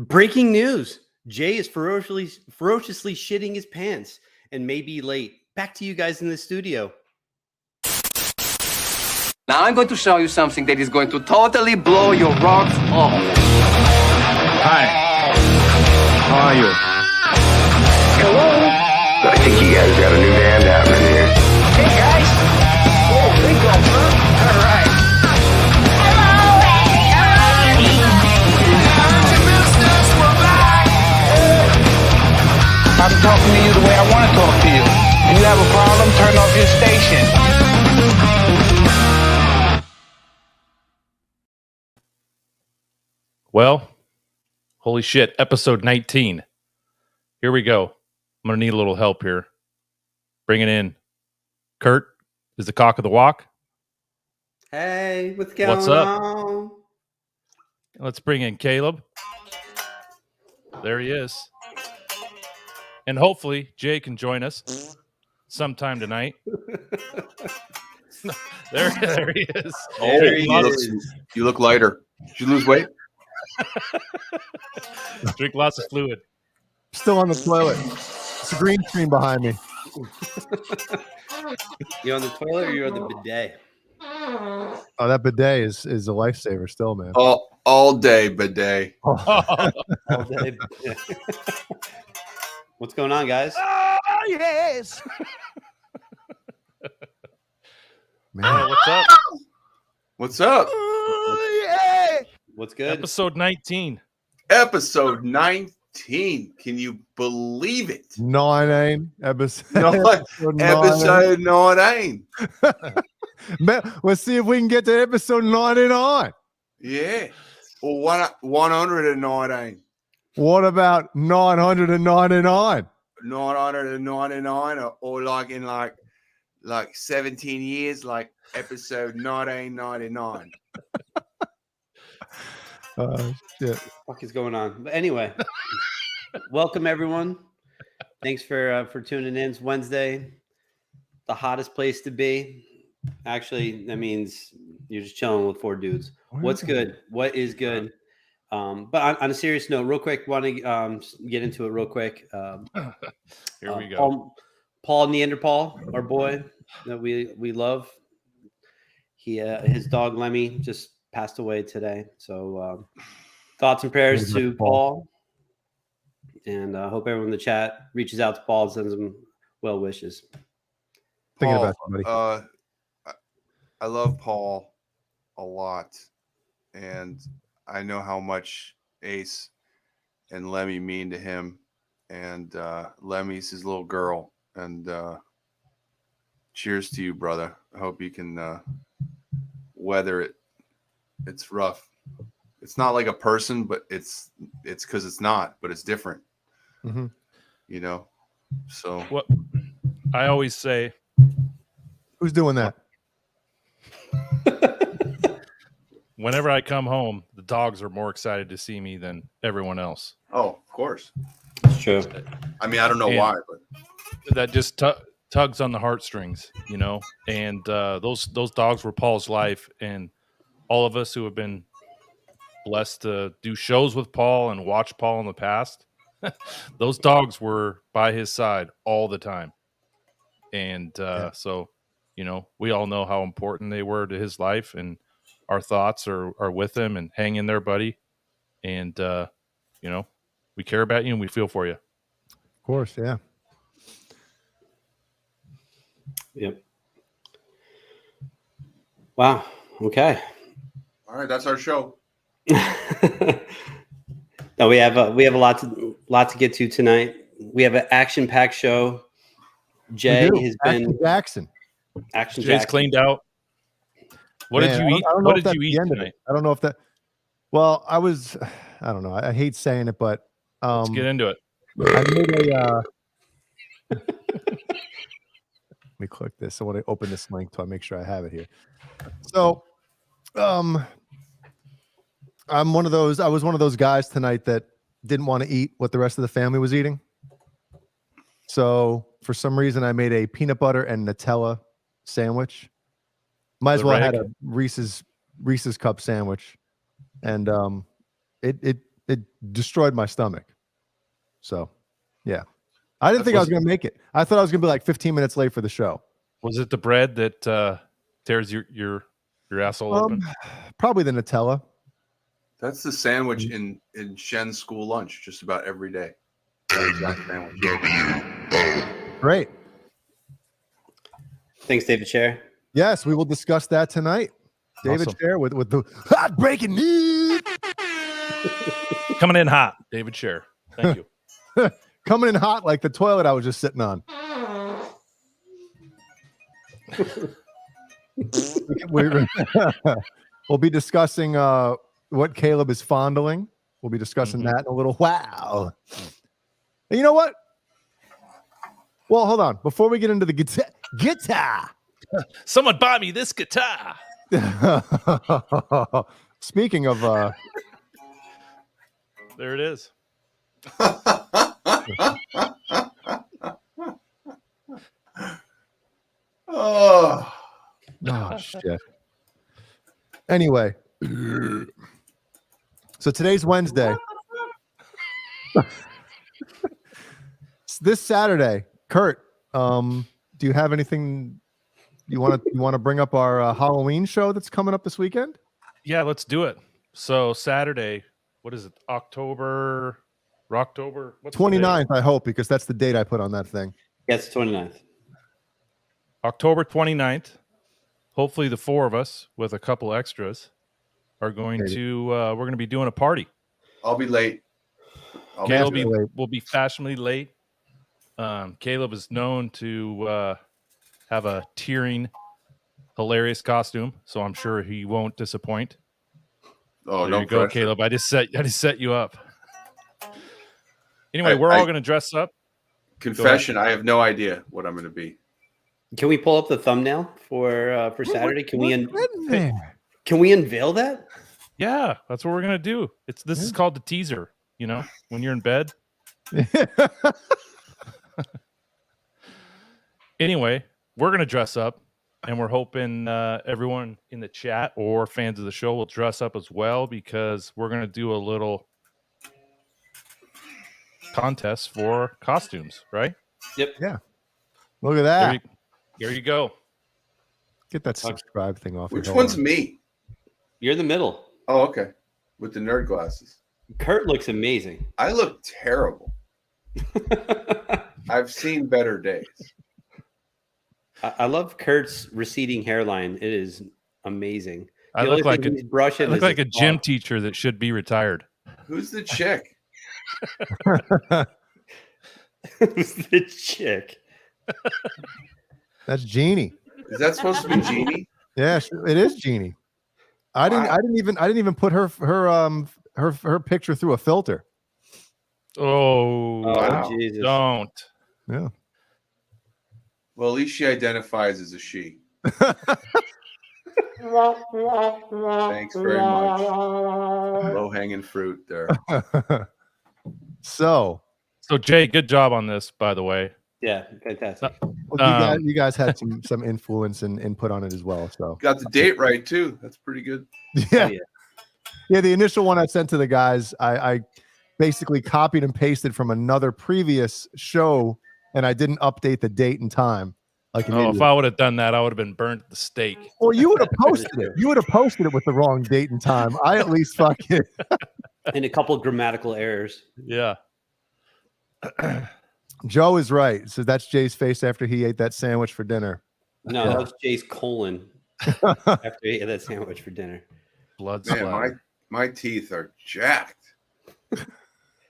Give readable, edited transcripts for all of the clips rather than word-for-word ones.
Breaking news. Jay is ferociously shitting his pants and may be late. Back to you guys in the studio. Now I'm going to show you something that is going to totally blow your rocks off. Hi. How are you? Hello. I think you guys got a new band happening here. Hey guys. Oh, kickoff, huh? All right. I'm talking to you the way I want to talk to you. If you have a problem, turn off your station. Well, holy shit, episode 19. Here we go. I'm going to need a little help here. Bring it in. Kurt is the cock of the walk. Hey, what's going What's up? on? Let's bring in Caleb. There he is. And hopefully Jay can join us sometime tonight. there he is. Oh, you look lighter. Did you lose weight? Drink lots of fluid. Still on the toilet. It's a green screen behind me. You on the toilet or you on the bidet? Oh, that bidet is a lifesaver still, man. All day bidet. All day. What's going on, guys? Oh, yes. Man. What's up? What's up? What's good? Episode 19. Episode 19. Can you believe it? 19 episode. Episode 19. Let's see if we can get to episode 99. Yeah. Or 119. What about 999? 999 or like in like 17 years, like episode 1999. Shit. What the fuck is going on? But anyway, welcome everyone. Thanks for tuning in. It's Wednesday, the hottest place to be. Actually, that means you're just chilling with four dudes. What's good? What is good? But on a serious note, real quick, want to get into it real quick. Here we go. Paul Neanderthal, our boy that we love. His dog Lemmy just passed away today. So thoughts and prayers to Paul. And I hope everyone in the chat reaches out to Paul and sends him well wishes. Thinking Paul, about somebody. I love Paul a lot, and I know how much Ace and Lemmy mean to him, and Lemmy's his little girl. And cheers to you, brother. I hope you can weather it. It's rough. It's not like a person, but it's because it's not, but it's different. Mm-hmm. You know. So What I always say, Who's doing that? whenever I come home, the dogs are more excited to see me than everyone else. oh, of course. It's true. I mean, I don't know And- why, but That just tugs on the heartstrings, you know. And those dogs were Paul's life, and all of us who have been blessed to do shows with Paul and watch Paul in the past, those dogs were by his side all the time. And so, you know, we all know how important they were to his life, and our thoughts are with him, and hang in there, buddy. And, you know, we care about you and we feel for you. Of course, yeah. Yep. Wow. Okay. all right, that's our show. No, we have a lot to get to tonight. We have an action-packed show. Jay has been Jackson. action. Jay's Jackson. cleaned out. What Man, did you eat? I don't know What if did that's you the eat end of it. tonight? I don't know if that. Well, I don't know. I hate saying it, but Let's get into it. I made a. Let me click this. I want to open this link so I make sure I have it here. So, I'm one of those. I was one of those guys tonight that didn't want to eat what the rest of the family was eating. So, for some reason, I made a peanut butter and Nutella sandwich. Might as well have had a Reese's cup sandwich, and it it destroyed my stomach. So, yeah. I didn't think I was going to make it. I thought I was going to be like 15 minutes late for the show. Was it the bread that tears your asshole open? Probably the Nutella. That's the sandwich in Shen's school lunch just about every day. That exact sandwich. Great. Thanks, David Chair. Yes, we will discuss that tonight. David Awesome. Chair with the hot breaking news. Coming in hot, David Scher. Thank you. Coming in hot like the toilet I was just sitting on. We'll be discussing what Caleb is fondling. We'll be discussing that in a little while. And you know what? Well, hold on. Before we get into the guitar. Someone buy me this guitar. Speaking of There it is. Oh, oh shit. Anyway, so today's Wednesday. This Saturday, Kurt, do you have anything you want to bring up our Halloween show that's coming up this weekend? Yeah, let's do it. So Saturday, what is it? October. What's the date? 29th, I hope, because that's the date I put on that thing. Yes, 29th. October 29th. Hopefully the four of us with a couple extras are going to we're going to be doing a party. I'll be late. Caleb will be fashionably late. Caleb is known to have a tearing, hilarious costume, so I'm sure he won't disappoint. Oh, there you go, Caleb. I just set you up. Anyway, we're all going to dress up. Confession: I have no idea what I'm going to be. Can we pull up the thumbnail for Saturday? Can we unveil that? Yeah, that's what we're going to do. This is called the teaser. You know, when you're in bed. Anyway, we're going to dress up, and we're hoping everyone in the chat or fans of the show will dress up as well, because we're going to do a little contest for costumes, right? Yep. Yeah. Look at that. There you go. Get that subscribe thing off. Which one's me? You're in the middle. Oh, okay. With the nerd glasses. Kurt looks amazing. I look terrible. I've seen better days. I love Kurt's receding hairline. It is amazing. I look like a gym teacher. teacher that should be retired. Who's the chick? Who's the chick? That's Jeannie. Is that supposed to be Jeannie? Yeah, it is Jeannie. I didn't even put her picture through a filter. Oh, Jesus. Don't. Yeah. Well, at least she identifies as a she. Thanks very much. Low-hanging fruit there. So Jay, good job on this, by the way. Yeah, fantastic. You guys had some influence and input on it as well. So Got the date right too. That's pretty good. yeah. The initial one I sent to the guys, I basically copied and pasted from another previous show, and I didn't update the date and time. Like if I would have done that, I would have been burnt at the stake. Well, you would have posted it. You would have posted it with the wrong date and time. I at least fucking And a couple grammatical errors. Yeah. Joe is right. So that's Jay's face after he ate that sandwich for dinner. No, that was Jay's colon after he ate that sandwich for dinner. Blood Man, splatter. my teeth are jacked.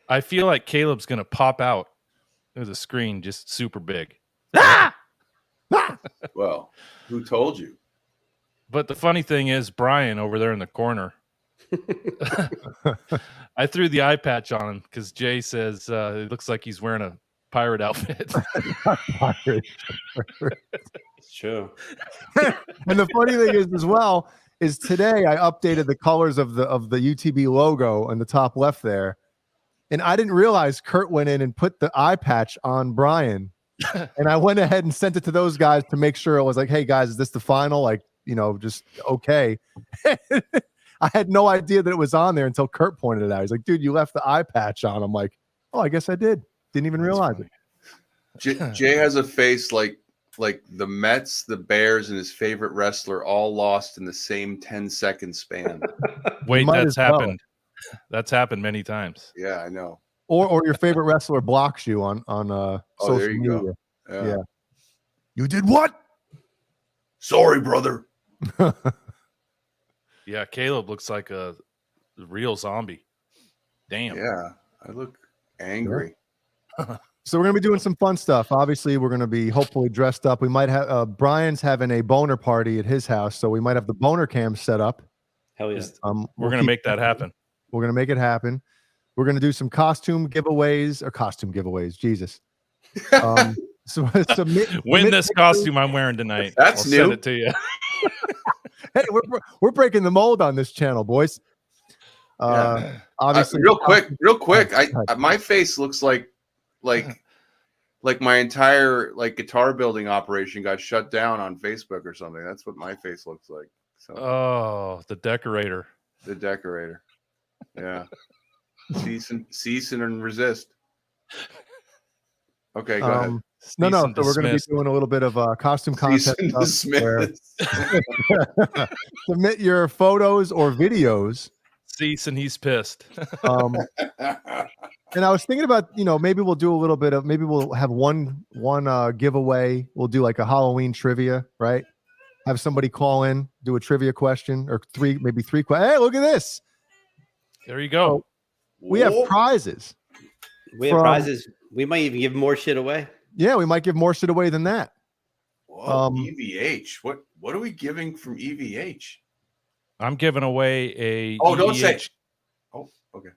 I feel like Caleb's going to pop out of the screen just super big. Well, who told you? But the funny thing is, Brian over there in the corner, I threw the eye patch on him because Jay says it looks like he's wearing a pirate outfit. It's true. And the funny thing is, as well, is today I updated the colors of the UTB logo on the top left there, and I didn't realize Kurt went in and put the eye patch on Brian, and I went ahead and sent it to those guys to make sure it was like, hey guys, is this the final? Like, just okay. I I had no idea that it was on there until Kurt pointed it out. He's like, dude, you left the eye patch on. I'm like, oh, I guess I did. Didn't even realize it. Jay has a face like the Mets, the Bears, and his favorite wrestler all lost in the same 10-second span. Wait, might that's as well. happened. That's happened many times. Yeah, I know. Or your favorite wrestler blocks you on social there you media. go. Yeah. You did what? Sorry, brother. Yeah, Caleb looks like a real zombie. Damn. Yeah, I look angry. So we're gonna be doing some fun stuff. Obviously, we're gonna be hopefully dressed up. We might have Brian's having a boner party at his house, so we might have the boner cam set up. Hell yeah. We're gonna make that happen. We're gonna make it happen. We're gonna do some costume giveaways. Jesus. Win this costume I'm wearing tonight. That's I'll new. send it to you. Hey, we're breaking the mold on this channel, boys. Obviously, real quick. My face looks like my entire guitar building operation got shut down on Facebook or something. That's what my face looks like. So Oh, the decorator. the decorator. Yeah. Cease and resist. Okay, go ahead. No. Cease So and we're going to be desist. doing a little bit of costume Cease contest and stuff where dismiss. submit your photos or videos. Cease and he's pissed. And I was thinking about, maybe we'll do a little bit of, maybe we'll have one giveaway. We'll do like a Halloween trivia, right? Have somebody call in, do a trivia question or maybe three questions. Hey, look at this. There you go. We have prizes. We have prizes. We might even give more shit away. Yeah, we might give more shit away than that. Whoa, EVH. What are we giving from EVH? I'm giving away a. Oh, don't say. EVH. Oh, okay.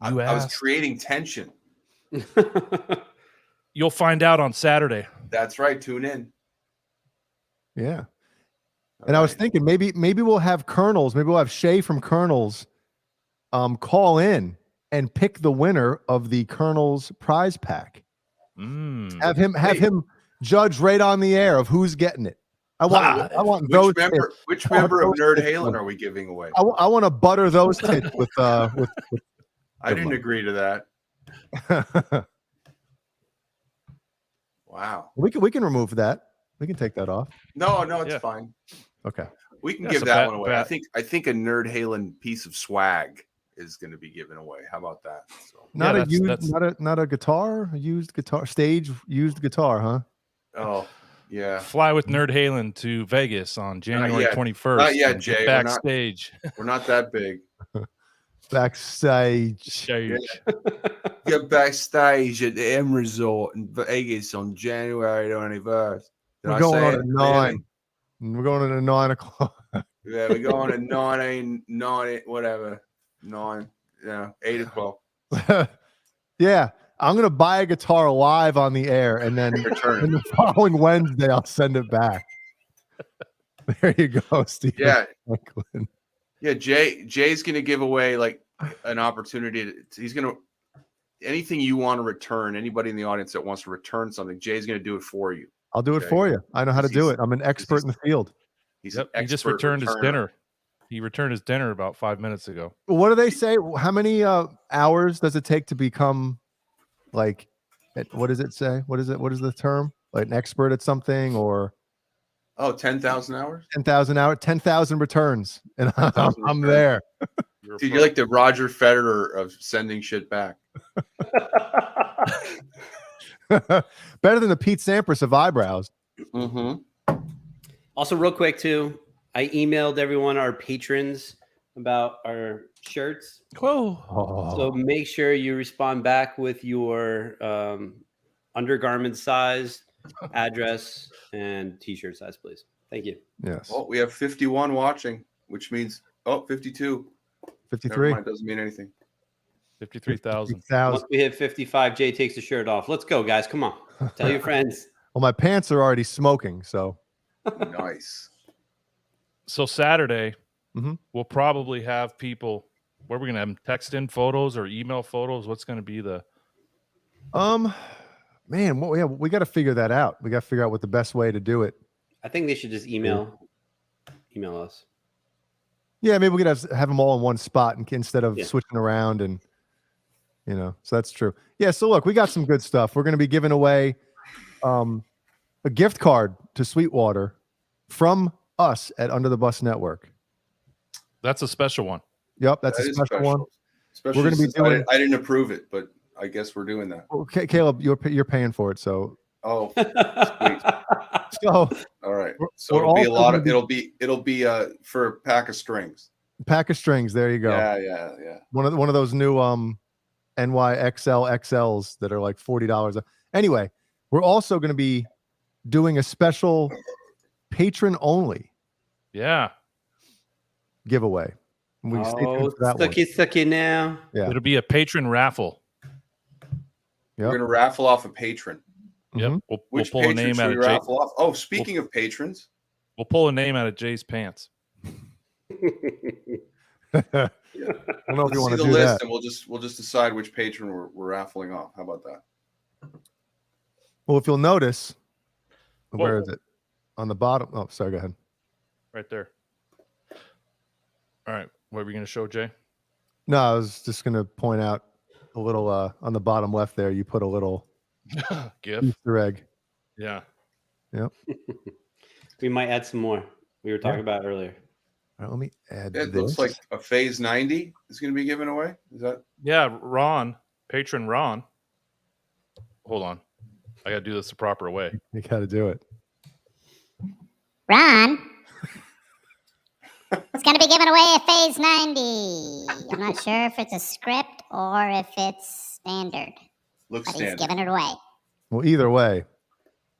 You I was asked. creating tension. You'll find out on Saturday. That's right. Tune in. Yeah. And I was thinking maybe we'll have Colonels, maybe we'll have Shay from Colonels call in and pick the winner of the Colonels prize pack. Have him judge right on the air of who's getting it. I want those which member of Nerd Halen are we giving away? I want to butter those tits with I didn't agree to that. Wow. We can remove that. We can take that off. No, it's fine. Okay. We can That's give a that bad- one away. bad- I think a Nerd Halen piece of swag is going to be given away. How about that? So, Not Yeah, a used, not a guitar, a used guitar, used guitar, huh? oh yeah. Fly with Nerd Halen to Vegas on January yet. 21st. Not yet, and Jay. get We're not- backstage. We're not that big. Backstage. Stage. Get backstage at the M Resort in Vegas on January 21st. We're going on at 9. We're going on at 9 o'clock. Yeah, we're going at 9, whatever. 8 o'clock. Yeah. I'm gonna buy a guitar live on the air and then Return. and the following Wednesday I'll send it back. There you go, Steve. Yeah. Franklin. Yeah, Jay's gonna give away like an opportunity. He's gonna anything you want to return. Anybody in the audience that wants to return something, Jay's gonna do it for you. I'll do it Okay. for you. I know how to do He's- it. I'm an expert in the field. He's Yep, an he just expert returned his returner. dinner. He returned his dinner about 5 minutes ago. What do they say? How many hours does it take to become like what does it say? What is it? What is the term? Like an expert at something or Oh, 10,000 hours? 10,000 hours, 10,000 returns. And 10,000 I'm returns. there. Dude, you're like the Roger Federer of sending shit back. Better than the Pete Sampras of eyebrows. Mm-hmm. Also, real quick too, I emailed everyone our patrons about our shirts. Whoa. Oh, So make sure you respond back with your undergarment size, address, and t-shirt size, please. Thank you. yes. Well, we have 51 watching, which means 52. Never 53. mind, doesn't mean anything. 53,000. 50,000. Once we hit 55, Jay takes the shirt off. Let's go, guys. Come on. Tell your friends. Well, my pants are already smoking, so Nice. So Saturday, Mhm. we'll probably have people. Where we're gonna have them text in photos or email photos. What's gonna be the? man, well, yeah, we got to figure that out. We got to figure out what the best way to do it. I think they should just email us. Yeah, maybe we could have them all in one spot instead of Yeah. switching around, and so that's true. Yeah, so look, we got some good stuff. We're going to be giving away a gift card to Sweetwater from us at Under the Bus Network. That's a special one. Yep, that's That a is special one. Especially We're gonna be since doing- I didn't approve it, but I guess we're doing that. Well, Caleb, you're paying for it, so Oh, sweet. so All right. We're- So we're it'll be a also lot gonna of it'll be for a pack of strings. pack of strings. There you go. Yeah. One of those new NYXL XLs that are like $40. Anyway, we're also going to be doing a special patron only Yeah. giveaway. We stay tuned for that one. sucky now. Yeah. It'll be a patron raffle. Yep. We're gonna raffle off a patron. Yep. Mhm. We'll Which pull a patron name should out we of Jay. raffle off? Oh, speaking of patrons, We'll pull a name out of Jay's pants. I don't know if let's you want see to the do list, that. and we'll just decide which patron we're raffling off. How about that? Well, if you'll notice, Whoa. where is it? On the bottom. Oh, sorry. Go ahead. Right there. All right. What are we going to show, Jay? No, I was just going to point out a little on the bottom left there. You put a little GIF. Easter egg. Yeah. We might add some more. We were talking about earlier. All right, let me add It this. looks like a Phase 90 is going to be given away. Is that? Yeah. Ron, patron Ron. Hold on. I got to do this the proper way. You got to do it. Ron is going to be giving away a Phase 90. I'm not sure if it's a script or if it's standard, Looks but he's standard. giving it away. Well, either way.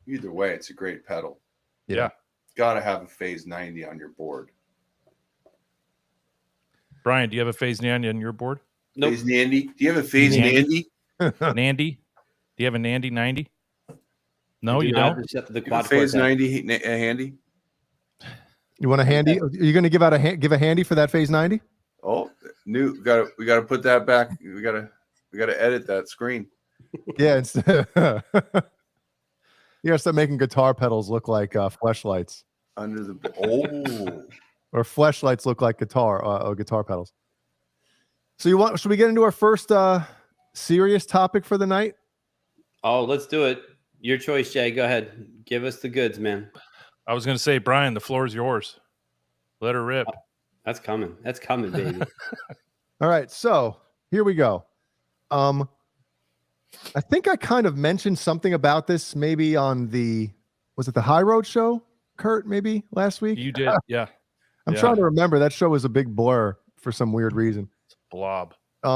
Either way, it's a great pedal. Yeah. Got to have a Phase 90 on your board. Brian, do you have a Phase Nandy on your board? Nope. Phase Nandy? Do you have a Phase Nandy? Nandy? Nandy? Do you have a Nandy 90? No, I do you not don't? have the You have quad a Phase quartet. 90 handy? You want a handy? Are you going to give a handy for that Phase 90? Oh, we got to put that back. We got to edit that screen. Yeah. It's you got to start making guitar pedals look like fleshlights, Under the oh, or fleshlights look like guitar pedals. So should we get into our first serious topic for the night? Oh, let's do it. Your choice, Jay. Go ahead. Give us the goods, man. I was going to say, Brian, the floor is yours. Let her rip. That's coming. That's coming, baby. All right, so here we go. I think I kind of mentioned something about this maybe on was it the High Road show, Kurt, maybe last week? You did. Yeah. I'm yeah. trying to remember. That show was a big blur for some weird reason. Blob.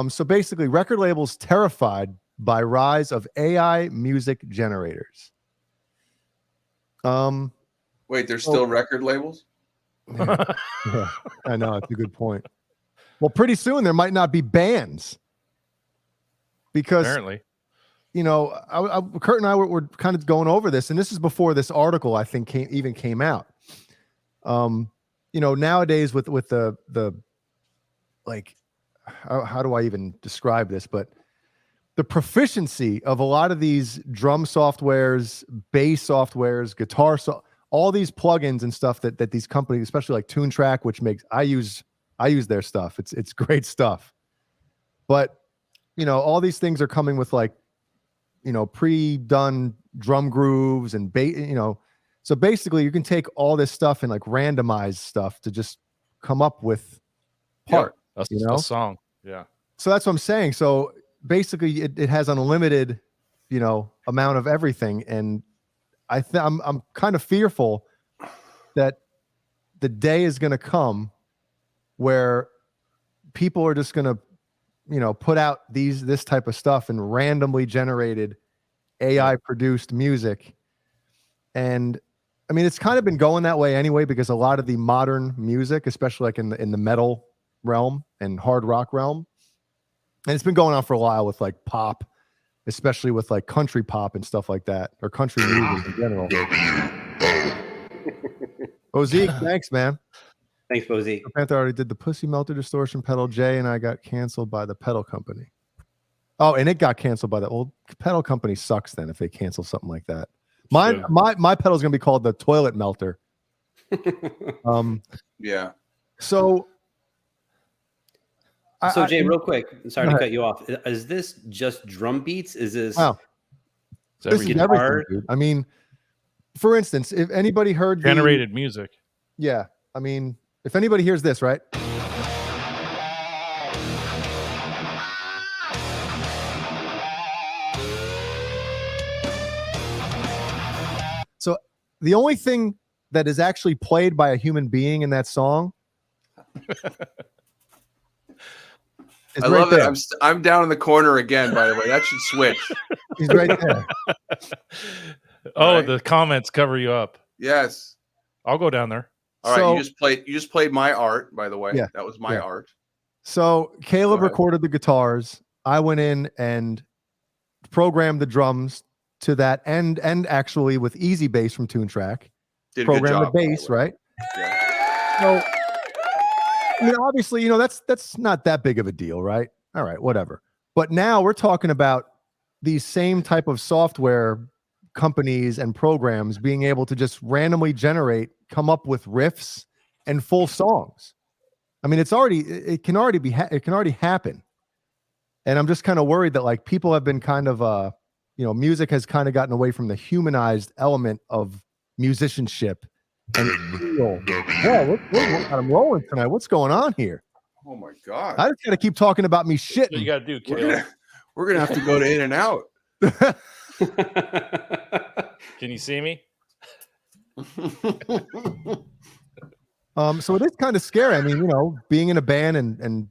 So basically, record labels terrified by rise of AI music generators. wait, there's still record labels? Yeah, I know, it's a good point. Well, pretty soon there might not be bands because Apparently. Kurt and I were kind of going over this, and this is before this article I think came out. Nowadays with the like, how do I even describe this? But the proficiency of a lot of these drum softwares, bass softwares, guitar, all these plugins and stuff that these companies, especially like TuneTrack, which I use their stuff. It's great stuff. But all these things are coming with like, pre-done drum grooves and bass, so basically you can take all this stuff and like randomize stuff to just come up with part. A song. Yeah. So that's what I'm saying. So basically it has unlimited, amount of everything. And I'm kind of fearful that the day is going to come where people are just going to, put out this type of stuff and randomly generated AI produced music. And I mean, it's kind of been going that way anyway, because a lot of the modern music, especially like in the metal realm and hard rock realm, and it's been going on for a while with like pop, especially with like country pop and stuff like that, or country music in general. Zeke, thanks, man. Thanks, Bozy. Panther already did the Pussy Melter distortion pedal. Jay and I got canceled by the pedal company. Oh, and it got canceled by the old pedal company. Sucks then if they cancel something like that. My pedal is going to be called the Toilet Melter. Yeah. So So Jay, real quick, sorry Go to ahead. cut you off. Is this just drum beats? Is this Wow. It's This is everything. everything, Guitar. dude. I mean, for instance, if anybody heard Generated music. yeah, I mean, if anybody hears this, right? So the only thing that is actually played by a human being in that song is I right love there. it. I'm down in the corner again. By the way, that should switch. He's right there. Oh, Right. the comments cover you up. Yes. I'll go down there. All right. So- You just played my art. By the way, Yeah. that was my Yeah. art. So Caleb Go ahead. recorded the guitars. I went in and programmed the drums to that, and actually with Easy Bass from Tune Track, Did a good programmed job, the by bass, way. right? Yeah. So, I mean, obviously, that's not that big of a deal, right? All right, whatever. But now we're talking about these same type of software companies and programs being able to just randomly come up with riffs and full songs. I mean, it can already happen. And I'm just kind of worried that like people have been kind of music has kind of gotten away from the humanized element of musicianship and feel. Yeah, I'm rolling tonight. What's going on here? Oh my god. I just got to keep talking about me What you shitting. got to do, We're Caleb? gonna have to go to In and Out. Can you see me? So it is kind of scary. I mean, being in a band and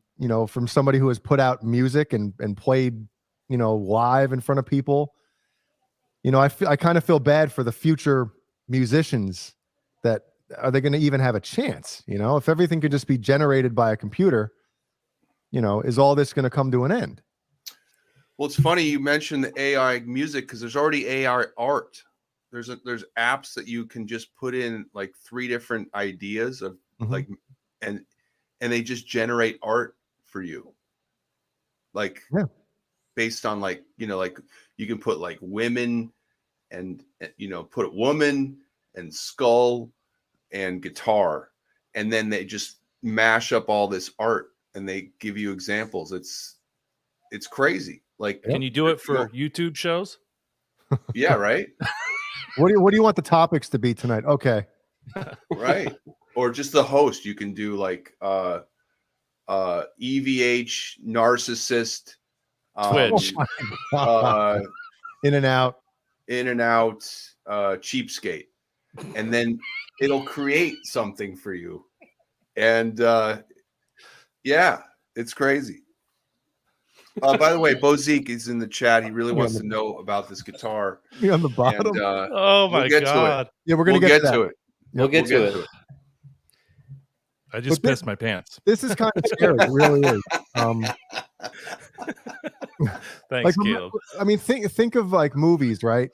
from somebody who has put out music and played, live in front of people, I kind of feel bad for the future musicians that are they going to even have a chance? If everything could just be generated by a computer, is all this going to come to an end? Well, it's funny you mentioned the AI music because there's already AI art. There's apps that you can just put in like 3 different ideas of like, and they just generate art for you. Like, Yeah. based on like you can put like women and put a woman and skull and guitar, and then they just mash up all this art and they give you examples. It's crazy. Like, Can you do it for YouTube shows? yeah, right. What do you want the topics to be tonight? Okay. Right. Or just the host. You can do like EVH narcissist, Twitch. In and out. cheapskate, and then it'll create something for you. And yeah, it's crazy. By the way, Bozique is in the chat. He really wants to know about this guitar. You're on the bottom. And, Oh my we'll get to it. god! Yeah, we're gonna We'll get get to to that. it. We'll get to it. I just But pissed my pants. This is kind of scary. It really is. Thanks, Like, Caleb. I mean, think of like movies, right?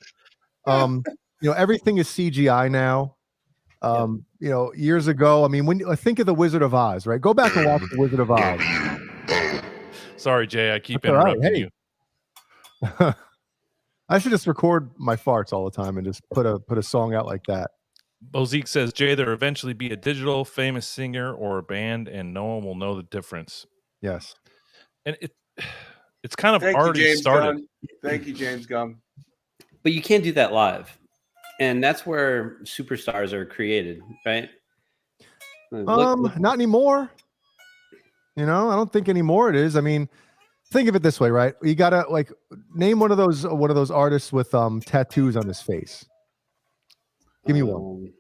Everything is CGI now. Years ago, I mean, when think of the Wizard of Oz, right? Go back and watch the Wizard of Oz. Sorry, Jay. I keep That's all right. interrupting Hey. you. I should just record my farts all the time and just put a song out like that. Bozique says, Jay, there'll eventually be a digital famous singer or a band, and no one will know the difference. Yes. And it's kind of Thank already you, James started. Gunn. Thank you, James Gunn. But you can't do that live. And that's where superstars are created, right? Look- Not anymore. I don't think anymore it is. I mean, think of it this way, right? You gotta like name one of those artists with tattoos on his face. Give me one.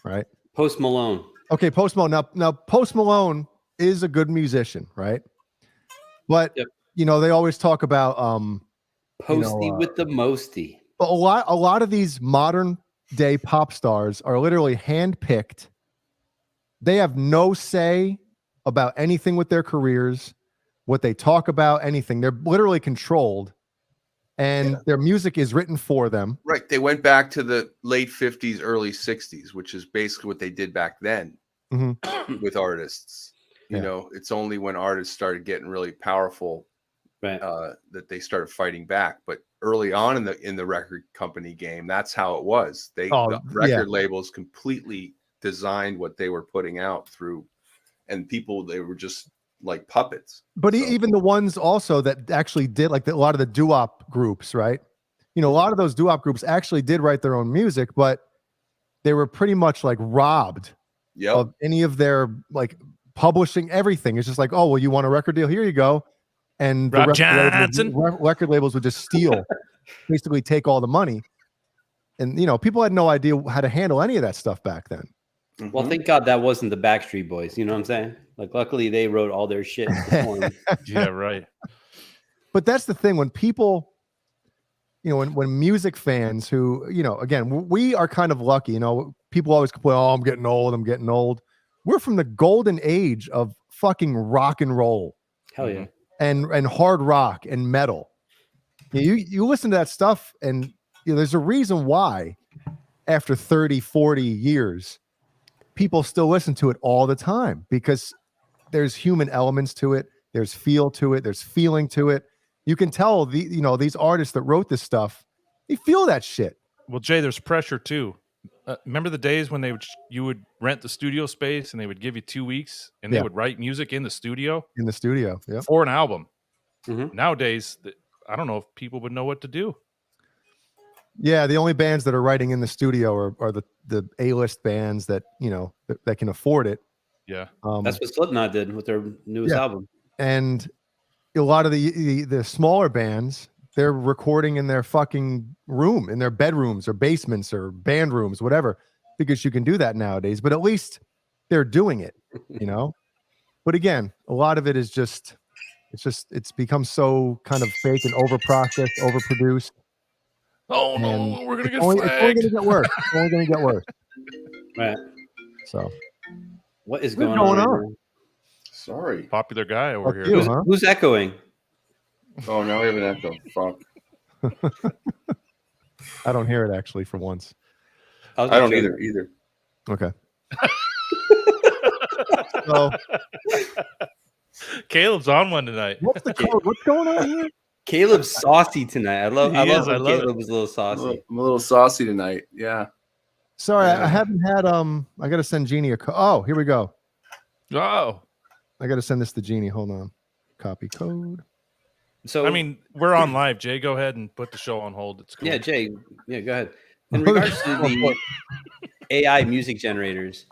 Right? Post Malone. Okay, Post Malone. Now Post Malone is a good musician, right? But Yep. they always talk about Posty with the mosty. but a lot of these modern day pop stars are literally handpicked. They have no say about anything with their careers, what they talk about, anything. They're literally controlled, and their music is written for them. Right. They went back to the late 50s, early 60s, which is basically what they did back then with artists. It's only when artists started getting really powerful Right. that they started fighting back. But early on in the record company game, that's how it was. The record labels completely designed what they were putting out through, and people, they were just like puppets. But So- even the ones also that actually did, like a lot of the doo-wop groups, right? You know, a lot of those doo-wop groups actually did write their own music, but they were pretty much like robbed Yep. of any of their like publishing everything. It's just like, oh, well, you want a record deal? Here you go. And the Rob record labels would just steal, basically take all the money. And, you know, people had no idea how to handle any of that stuff back then. Well, thank God that wasn't the Backstreet Boys. You know what I'm saying? Like, luckily they wrote all their shit. Yeah, right. But that's the thing when people, you know, when music fans who, you know, again, we are kind of lucky, you know, people always complain, oh, I'm getting old. I'm getting old. We're from the golden age of fucking rock and roll. Hell yeah. And hard rock and metal. You listen to that stuff and you know, there's a reason why after 30, 40 years, people still listen to it all the time because there's human elements to it. There's feel to it. There's feeling to it. You can tell these artists that wrote this stuff, they feel that shit. Well, Jay, there's pressure too. Remember the days when you would rent the studio space and they would give you 2 weeks and they would write music in the studio? In the studio, yeah. For an album. Mhm. Nowadays, I don't know if people would know what to do. Yeah, the only bands that are writing in the studio are the A-list bands that, you know, that can afford it. Yeah. That's what Slipknot did with their newest album. And a lot of the smaller bands, they're recording in their fucking room, in their bedrooms or basements or band rooms, whatever, because you can do that nowadays. But at least they're doing it, you know? But again, a lot of it is it's become so kind of fake and over-processed, overproduced. Oh, And no, we're going to get It's only going flagged. to get worse. It's only going to get worse. Right. So, What is What's going going on? on? right now? Sorry. Popular guy over Fuck here. you, huh? Who's echoing? Oh, now we have an echo. Fuck. I don't hear it actually for once. I don't either. Okay. So, Caleb's on one tonight. what's the code? What's going on here? Caleb's saucy tonight. I love He is, when I love Caleb was a little saucy. I'm a little saucy tonight. Yeah. Sorry, Yeah. I haven't had I gotta send Jeannie a code. Oh, here we go. Oh, I gotta send this to Jeannie. Hold on. Copy code. So I mean, we're on live. Jay, go ahead and put the show on hold. It's cool. yeah, Jay, yeah, go ahead. In regards to the AI music generators,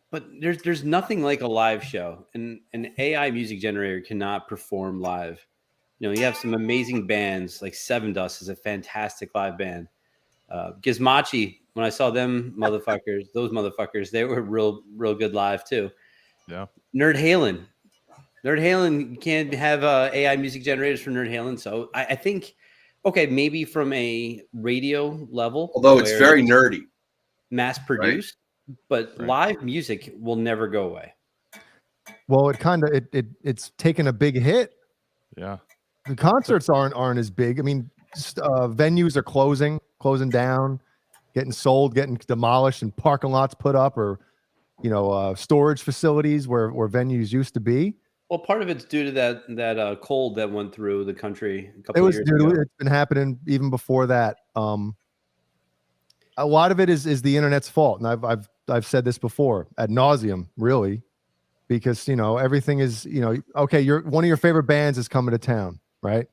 but there's nothing like a live show, and an AI music generator cannot perform live. You know, you have some amazing bands like Seven Dust is a fantastic live band. Gizmachi, when I saw them those motherfuckers, they were real good live too. Yeah. Nerd Halen, you can't have AI music generators for Nerd Halen. So I think, okay, maybe from a radio level, Although it's where very nerdy. mass produced, but Right. live music will never go away. Well, it's taken a big hit. Yeah. The concerts aren't as big. I mean, venues are closing down, getting sold, getting demolished, and parking lots put up, or storage facilities where venues used to be. Well, part of it's due to that cold that went through the country a couple of years Due to ago. it's been happening even before that. A lot of it is the internet's fault, and I've said this before ad nauseum, really, because everything is okay. One of your favorite bands is coming to town, right?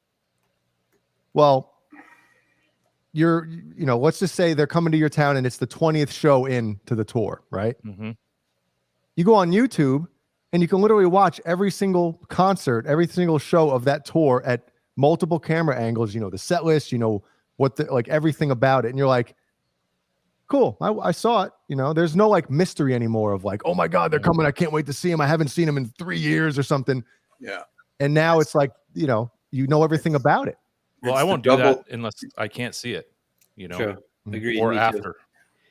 Well, let's just say they're coming to your town and it's the 20th show into the tour, right? Mm-hmm. You go on YouTube and you can literally watch every single concert, every single show of that tour at multiple camera angles, the set list, everything about it. And you're like, cool, I saw it. There's no mystery anymore of oh my God, they're coming. I can't wait to see them. I haven't seen them in 3 years or something. Yeah. And now it's everything about it. Well, It's I the won't do that double- unless I can't see it, True. Agreed. or Me too. after.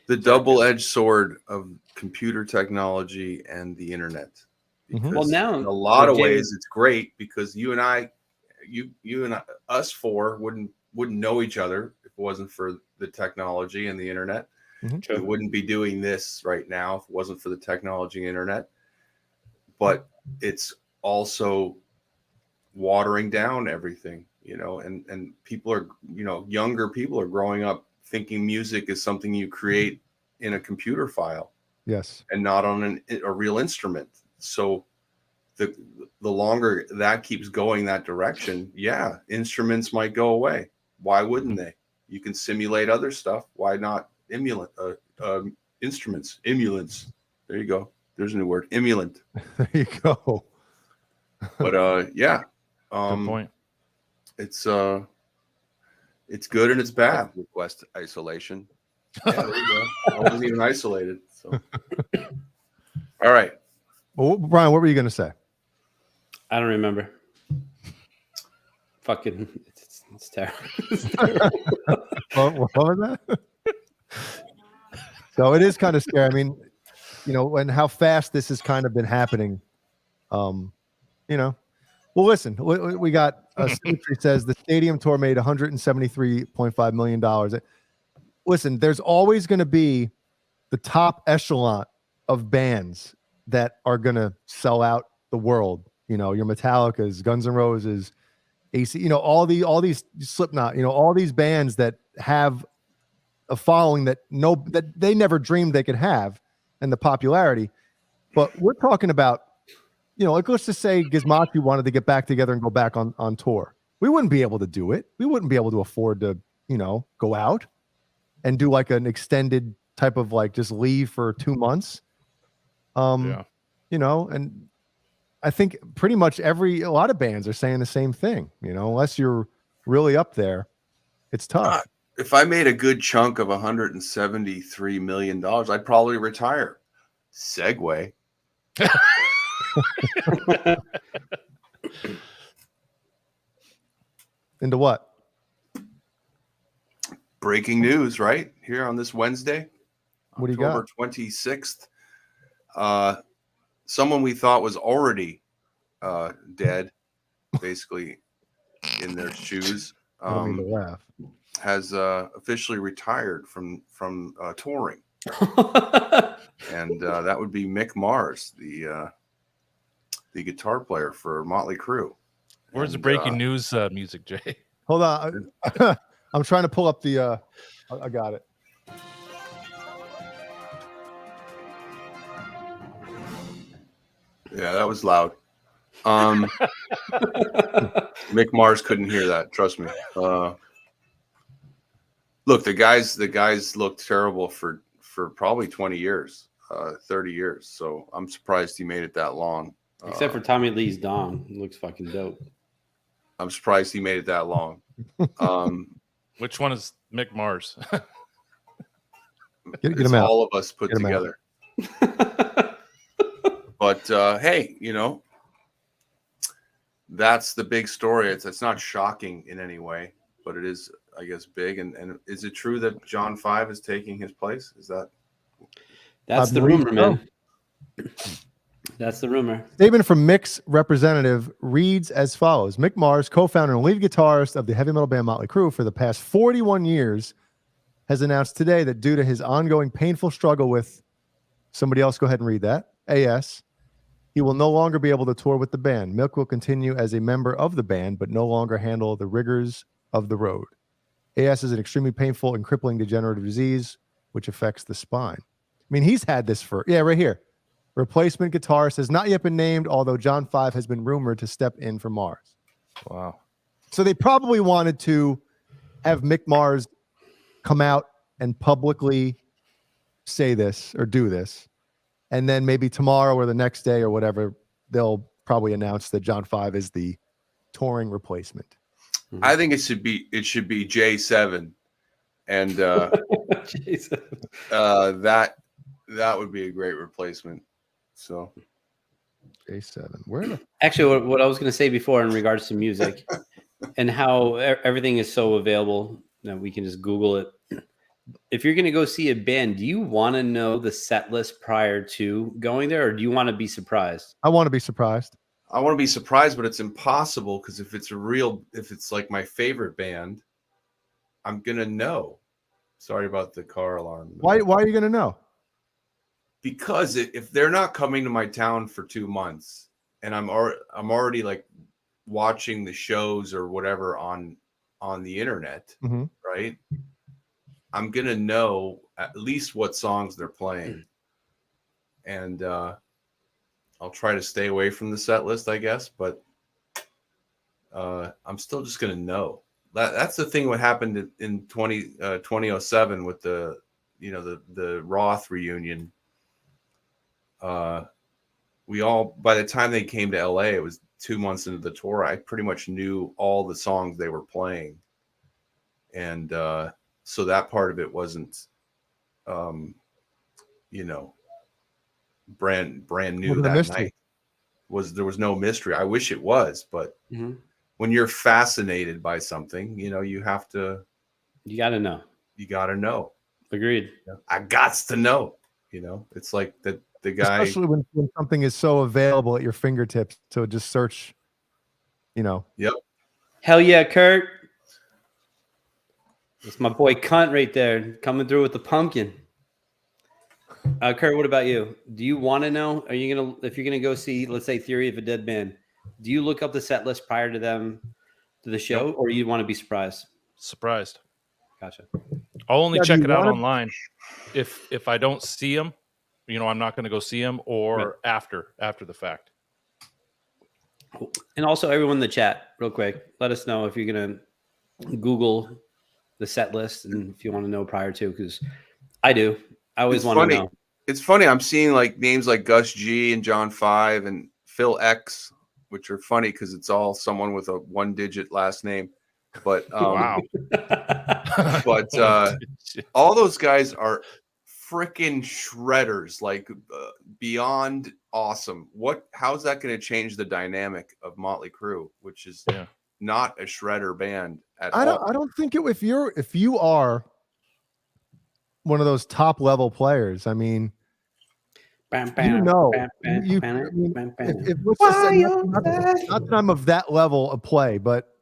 The double-edged sword of computer technology and the internet. Mhm. Because Well, now, in a lot of Jay- ways, it's great because you and us four wouldn't know each other if it wasn't for the technology and the internet. Mhm. We wouldn't be doing this right now if it wasn't for the technology and internet. But it's also watering down everything, and people are, younger people are growing up thinking music is something you create in a computer file Yes. and not on a real instrument. So the longer that keeps going that direction, yeah, instruments might go away. Why wouldn't they? You can simulate other stuff. Why not instruments? Emulants. There you go. There's a new word. Emulant. There you go. But yeah. Good point. It's good and it's bad. Request isolation. Yeah, there you go. I wasn't even isolated. So all right. Well, Brian, what were you going to say? I don't remember. Fucking, it's terrible. It's terrible. What was that? So it is kind of scary. I mean, and how fast this has kind of been happening. Well, listen, we got Symmetry says the stadium tour made $173.5 million. Listen, there's always going to be the top echelon of bands that are going to sell out the world. Your Metallicas, Guns N' Roses, AC, all these Slipknot, all these bands that have a following that they never dreamed they could have, and the popularity. But we're talking about, let's just say Gizmoski wanted to get back together and go back on tour. We wouldn't be able to do it. We wouldn't be able to afford to, go out and do like an extended type of like just leave for 2 months. And I think pretty much a lot of bands are saying the same thing, unless you're really up there, it's tough. If I made a good chunk of $173 million, I'd probably retire. Segue. Into what? Breaking news, right? Here on this Wednesday, what do you got? October 26th. Someone we thought was already dead, basically in their shoes, I don't mean to laugh. has officially retired from touring. And that would be Mick Mars, the guitar player for Motley Crue. Where's the breaking news music, Jay? Hold on. I'm trying to pull up the I got it. Yeah, that was loud. Mick Mars couldn't hear that. Trust me. Look, the guys looked terrible for probably 20 years, 30 years. So I'm surprised he made it that long. Except for Tommy Lee's dong. It looks fucking dope. I'm surprised he made it that long. Which one is Mick Mars? Get it's him out. all of us put together. But hey, that's the big story. It's not shocking in any way, but it is, I guess, big. And is it true that John 5 is taking his place? Is that? That's the rumor, man. That's the rumor. Statement from Mick's representative reads as follows. Mick Mars, co-founder and lead guitarist of the heavy metal band Motley Crue for the past 41 years, has announced today that due to his ongoing painful struggle with, somebody else go ahead and read that, AS, he will no longer be able to tour with the band. Mick will continue as a member of the band, but no longer handle the rigors of the road. AS is an extremely painful and crippling degenerative disease, which affects the spine. I mean, he's had this right here. Replacement guitarist has not yet been named, although John 5 has been rumored to step in for Mars. Wow. So they probably wanted to have Mick Mars come out and publicly say this or do this. And then maybe tomorrow or the next day or whatever, they'll probably announce that John 5 is the touring replacement. I think it should be J7. And that would be a great replacement. So J7. Where? Actually, what I was going to say before in regards to music and how everything is so available that we can just Google it. If you're going to go see a band, do you want to know the set list prior to going there, or do you want to be surprised? I want to be surprised. I want to be surprised, but it's impossible because if it's like my favorite band, I'm going to know. Sorry about the car alarm. Why are you going to know? Because if they're not coming to my town for 2 months and I'm already like watching the shows or whatever on the internet, right? I'm going to know at least what songs they're playing. And I'll try to stay away from the set list, I guess, but I'm still just gonna know. That's the thing. What happened in 2007 with the Roth reunion. We all, by the time they came to LA, it was 2 months into the tour. I pretty much knew all the songs they were playing, and so that part of it wasn't, brand new that night. There was no mystery. I wish it was, but when you're fascinated by something, you have to. You got to know. You got to know. Agreed. I gots to know. It's like the guy. Especially when something is so available at your fingertips to just search. Yep. Hell yeah, Kurt. That's my boy Cunt right there, coming through with the pumpkin. Kurt, what about you? Do you want to know? If you're gonna go see, let's say, Theory of a Dead Band, do you look up the set list prior to the show, or you want to be surprised? Surprised. Gotcha. I'll only check it out online if I don't see them. I'm not going to go see them, or after the fact. And also, everyone in the chat, real quick, let us know if you're gonna Google the set list and if you want to know prior to, because I do. I always want to know. It's funny. I'm seeing names like Gus G and John 5 and Phil X, which are funny because it's all someone with a 1-digit last name. But wow. But all those guys are freaking shredders, beyond awesome. How's that going to change the dynamic of Motley Crue, which is not a shredder band at all? I don't think if you are one of those top level players, I mean, not that I'm of that level of play, but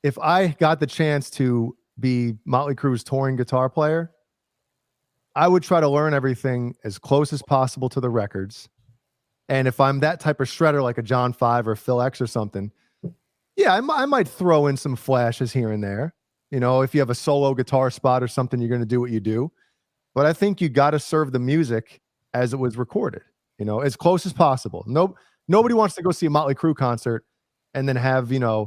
if I got the chance to be Motley Crue's touring guitar player, I would try to learn everything as close as possible to the records. And if I'm that type of shredder, like a John 5 or Phil X or something, I might throw in some flashes here and there. If you have a solo guitar spot or something, you're going to do what you do. But I think you got to serve the music as it was recorded, as close as possible. Nobody wants to go see a Motley Crue concert and then have, a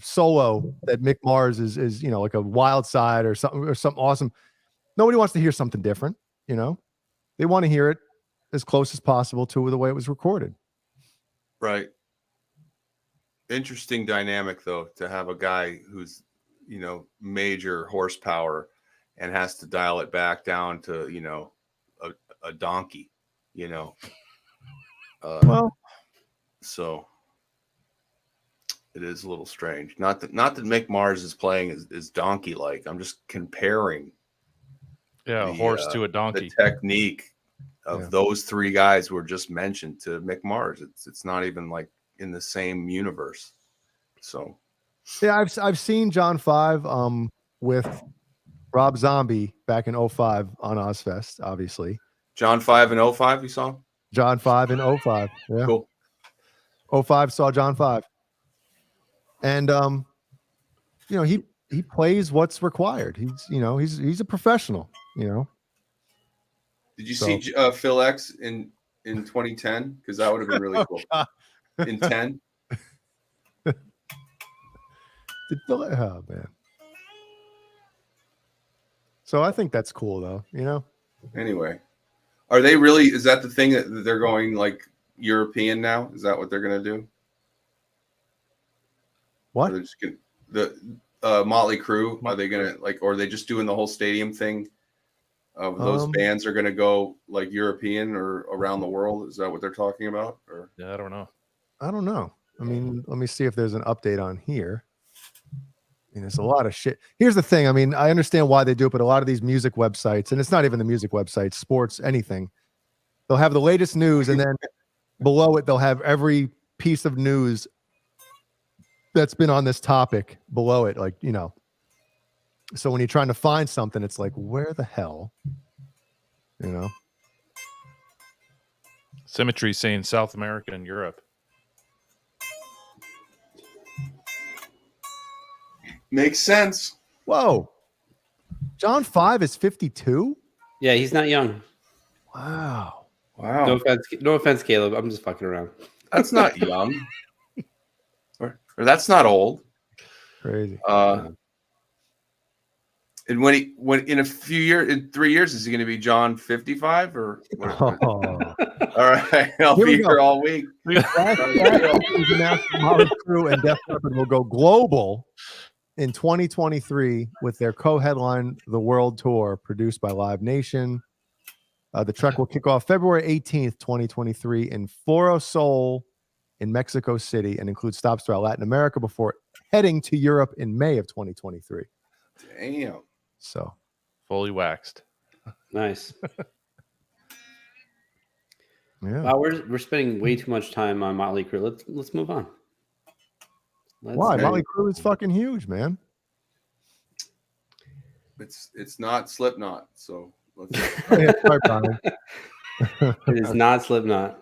solo that Mick Mars is like a Wild Side or something awesome. Nobody wants to hear something different. They want to hear it as close as possible to the way it was recorded. Right. Interesting dynamic, though, to have a guy who's, major horsepower and has to dial it back down to, a donkey, so it is a little strange. Not that Mick Mars is playing is donkey like. I'm just comparing. A horse to a donkey. The technique of those three guys who were just mentioned to Mick Mars. It's not even in the same universe. So I've seen John 5 with Rob Zombie back in 05 on Ozfest, obviously. John 5 and 05 you saw? John 5 and 05. Yeah. Cool. 05 saw John 5. And he plays what's required. He's a professional, Did you see Phil X in 2010? Because that would have been really cool. In 10? Oh man. So I think that's cool though, Anyway. Are they really, is that the thing that they're going European now? Is that what they're gonna do? What? Or the Motley Crue, are they gonna or are they just doing the whole stadium thing? Of those bands are gonna go European or around the world? Is that what they're talking about? Or I don't know. I don't know. I mean, let me see if there's an update on here. There's a lot of shit. Here's the thing. I mean, I understand why they do it, but a lot of these music websites, and it's not even the music websites, sports, anything, they'll have the latest news, and then below it, they'll have every piece of news that's been on this topic below it. So when you're trying to find something, it's where the hell, Symmetry saying South America and Europe. makes sense. Whoa. John 5 is 52? Yeah, he's not young. Wow. Wow. No offense, Caleb. I'm just fucking around. That's not young. Or that's not old. Crazy. And when in a few years, in 3 years, is he going to be John 55 or what? Oh. All right, I'll Here we be go. here all week. Last week it was announced that Motley Crue and Def Leppard will go global in 2023 with their co-headline The World Tour, produced by Live Nation. The trek will kick off February 18th, 2023 in Foro Sol in Mexico City and include stops throughout Latin America before heading to Europe in May of 2023. Damn. So Fully waxed. Nice. yeah. Wow, we're spending way too much time on Motley Crue. Let's move on. Why? Motley Crue is fucking huge, man. It's not Slipknot, so let's Yeah, sorry, Brian. It is not Slipknot.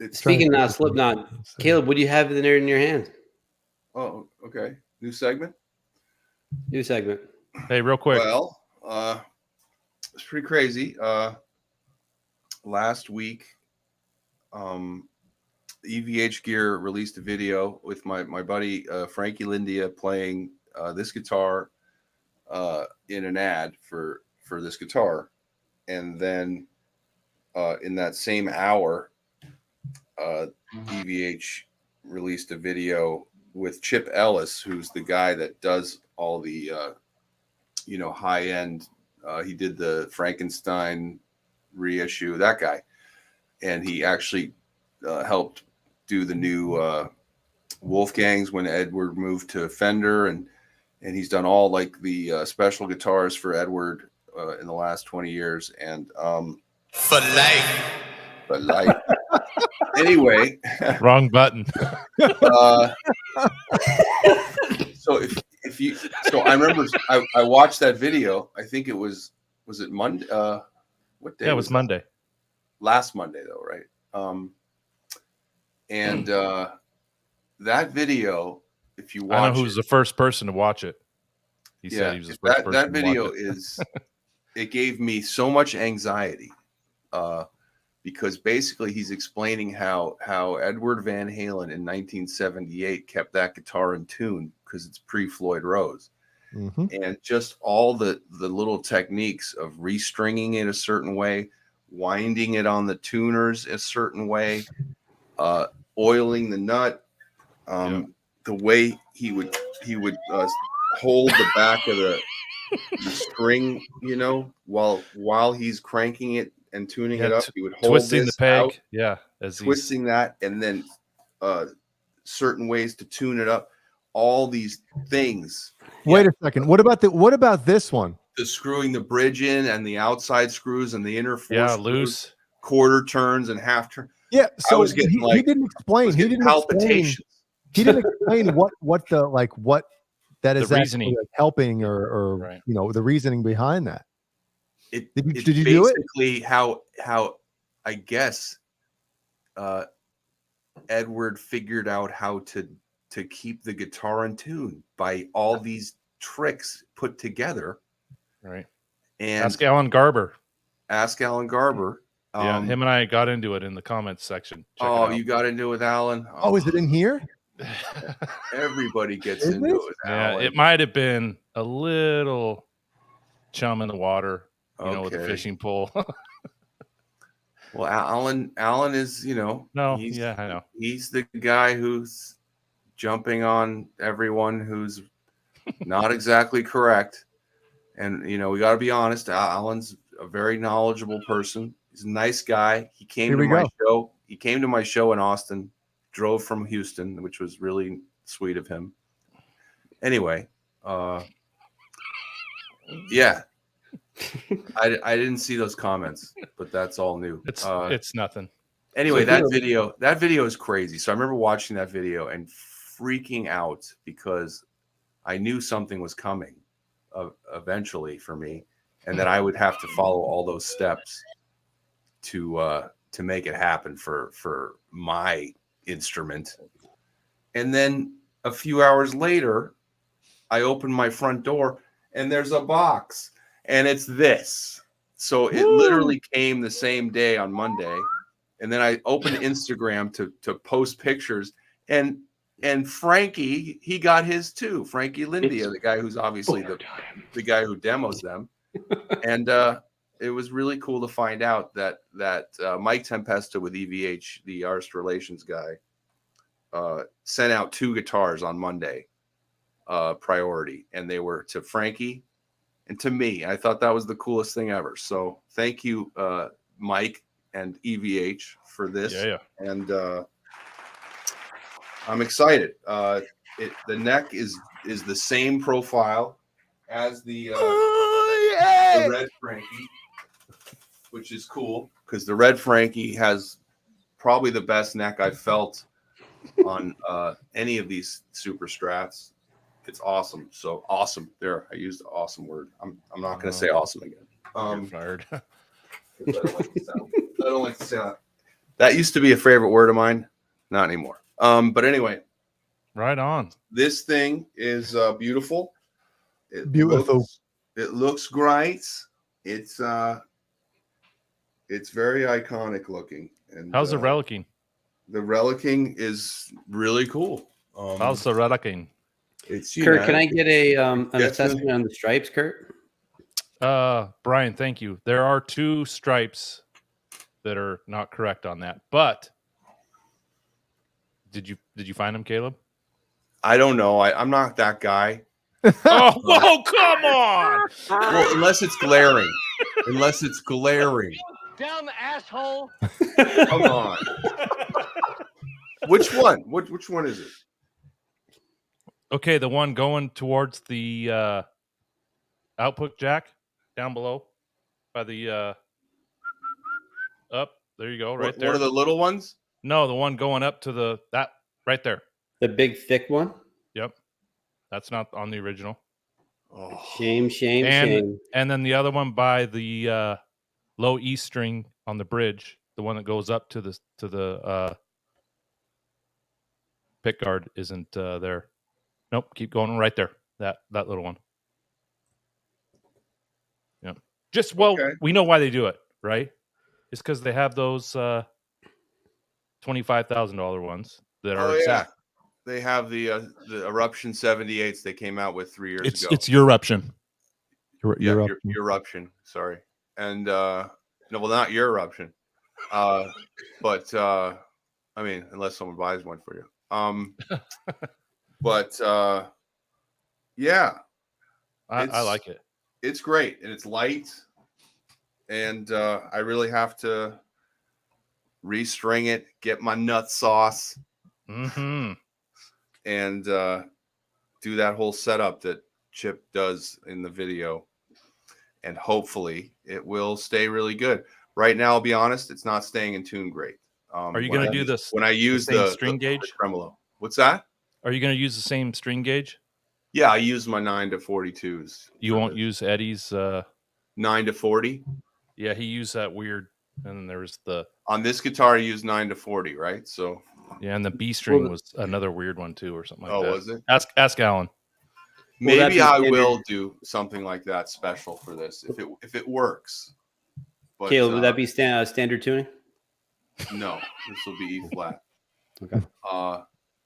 it's Speaking of Slipknot, Caleb, what do you have in there in your hand? Oh, okay. New segment. New segment. Hey, real quick. Well, it's pretty crazy. Last week, EVH Gear released a video with my buddy Frankie Lindia playing this guitar in an ad for this guitar, and then in that same hour, EVH released a video with Chip Ellis, who's the guy that does all the high end. He did the Frankenstein reissue, that guy, and he actually helped do the new Wolfgangs when Edward moved to Fender, and he's done all like the special guitars for Edward in the last 20 years, and For life. Anyway, Wrong button. so I remember I watched that video. I think it was it Monday? What day? Yeah, it was Monday. Last Monday though, right? And that video, if you watch, I know who's the first person to watch it. He said he was the first person. That video to watch it. is. It gave me so much anxiety, because basically he's explaining how Edward Van Halen in 1978 kept that guitar in tune because it's pre-Floyd Rose. Mm-hmm. And just all the little techniques of restringing it a certain way, winding it on the tuners a certain way, oiling the nut, the way he would hold the back of the string, while he's cranking it and tuning it up, he would hold twisting this the peg, out, twisting that, and then certain ways to tune it up. All these things. Wait a second. What about this one? The screwing the bridge in and the outside screws and the inner four screws, loose quarter turns and half turn. Yeah, so I was getting he didn't explain. He didn't palpitations. He didn't explain what that is The actually reasoning. helping or Right. The reasoning behind that. Did you do it? Basically, how I guess Edward figured out how to keep the guitar in tune by all these tricks put together. Right. And Ask Alan Garber. Yeah, Him and I got into it in the comments section. Check it Oh, out. you got into it with Alan? Oh, is it in here? Everybody gets Is into it? it with Yeah, Alan. it might have been a little chum in the water, with a Okay. fishing pole. Well, Alan is, No, he's, yeah, I know. He's the guy who's jumping on everyone who's not exactly correct. And, we got to be honest. Alan's a very knowledgeable person. He's a nice guy. He came to my show. He came to my show in Austin, drove from Houston, which was really sweet of him. Anyway, yeah. I didn't see those comments, but that's all new. It's nothing. Anyway, that video is crazy. So I remember watching that video and freaking out because I knew something was coming eventually for me, and that I would have to follow all those steps to make it happen for my instrument. And then a few hours later, I open my front door and there's a box, and it's this. So it literally came the same day on Monday. And then I opened Instagram to post pictures, and Frankie, he got his too. Frankie Lindia, the guy who's obviously the guy who demos them. And it was really cool to find out that Mike Tempesta with EVH, the artist relations guy, sent out 2 guitars on Monday, priority, and they were to Frankie and to me. I thought that was the coolest thing ever. So thank you, Mike and EVH for this. Yeah. And I'm excited. The neck is the same profile as the red Frankie, which is cool because the red Frankie has probably the best neck I've felt on any of these super strats. It's awesome. So awesome. There, I used the awesome word. I'm not going to say awesome again. You're fired. I don't like to say that. That used to be a favorite word of mine. Not anymore. But anyway, Right on. this thing is beautiful. Beautiful. It looks great. It's very iconic looking. And How's the relicking? The relicking is really cool. How's the relicking? It's Kurt, can I get a an Yes, assessment on the stripes, Kurt? Brian, thank you. There are 2 stripes that are not correct on that. But did you find them, Caleb? I don't know. I'm not that guy. Oh, whoa, come on. Well, unless it's glaring. Down the asshole. Come on. Which one? Which one is it? Okay, the one going towards the output jack down below by the up. There you go, right there. One of the little ones? No, the one going up to that right there. The big thick one? Yep. That's not on the original. Oh, Shame. And then the other one by the low E string on the bridge, the one that goes up to the pick guard isn't there. Nope, keep going right there. That little one. Yeah. Okay. We know why they do it, right? It's because they have those $25,000 ones that are exact. Yeah. They have the Eruption 78s they came out with 3 years ago. It's Eruption. Eruption. Sorry. And no, well, not your Eruption. But I mean, unless someone buys one for you. But yeah, I like it. It's great, and it's light, and I really have to restring it, get my nut sauce, Mm-hmm. and do that whole setup that Chip does in the video, and hopefully it will stay really good. Right now, I'll be honest, it's not staying in tune great. Are you going to do this when I use same the string gauge? the tremolo? What's that? Are you going to use the same string gauge? Yeah, I use my 9 to 42s. You won't use Eddie's 9 to 40. Yeah, he used that weird. And then there was On this guitar, I use 9 to 40, right? So and the B string was another weird one too, or something like that. Oh, was it? Ask Alan. Maybe I will do something like that special for this if it works. But, Caleb, would that be standard tuning? No, this will be E flat. Okay.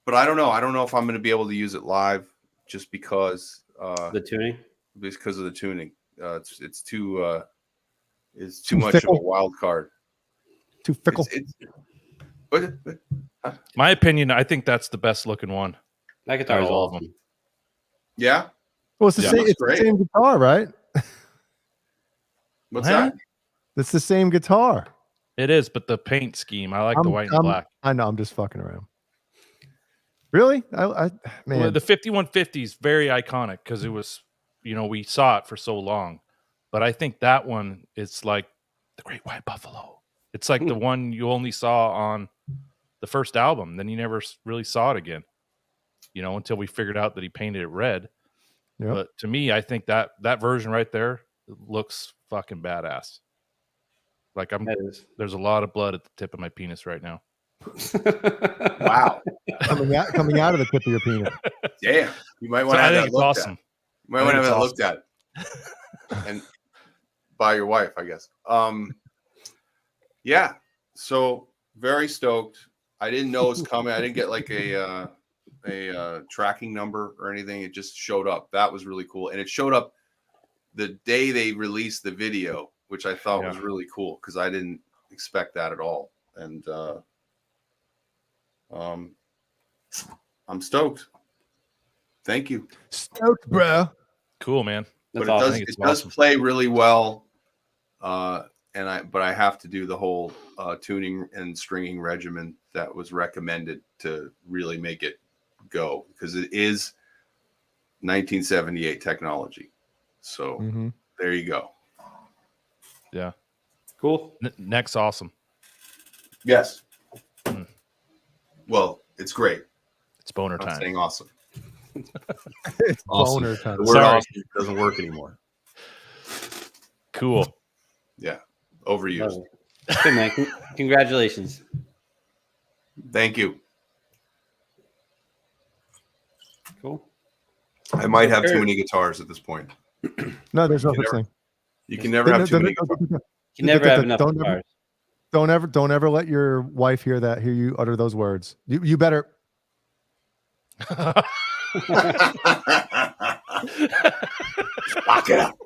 But I don't know. I don't know if I'm going to be able to use it live, just because The tuning? because of the tuning. It's too much of a wild card. Too fickle. My opinion, I think that's the best looking one. That guitar is all of awesome. Yeah. Well, it's the Yeah, same. looks It's the great. same guitar, right? What's Huh? that? It's the same guitar. It is, but the paint scheme, I like the white and black. I know. I'm just fucking around. Really? I man. Well, the 5150 is very iconic because it was, we saw it for so long. But I think that one is like the Great White Buffalo. It's like the one you only saw on the first album. Then you never really saw it again, until we figured out that he painted it red. Yep. But to me, I think that version right there looks fucking badass. Like there's a lot of blood at the tip of my penis right now. Wow. coming out of the tip of your penis. Damn. You might So want to I have think that it's looked awesome. at. You might want to have that looked at. And by your wife, I guess. Yeah. So very stoked. I didn't know it was coming. I didn't get like a tracking number or anything. It just showed up. That was really cool. And it showed up the day they released the video, which I thought was really cool because I didn't expect that at all. And I'm stoked. Thank you. Stoked, bro. Cool, man. That's But awesome. it does play really well. But I have to do the whole tuning and stringing regimen that was recommended to really make it go, because it is 1978 technology. So there you go. Yeah. Cool. Next, awesome. Yes. Well, it's great. It's boner I'm time. saying awesome. It's Awesome. boner time. The word Sorry. awesome doesn't work anymore. Cool. Yeah. Overused. Good, man. Congratulations. Thank you. Cool. I might have too many guitars at this point. No, there's no such thing. You can never have too many guitars. You can never have enough Don't guitars. Don't ever let your wife hear you utter those words. You better. Lock it up.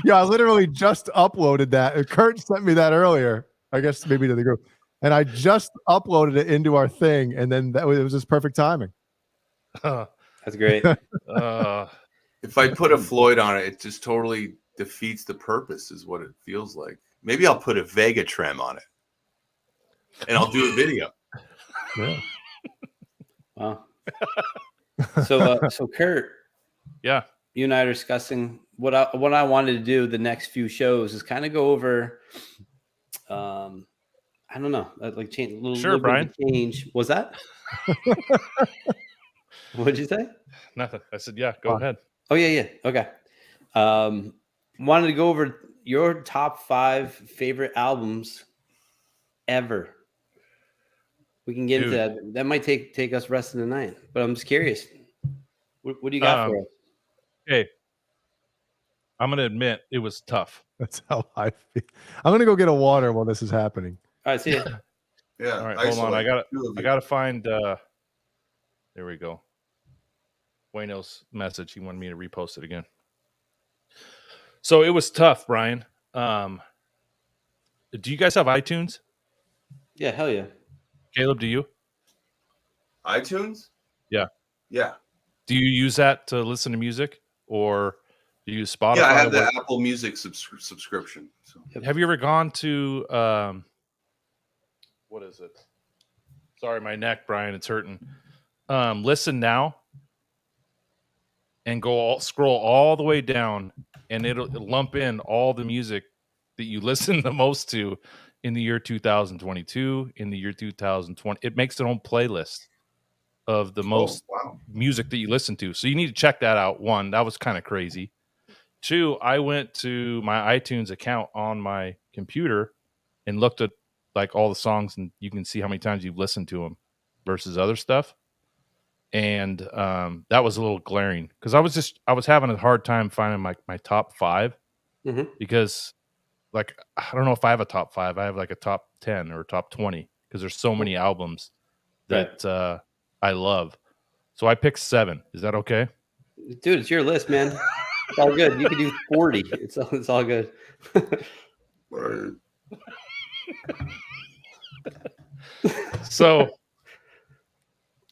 Yeah, I literally just uploaded that. Kurt sent me that earlier. I guess maybe to the group, and I just uploaded it into our thing, and then it was just perfect timing. That's great. If I put a Floyd on it, it just totally defeats the purpose, is what it feels like. Maybe I'll put a Vega Trem on it, and I'll do a video. Yeah. Wow. So Kurt, Yeah. you and I are discussing what I wanted to do the next few shows is kind of go over. I don't know, like change a little, Sure, little bit Brian. of a change. Was that? What'd you say? Nothing. I said, yeah, go ahead. Oh yeah. Okay. Wanted to go over your top 5 favorite albums ever. We can get into that. That might take us rest of the night, but I'm just curious. What do you got for us? Okay. I'm going to admit it was tough. That's how I feel. I'm gonna go get a water while this is happening. All right, see ya. Yeah. All right, hold on. I got to find there we go. Wayno's message. He wanted me to repost it again. So it was tough, Brian. Do you guys have iTunes? Yeah, hell yeah. Caleb, do you? iTunes? Yeah. Yeah. Do you use that to listen to music, or do you use Spotify? Yeah, I have the Apple Music subscription. So. Have you ever gone to what is it? Sorry, my neck, Brian. It's hurting. Listen Now, and scroll all the way down, and it'll lump in all the music that you listen the most to in the year 2022, in the year 2020. It makes its own playlist of the most music that you listen to. So you need to check that out. One, that was kind of crazy. Two, I went to my iTunes account on my computer and looked at like all the songs, and you can see how many times you've listened to them versus other stuff. And that was a little glaring because I was having a hard time finding my top 5 because like, I don't know if I have a top 5. I have like a top 10 or a top 20 because there's so many albums that I love. So I picked 7. Is that okay? Dude, it's your list, man. It's all good. You can do 40. It's all good. So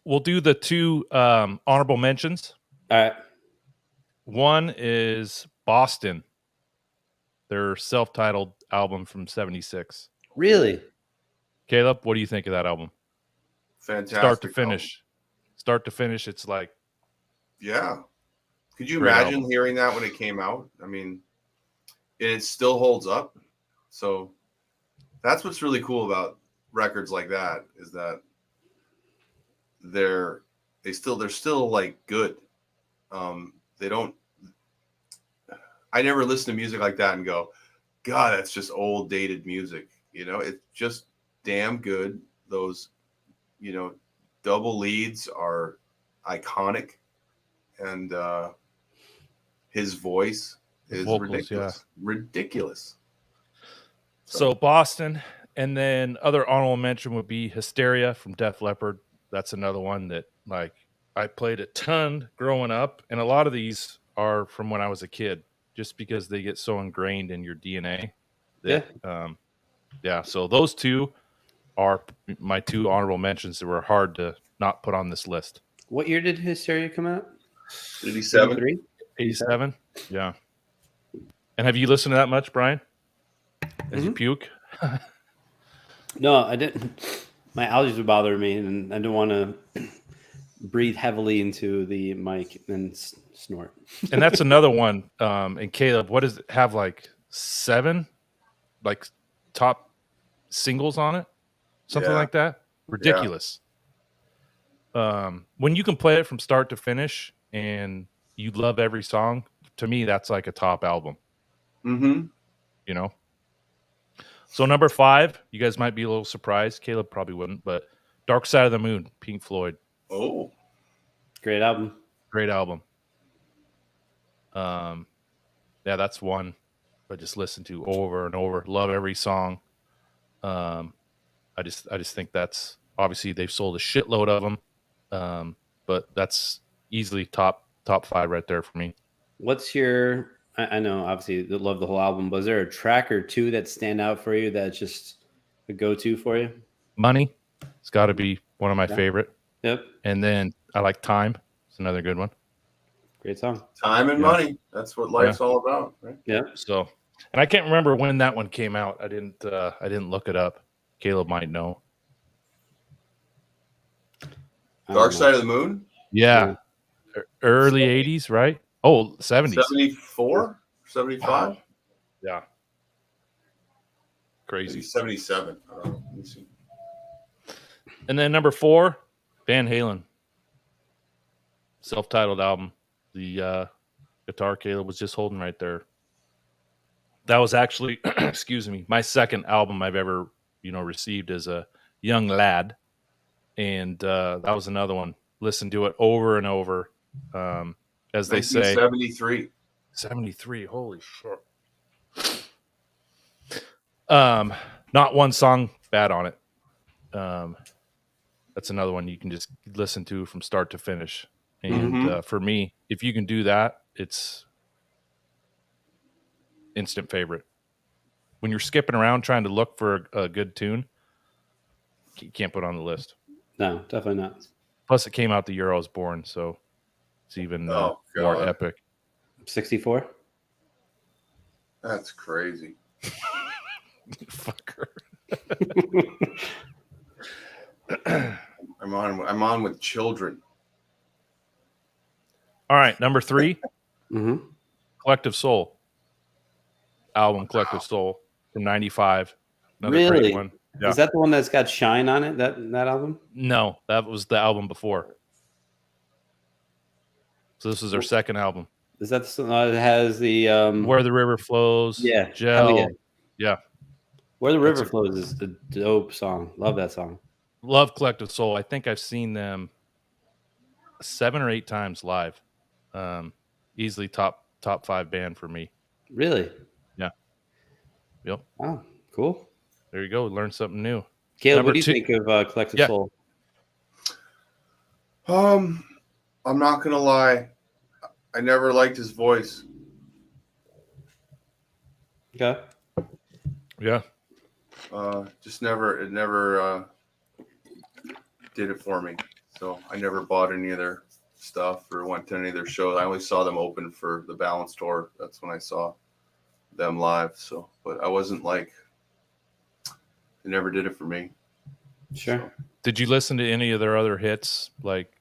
we'll do the 2 honorable mentions. All right. One is Boston, their self-titled album from '76. Really? Caleb, what do you think of that album? Fantastic. Start to finish. Start to finish, it's like... Yeah. Could you Great imagine album. hearing that when it came out? I mean, it still holds up. So that's what's really cool about records like that, is that they're still like good. They don't. I never listen to music like that and go, God, that's just old dated music. You know, it's just damn good. Those, double leads are iconic, and his voice is vocals, ridiculous. Ridiculous. So Boston, and then other honorable mention would be Hysteria from Def Leppard. That's another one that like I played a ton growing up, and a lot of these are from when I was a kid, just because they get so ingrained in your DNA. That, yeah. So those two are my two honorable mentions that were hard to not put on this list. What year did Hysteria come out? 87. 83? 87. Yeah. And have you listened to that much, Brian? As you puke? No, I didn't. My allergies were bothering me, and I didn't want to breathe heavily into the mic and snort. And that's another one. And Caleb, what does it have, like 7 like top singles on it? Something Yeah. like that? Ridiculous. When you can play it from start to finish and you love every song, to me, that's like a top album. Mm-hmm. You know? So number 5, you guys might be a little surprised. Caleb probably wouldn't, but Dark Side of the Moon, Pink Floyd. Oh. Great album. Great album. Yeah, that's one I just listen to over and over. Love every song. I just think that's obviously they've sold a shitload of them, but that's easily top 5 right there for me. What's your? I know, obviously, you love the whole album, but is there a track or two that stand out for you that's just a go-to for you? Money, it's got to be one of my favorite. Yep, And then I like Time. It's another good one. great song. Time and money. That's what life's all about, right? Yeah, So, and I can't remember when that one came out. I didn't look it up. Caleb might know. Dark Side of the Moon? Yeah. Early 80s, right? Oh, 70s. 74? 75? Yeah. Crazy. Maybe 77. I don't know. Let me see. And then number 4, Van Halen. Self-titled album. The guitar Caleb was just holding right there. That was actually, excuse me, my second album I've ever, received as a young lad. And that was another one. Listen to it over and over. As they say. 73. 73. Holy shit. Not one song bad on it. That's another one you can just listen to from start to finish. And for me, if you can do that, it's instant favorite. When you're skipping around trying to look for a good tune, you can't put it on the list. no, definitely not. Plus, it came out the year I was born, so it's even more epic. 64. That's crazy. Fucker. I'm on with children. All right, number 3, Mm-hmm. Collective Soul. Album Collective Soul from 95. Another Really? great one. Yeah. Is that the one that's got Shine on it? That album? No, that was the album before. So this is their second album. Is that it has the Where the River Flows. Yeah. Gel. Hell yeah. Yeah. Where the River Flows is a dope song. Love that song. Love Collective Soul. I think I've seen them 7 or 8 times live. Easily top 5 band for me. Really? Yeah. Yep. Wow. Cool. There you go. Learn something new. Caleb, Number what do you 2 think of Collective Yeah. Soul? I'm not gonna lie. I never liked his voice. Okay. Yeah. Just never. It never did it for me. So I never bought any of their stuff or went to any of their shows. I only saw them open for the Balance tour. That's when I saw them live. So, but I wasn't like. It never did it for me. Sure. So. Did you listen to any of their other hits, like,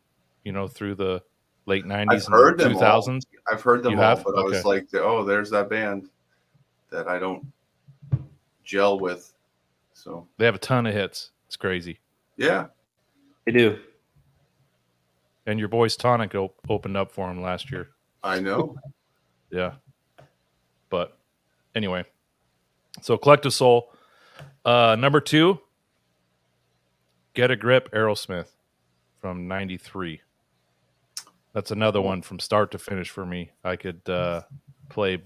through the late 90s I've heard and them 2000s? I've heard them You all, have? but I was Okay. like, oh, there's that band that I don't gel with. So They have a ton of hits. It's crazy. yeah, They do. And your boys Tonic opened up for him last year. I know. Yeah. But anyway, so Collective Soul. Number 2, Get a Grip, Aerosmith from 93. That's another one from start to finish for me. I could play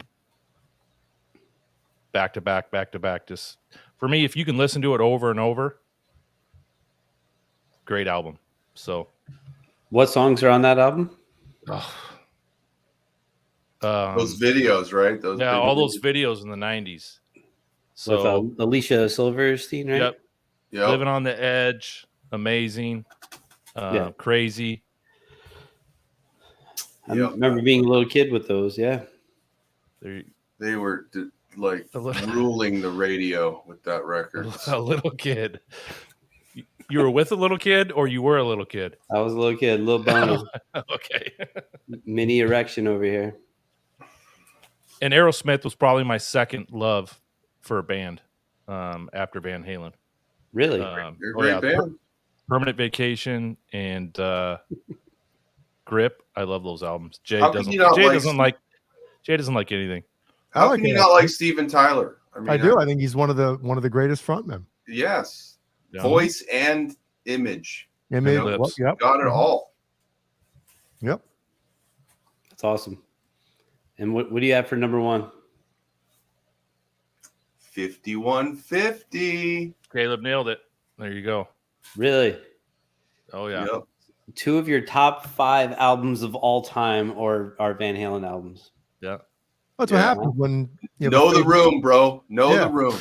back to back. Just for me, if you can listen to it over and over, great album. So, What songs are on that album? Those videos, right? Those yeah, big all those videos. videos in the 90s. With So, Alicia Silverstein, right? yep. Yep. Living on the Edge, amazing, crazy. I remember being a little kid with those. Yeah. They were like little- ruling the radio with that record. A little kid. You were with a little kid, or you were a little kid? I was a little kid, little boner. Okay. Mini erection over here. And Aerosmith was probably my second love for a band after Van Halen. Really? You're a great band. Permanent Vacation and Grip. I love those albums. Jay How can doesn't. you not Jay like doesn't like. Jay doesn't like anything. How like can you it. not like Steven Tyler? I do. I think he's one of the greatest frontmen. Yes. Yeah. Voice and image. Image, know, lips. yep. Got it all. Yep. That's awesome. And what do you have for number one? 5150. Caleb nailed it. There you go. Really? Oh yeah. Yep. Two of your top 5 albums of all time are Van Halen albums. Yeah. That's Yeah. what happens when you have Know a the favorite- room, bro. Know Yeah. the room.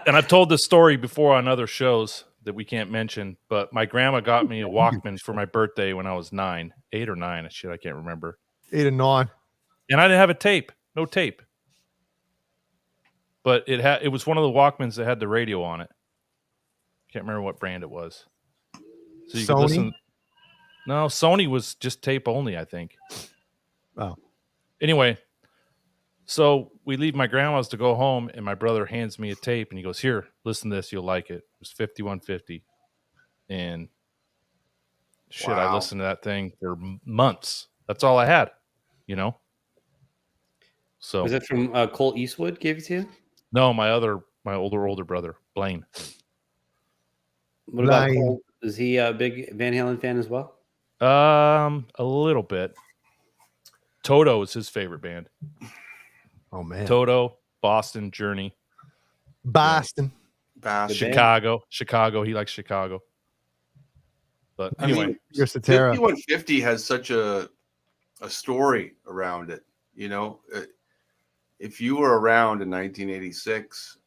And I've told this story before on other shows that we can't mention, but my grandma got me a Walkman for my birthday when I was 9, 8 or 9. Shit, I can't remember. 8 and 9. And I didn't have a tape. No tape. But it was one of the Walkmans that had the radio on it. Can't remember what brand it was. So you could Sony? listen. No, Sony was just tape only, I think. Oh. Anyway, so we leave my grandma's to go home, and my brother hands me a tape, and he goes, "Here, listen to this. You'll like it." It was 5150. And shit, I Wow. listened to that thing for months. That's all I had, you know? So Was it from Colt Eastwood gave it to you? no, my older brother, Blaine. What about Blaine. Colt? Is he a big Van Halen fan as well? A little bit. Toto is his favorite band. Oh man. Toto, Boston, Journey, Boston. Bash. Good band. Chicago. He likes Chicago. But I anyway, mean, You're Satara. 5150 has such a story around it. You know, if you were around in 1986,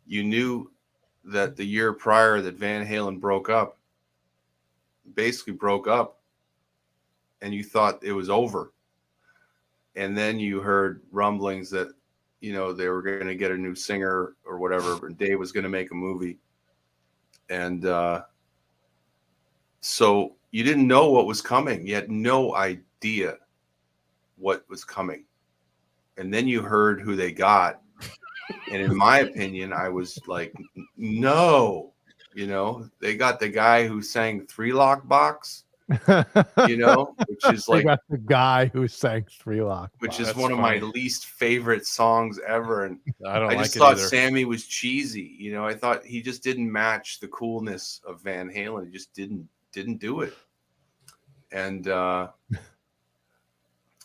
you knew that the year prior that Van Halen broke up, and you thought it was over. And then you heard rumblings that, you know, they were going to get a new singer or whatever, and Dave was going to make a movie. And so you didn't know what was coming. You had no idea what was coming. And then you heard who they got. And in my opinion, I was like, no, you know, they got the guy who sang Three Lock Box, you know, which is They like, got the guy who sang Three Lock. which is that's one of my funny. least favorite songs ever. And I don't I like just it thought either. Sammy was cheesy. You know, I thought he just didn't match the coolness of Van Halen. He just didn't do it. And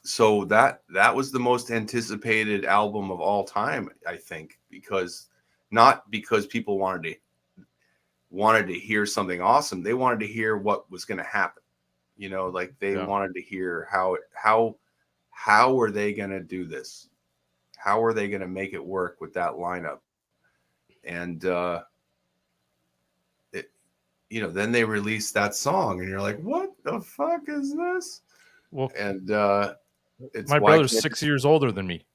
so that was the most anticipated album of all time, I think, not because people wanted to hear something awesome. They wanted to hear what was going to happen. You know, like they wanted to hear how are they going to do this? How are they going to make it work with that lineup? And you know, then they released that song, and you're like, "What the fuck is this?" Well, And it's my why brother's can't 6 years older than me.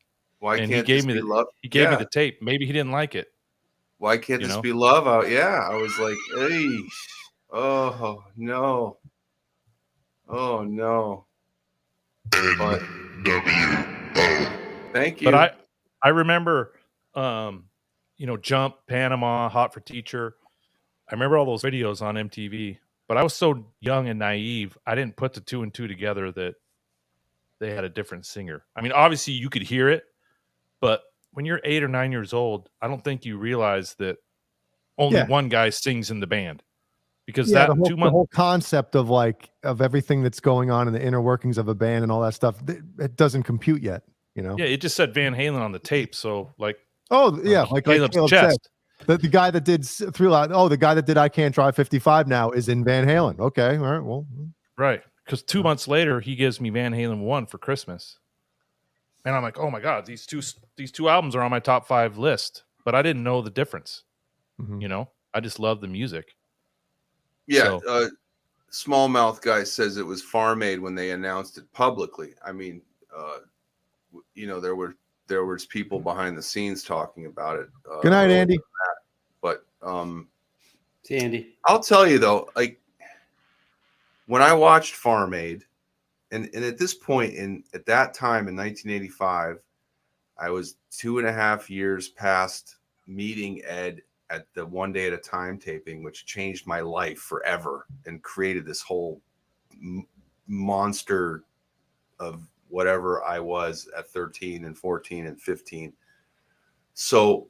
Why and can't he gave this me be the love? he gave me Yeah. the tape. Maybe he didn't like it. Why can't you this know? be love out? Yeah, I was like, hey, oh no, oh no. But thank you. But I remember, you know, Jump, Panama, Hot for Teacher. I remember all those videos on MTV. But I was so young and naive, I didn't put the 2 and 2 together that they had a different singer. I mean, obviously you could hear it, but when you're 8 or 9 years old, I don't think you realize that only one guy sings in the band. Because that the 2 months. whole concept of everything that's going on in the inner workings of a band and all that stuff, it doesn't compute yet. You know? Yeah, it just said Van Halen on the tape. So like, Oh yeah, like Caleb's Caleb said. chest. The guy that did the guy that did I Can't Drive 55 now is in Van Halen. Okay, all right, well, Right. Because 2 months later, he gives me Van Halen 1 for Christmas. And I'm like, oh my God, these two albums are on my top 5 list. But I didn't know the difference. mhm. You know, I just love the music. Yeah, So- Smallmouth guy says it was Farm Aid when they announced it publicly. I mean, there was people behind the scenes talking about it. Good night, Andy. But See, Andy. I'll tell you though, like when I watched Farm Aid, and at this point at that time in 1985, I was 2.5 years past meeting Ed at the One Day at a Time taping, which changed my life forever and created this whole monster of whatever I was at 13 and 14 and 15. So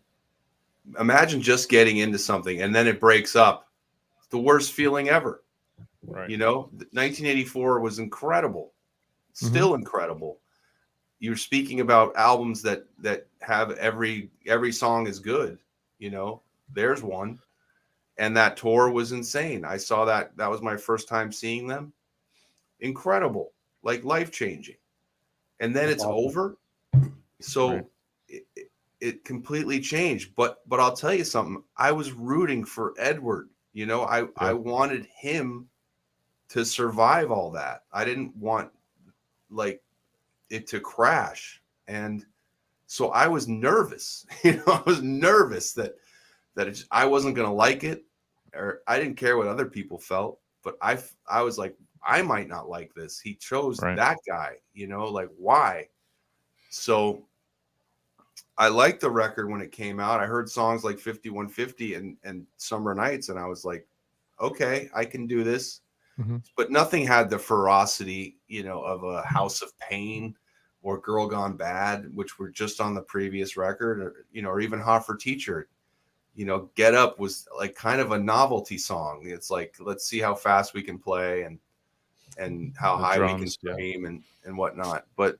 imagine just getting into something and then it breaks up. It's the worst feeling ever. Right. You know, 1984 was incredible, still incredible. You're speaking about albums that have every song is good. You know, there's one, and that tour was insane. I saw that was my first time seeing them. Incredible, like life changing, and then it's over. So Right. it completely changed. But I'll tell you something. I was rooting for Edward. You know, I wanted him to survive all that. I didn't want like it to crash, and so I was nervous. You know, I was nervous that I wasn't going to like it, or I didn't care what other people felt, but I was like, I might not like this. He chose that guy, you know, like why? So I liked the record when it came out. I heard songs like 5150 and Summer Nights, and I was like, okay, I can do this. Mhm. But nothing had the ferocity, you know, of a House of Pain or Girl Gone Bad, which were just on the previous record, or, you know, or even Hot for Teacher. You know, Get Up was like kind of a novelty song. It's like, let's see how fast we can play and how The high drums, we can yeah. scream and whatnot. But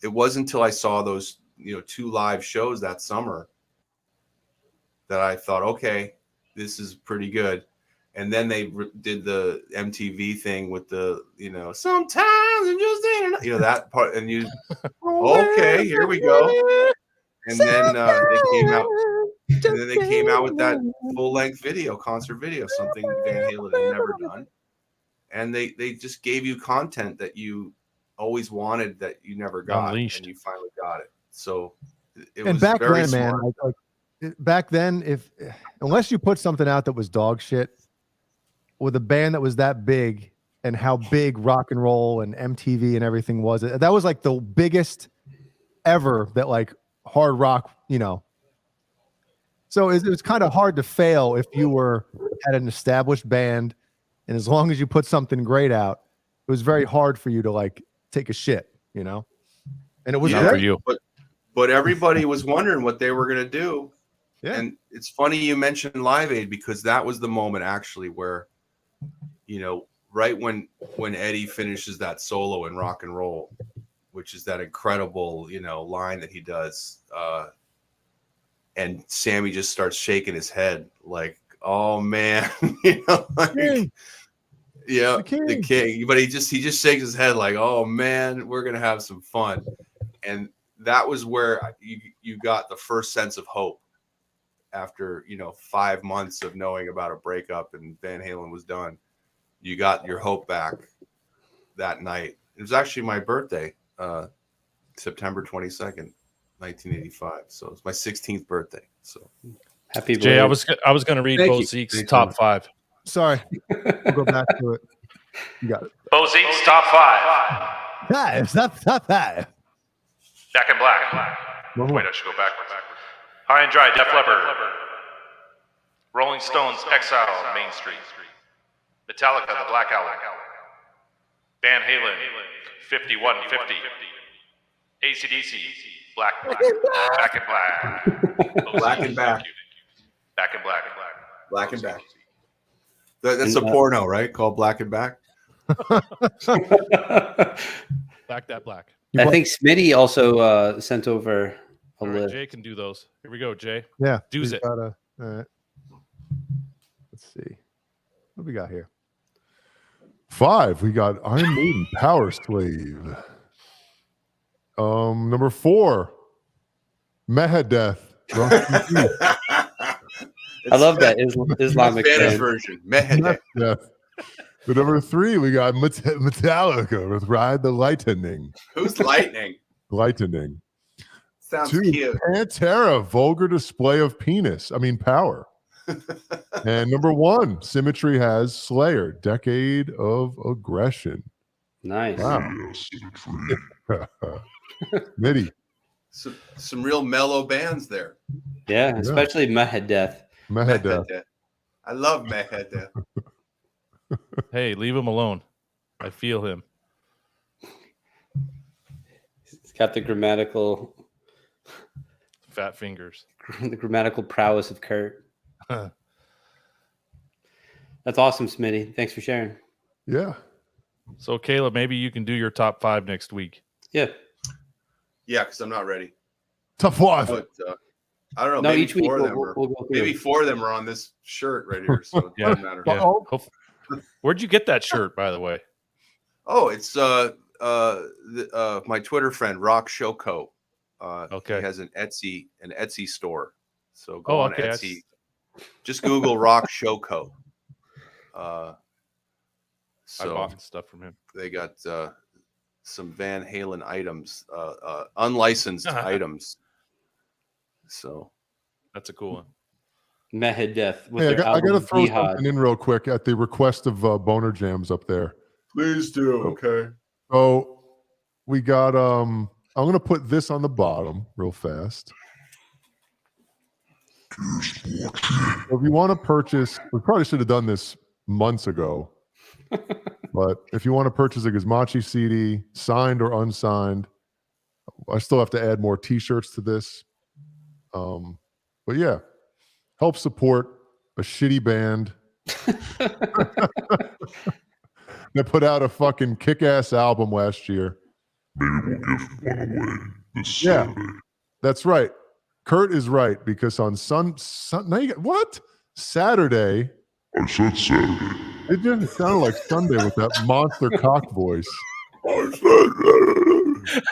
it wasn't until I saw those, you know, 2 live shows that summer that I thought, okay, this is pretty good. And then they did the MTV thing with the, you know, sometimes it just ain't enough, you know, that part. And you, okay, here we go. And then they came out with that full-length video, concert video, something Van Halen had never done. And they just gave you content that you always wanted that you never got, Unleashed. and you finally got it. So it And was back very then, smart. man, like back then, unless you put something out that was dog shit with a band that was that big and how big rock and roll and MTV and everything was, that was like the biggest ever that like hard rock, you know. So it was kind of hard to fail if you had an established band, and as long as you put something great out, it was very hard for you to like take a shit, you know. And it was Yeah, for great. you. But everybody was wondering what they were going to do. Yeah. And it's funny you mentioned Live Aid, because that was the moment actually where, you know, right when Eddie finishes that solo in Rock and Roll, which is that incredible, you know, line that he does, and Sammy just starts shaking his head like, oh man, you know, like, yeah, the king. But he just shakes his head like, oh man, we're gonna have some fun. And that was where you got the first sense of hope after, you know, 5 months of knowing about a breakup and Van Halen was done. You got your hope back that night. It was actually my birthday, September 22nd, 1985. So it's my 16th birthday. So Happy Jay, I belated. was going to read Thank Bo you. Zeke's Thank top you. 5. Sorry, we'll go back to it. You got it. Bo Zeke's top 5. It's not that. Back in Black. Wait, I should go backwards. High and Dry, Def Leppard. Rolling Stones, Exile, Main Street. Metallica, The Black Album. Van Halen, 5150. AC/DC, Black. Back in Black. Black and Back. Back in Black. Black and Back. That's a porno, right? Called Black and Back. Back that Black. I think Smitty also sent over a All right, list. Jay can do those. Here we go, Jay. Yeah. Do's it. All right. Let's see. What do we got here? 5. We got Iron Maiden, Power Slave. Number 4, Megadeth. I love that Islamic Spanish band. version. Megadeth. Megadeth. The number 3, we got Metallica with Ride the Lightning. Who's lightning? Lightning. Sounds 2, cute. Pantera, vulgar display of power. And number 1, Symmetry has Slayer, Decade of Aggression. Nice. Wow. Mitty. Some real mellow bands there. Yeah, especially Megadeth. Megadeth. I love Megadeth. Hey, leave him alone. I feel him. He's got the grammatical Fat fingers. the grammatical prowess of Kurt. That's awesome, Smitty. Thanks for sharing. Yeah. So, Caleb, maybe you can do your top 5 next week. Yeah. Yeah, because I'm not ready. Top 5. But I don't know. No, maybe each week 4 of them we'll go through. maybe 4 of them are on this shirt right here, so it doesn't matter. Yeah. Where'd you get that shirt, by the way? Oh, it's my Twitter friend Rock Shoko. Okay. He has an Etsy store. So go on okay. Etsy. Just Google Rock Shoko. I So bought stuff from him. they got some Van Halen items, unlicensed items. So That's a cool one. Megadeth. With Hey, their I got to album throw Jihad. something in real quick at the request of BonerJams up there. please do. Okay. So we got I'm going to put this on the bottom real fast. So if you want to purchase, we probably should have done this months ago. But if you want to purchase a Gizmachi CD, signed or unsigned, I still have to add more T-shirts to this. But yeah, help support a shitty band that put out a fucking kick-ass album last year. Maybe we'll give one away this Yeah. Saturday. That's right. Kurt is right because on Saturday. I said Saturday. It didn't sound like Sunday with that monster cock voice. I said Saturday.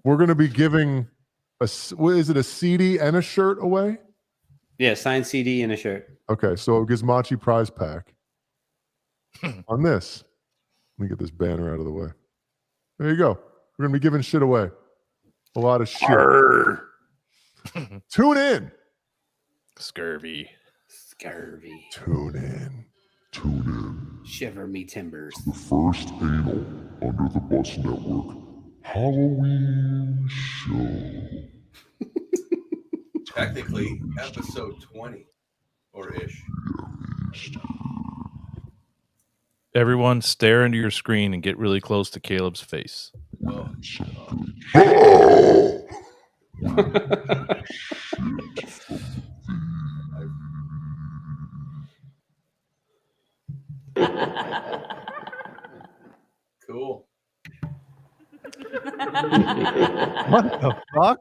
We're going to be giving is it a CD and a shirt away? Yeah, signed CD and a shirt. Okay, so a Gizmachi prize pack on this. Let me get this banner out of the way. There you go. We're going to be giving shit away. A lot of shit. Tune in. Scurvy. Tune in. Shiver me timbers. The first anal under the bus network Halloween show. Technically, episode 20 or ish. Everyone, stare into your screen and get really close to Caleb's face. Oh. Cool. What the fuck?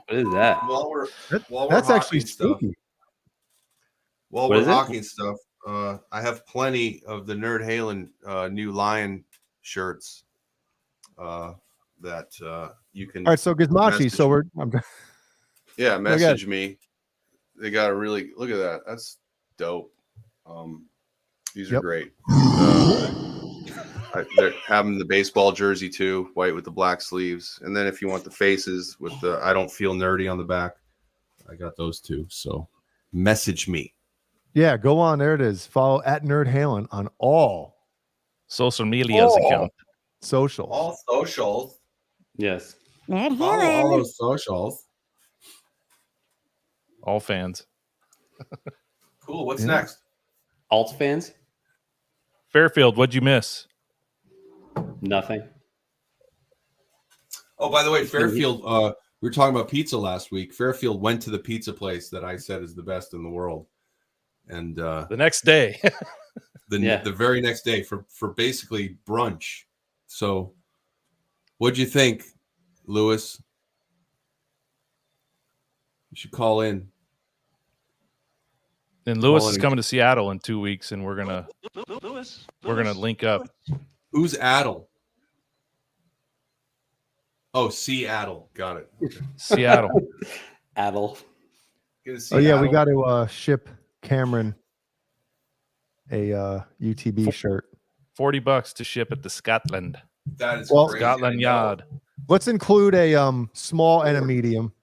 What is that? While we're That's actually hawking stuff, spooky. while What we're is it? hawking stuff, I have plenty of the Nerd Halen new Lion shirts that you can. All right, so Gizmachi. message So we're. Yeah, message me. They got a really look at that. That's dope. These are Yep. great. They're having the baseball jersey too, white with the black sleeves, and then if you want the faces with the "I don't feel nerdy" on the back, I got those too. So message me. Yeah, go on. There it is. Follow at Nerd Halen on all Social media's account. socials. All socials. Yes. Nerd Follow all Helen. those socials. All fans. Cool. What's Yeah. next? Alt fans? Fairfield, what'd you miss? Nothing. Oh, by the way, Fairfield, we were talking about pizza last week. Fairfield went to the pizza place that I said is the best in the world. And The next day. the very next day for basically brunch. So What'd you think, Lewis? You should call in. And Lewis Call is in. coming to Seattle in 2 weeks, and we're gonna link up. Who's Adel? Oh, Seattle. Got it. Okay. Seattle. Adel. Good to see Oh yeah, we Adel. got to ship Cameron a UTB shirt. $40 to ship it to Scotland. That is Well, crazy. Scotland I know. Yard. Let's include a small and a medium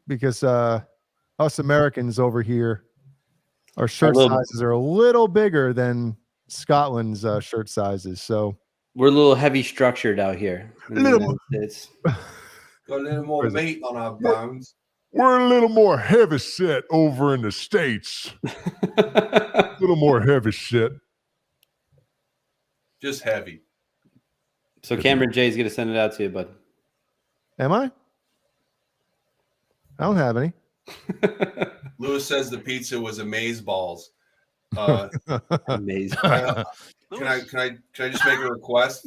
because us Americans over here, our shirt little- sizes are a little bigger than Scotland's shirt sizes. So We're a little heavy structured out here in the Little United States. Got a little more meat on our bones. We're a little more heavy set over in the States. A little more heavy set. Just heavy. So Cameron Jay's gonna send it out to you, bud. am I? I don't have any. Lewis says the pizza was amaze balls. Amazing. Can I just make a request?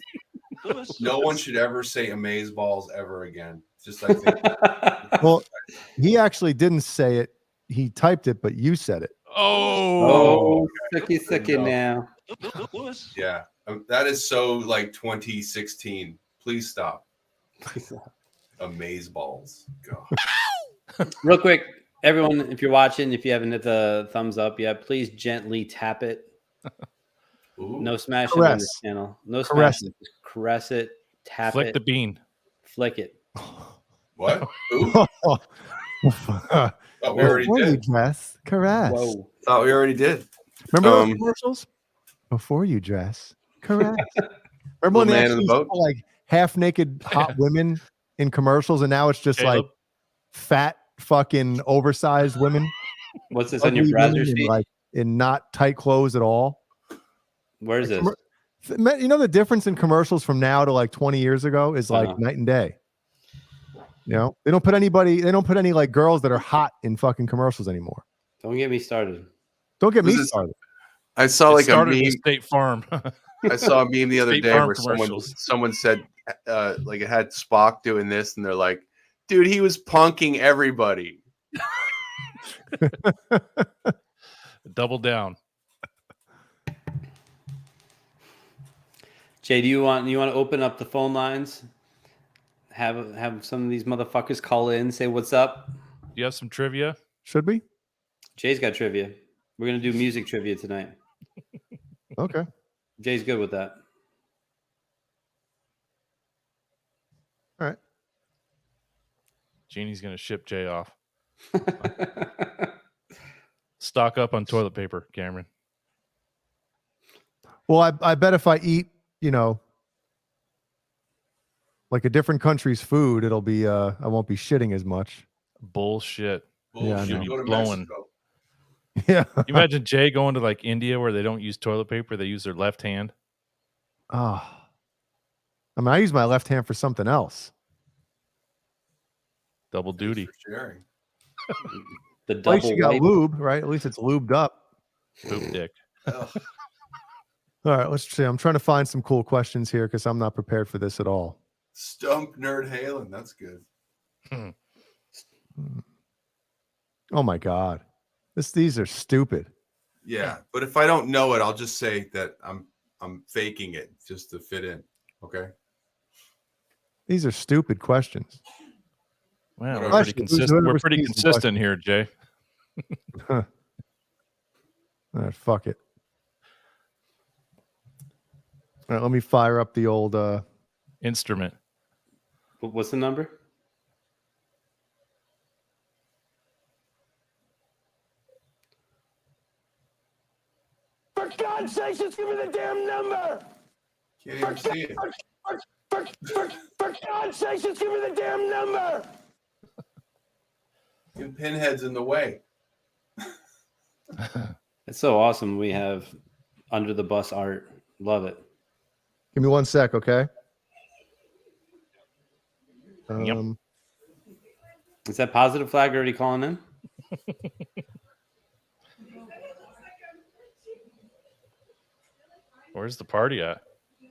No one should ever say amaze balls ever again. Just I think Well, he actually didn't say it. He typed it, but you said it. Oh, sucky now. yeah. That is so like 2016. Please stop. Amaze balls. God. Real quick, everyone, if you're watching, if you haven't hit the thumbs up yet, please gently tap it. Ooh. No smashing on Caress. this channel. No Caress smashing. Just caress it, tap Flick it, the bean. flick it. What? Ooh. Thought we already Before you did. dress, caress. Whoa. Thought we already did. Remember those commercials? Before you dress, caress. Remember when Little they man in actually the boat? saw, like half naked hot women in commercials, and now it's just Caleb. like fat fucking oversized women. What's this on your ugly browser women in, sheet? like in not tight clothes at all. Where is this? You know the difference in commercials from now to like 20 years ago is like Uh-huh. night and day. You know, they don't put any like girls that are hot in fucking commercials anymore. Don't get me started. Don't get me This is- started. I saw It like a started meme. with State Farm. I saw a meme the other State day Farm where commercials. someone said like it had Spock doing this, and they're like, dude, he was punking everybody. Double down. Jay, do you want to open up the phone lines? Have some of these motherfuckers call in, say what's up. Do you have some trivia? Should we? Jay's got trivia. We're gonna do music trivia tonight. Okay. Jay's good with that. All right. Jeannie's gonna ship Jay off. Stock up on toilet paper, Cameron. Well, I bet if I eat, you know, like a different country's food, it'll be I won't be shitting as much. Bullshit. Yeah, I Bullshit. know. Go to Blowing. Mexico. Yeah. You imagine Jay going to like India where they don't use toilet paper, they use their left hand. Oh. I mean, I use my left hand for something else. Double Thanks duty. for sharing. The At least double you got wipe. lube, right? At least it's lubed up. Poop dick. Ugh. All right, let's see. I'm trying to find some cool questions here because I'm not prepared for this at all. Stump Nerd Halen. That's good. Oh my God. These are stupid. Yeah, but if I don't know it, I'll just say that I'm faking it just to fit in. Okay. These are stupid questions. Wow, Whatever. we're pretty Who's- consistent. We're whoever's pretty sees the consistent here, Jay. All right, fuck it. All right, let me fire up the old Instrument. What's the number? For God's sakes, just give me the damn number! Can't even see it. For God's sakes, just give me the damn number! Your pinhead's in the way. It's so awesome. We have under the bus art. Love it. Give me 1 sec, okay? Yep. Is that positive flag already calling in? Where's the party at?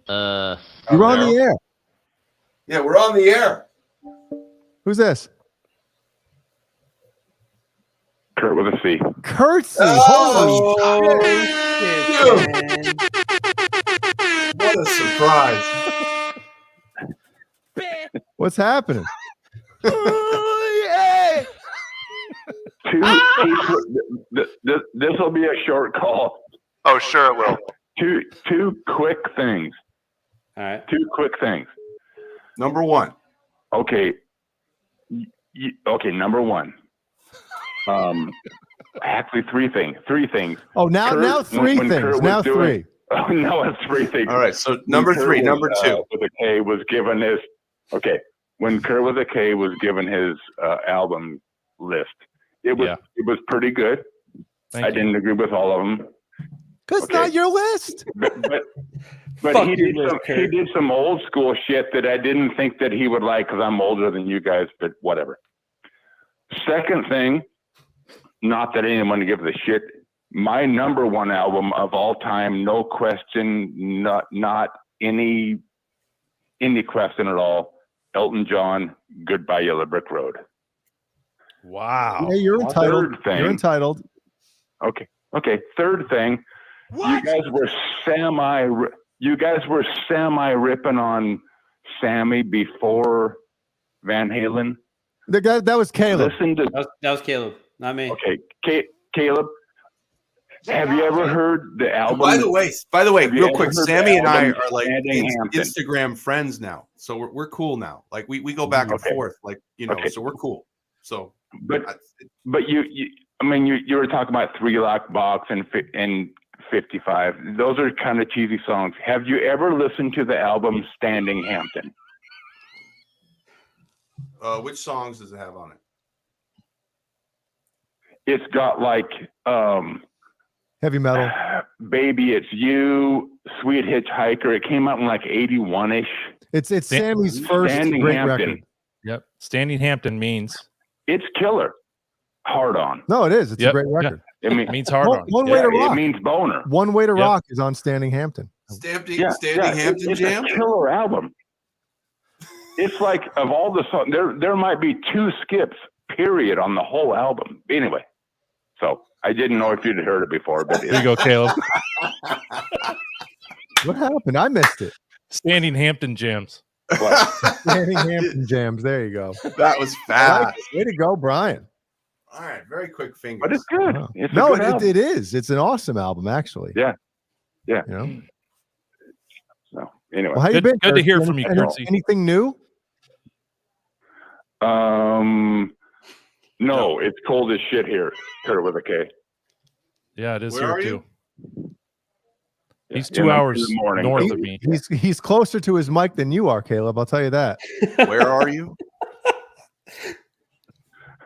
You're on the air. Yeah, we're on the air. Who's this? Kurt with a C. Curtsy. Oh, Holy shit, man. What a surprise. What's happening? Two. This will be a short call. Oh, sure it will. Two quick things. All right. Two quick things. Number one. Okay. Okay. Number one. Actually, three things. Oh, now three things. Now three. Oh, no, it's three things. All right. So number three, number two. With a K was given his. Okay. When Kurt with a K was given his album list, it was pretty good. I didn't agree with all of them. Because it's not your list. But he did some old school shit that I didn't think that he would like because I'm older than you guys, but whatever. Second thing, not that anyone would give the shit. My number one album of all time, no question, not any question at all. Elton John, Goodbye Yellow Brick Road. Wow. Yeah, you're entitled. Third thing, You're entitled. Okay. Third thing, you guys were semi ripping on Sammy before Van Halen. The guy that was Caleb. Listen to That was Caleb, not me. Okay, Caleb. Have you ever heard the album? By the way, real quick, Sammy and I are like Standing Hampton? Instagram friends now, so we're cool now. Like we go back and forth, like so we're cool. So, but you were talking about Three Lock Box and 55. Those are kind of cheesy songs. Have you ever listened to the album Standing Hampton? Which songs does it have on it? It's got like Heavy metal. Baby It's You, Sweet Hitchhiker. It came out in like 81-ish. It's Sammy's first Standing great Hampton. record. Yep. Standing Hampton means It's killer. Hard on. No, it is. It's a great record. It means hard on. One Way to Rock. It means boner. One Way to Rock is on Standing Hampton. Standing Hampton it's Jam? a killer album. It's like of all the songs, there might be two skips, period, on the whole album. Anyway, so I didn't know if you'd heard it before, but there you go, Caleb. What happened? I missed it. Standing Hampton Jams. Standing Hampton Jams. There you go. That was fast. Way to go, Brian. All right, very quick fingers. But it's good. Wow. It's No, a good album. it is. It's an awesome album, actually. Yeah. You know. So anyway, Well, how you been? Good to Kirsty? hear from you, Kirsty. Anything new? no, it's cold as shit here. Kurt with a K. Yeah, it is Where here are too. you? He's 2 hours north of me. He's closer to his mic than you are, Caleb. I'll tell you that. Where are you?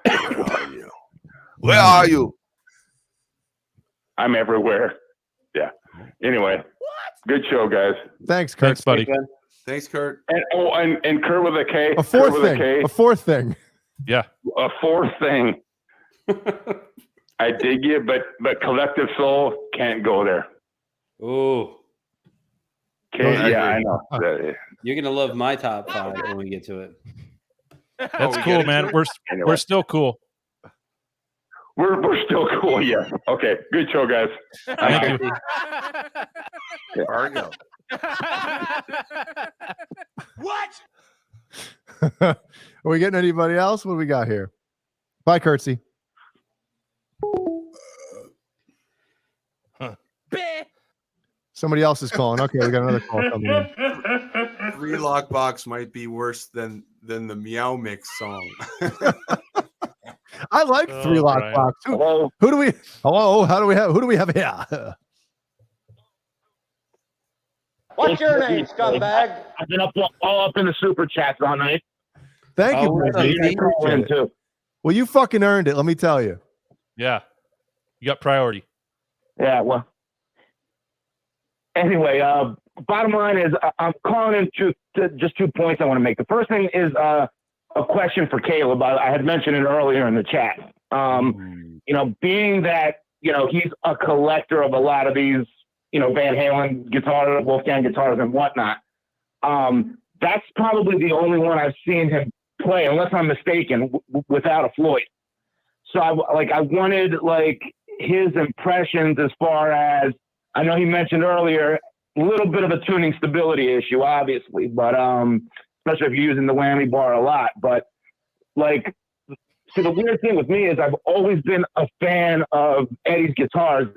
Where are you? Where are you? I'm everywhere. Yeah. Anyway, good show, guys. Thanks, Kurt. Thanks, buddy. Thanks, Kurt. And Kurt with a K. A fourth Kurt with thing. A K. A fourth thing. Yeah. A fourth thing. I dig you, but Collective Soul can't go there. Ooh, Okay, yeah, I know. you're gonna love my top 5 when we get to it. That's cool, man. We're still cool. We're still cool, yeah. Okay, good show, guys. Thank you. Fargo. Are we getting anybody else? What do we got here? Bye, Curtsy. Somebody else is calling. Okay, we got another call coming in. Three Lockbox might be worse than the Meow Mix song. I like Three Lock Brian. Box. Who do we? Hello, who do we have here? What's your name, scumbag? I've been all up in the super chats all night. Thank you, what's Brian. up, Pete? Too. Well, you fucking earned it. Let me tell you. Yeah. You got priority. Yeah, well. Anyway, bottom line is I'm calling in just 2 points I want to make. The first thing is a question for Caleb. I had mentioned it earlier in the chat. Being that, he's a collector of a lot of these, Van Halen guitars, Wolfgang guitars and whatnot. that's probably the only one I've seen him play, unless I'm mistaken, without a Floyd. So I wanted like his impressions as far as, I know he mentioned earlier, a little bit of a tuning stability issue, obviously, but especially if you're using the whammy bar a lot. But like, see, the weird thing with me is I've always been a fan of Eddie's guitars.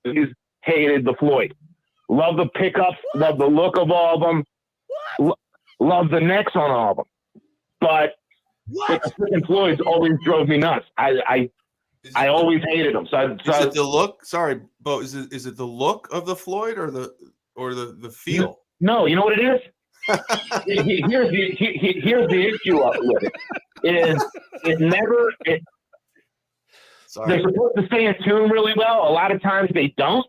He's hated the Floyd. Love the pickups, love the look of all of them, love the necks on all of them. But the freaking Floyds always drove me nuts. I always hated them. So is it the look? Sorry, Bo. Is it the look of the Floyd or the feel? No, you know what it is? Here's the issue with it. They're supposed to stay in tune really well. A lot of times they don't.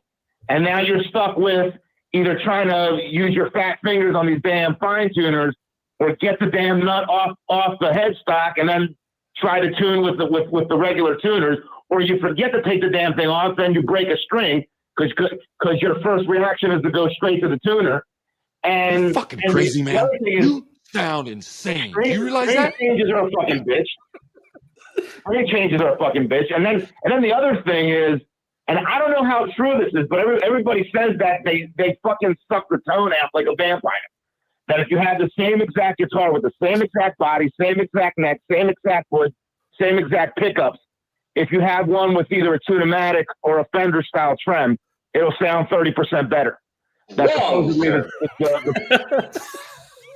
And now you're stuck with either trying to use your fat fingers on these damn fine tuners or get the damn nut off the headstock and then try to tune with the regular tuners, or you forget to take the damn thing off, then you break a string because your first reaction is to go straight to the tuner. And fucking crazy, man. You sound insane. Do you realize that? Changes are a fucking bitch. Changes are a fucking bitch. And then the other thing is, and I don't know how true this is, but everybody says that they fucking suck the tone out like a vampire. That if you have the same exact guitar with the same exact body, same exact neck, same exact wood, same exact pickups, if you have one with either a Tune-o-matic or a Fender style trem, it'll sound 30% better. That's supposedly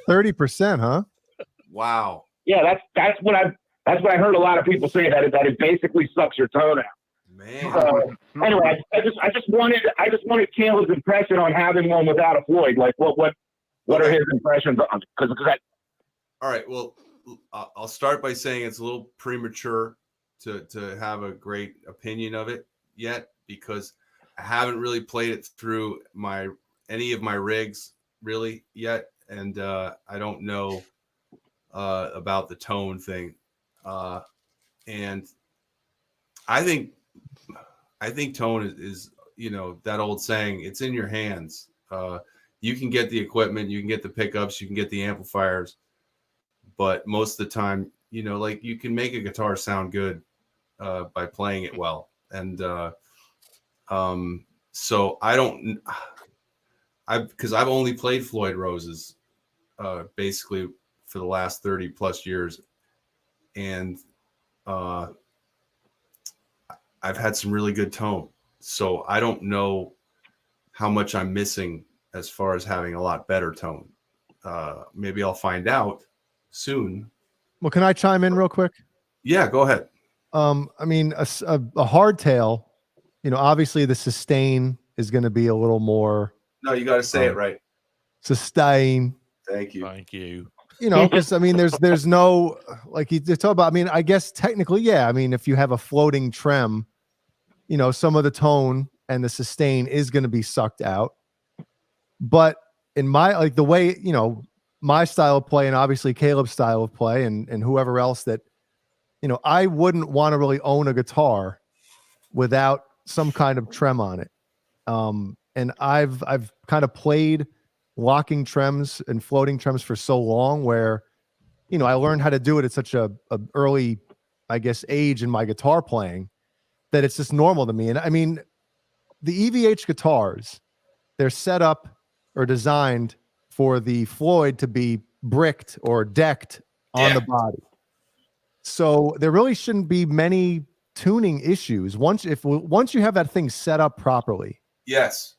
30%, huh? Wow. Yeah, that's what I heard a lot of people say, that it basically sucks your tone out. Man. So, anyway, I just wanted Caleb's impression on having one without a Floyd. Like what are his impressions on it? Because all right, well, I'll start by saying it's a little premature to have a great opinion of it yet, because I haven't really played it through any of my rigs really yet, and I don't know about the tone thing, and I think tone is that old saying, it's in your hands. You can get the equipment, you can get the pickups, you can get the amplifiers, but most of the time, like, you can make a guitar sound good by playing it well. And so because I've only played Floyd Roses basically for the last 30 plus years, and I've had some really good tone. So I don't know how much I'm missing as far as having a lot better tone. Maybe I'll find out soon. Well, can I chime in real quick? Yeah, go ahead. I mean, a hardtail, obviously the sustain is going to be a little more. No, you got to say it right. Sustain. Thank you. Thank you. Because I mean, there's no, like you talk about. I mean, I guess technically, yeah. I mean, if you have a floating trem, some of the tone and the sustain is going to be sucked out. But in my, the way, my style of play, and obviously Caleb's style of play, and whoever else that, I wouldn't want to really own a guitar without some kind of trem on it. And I've kind of played locking trems and floating trems for so long, where, I learned how to do it at such a early, I guess, age in my guitar playing, that it's just normal to me. And I mean, the EVH guitars, they're set up or designed for the Floyd to be bricked or decked on the body. So there really shouldn't be many tuning issues once you have that thing set up properly. Yes.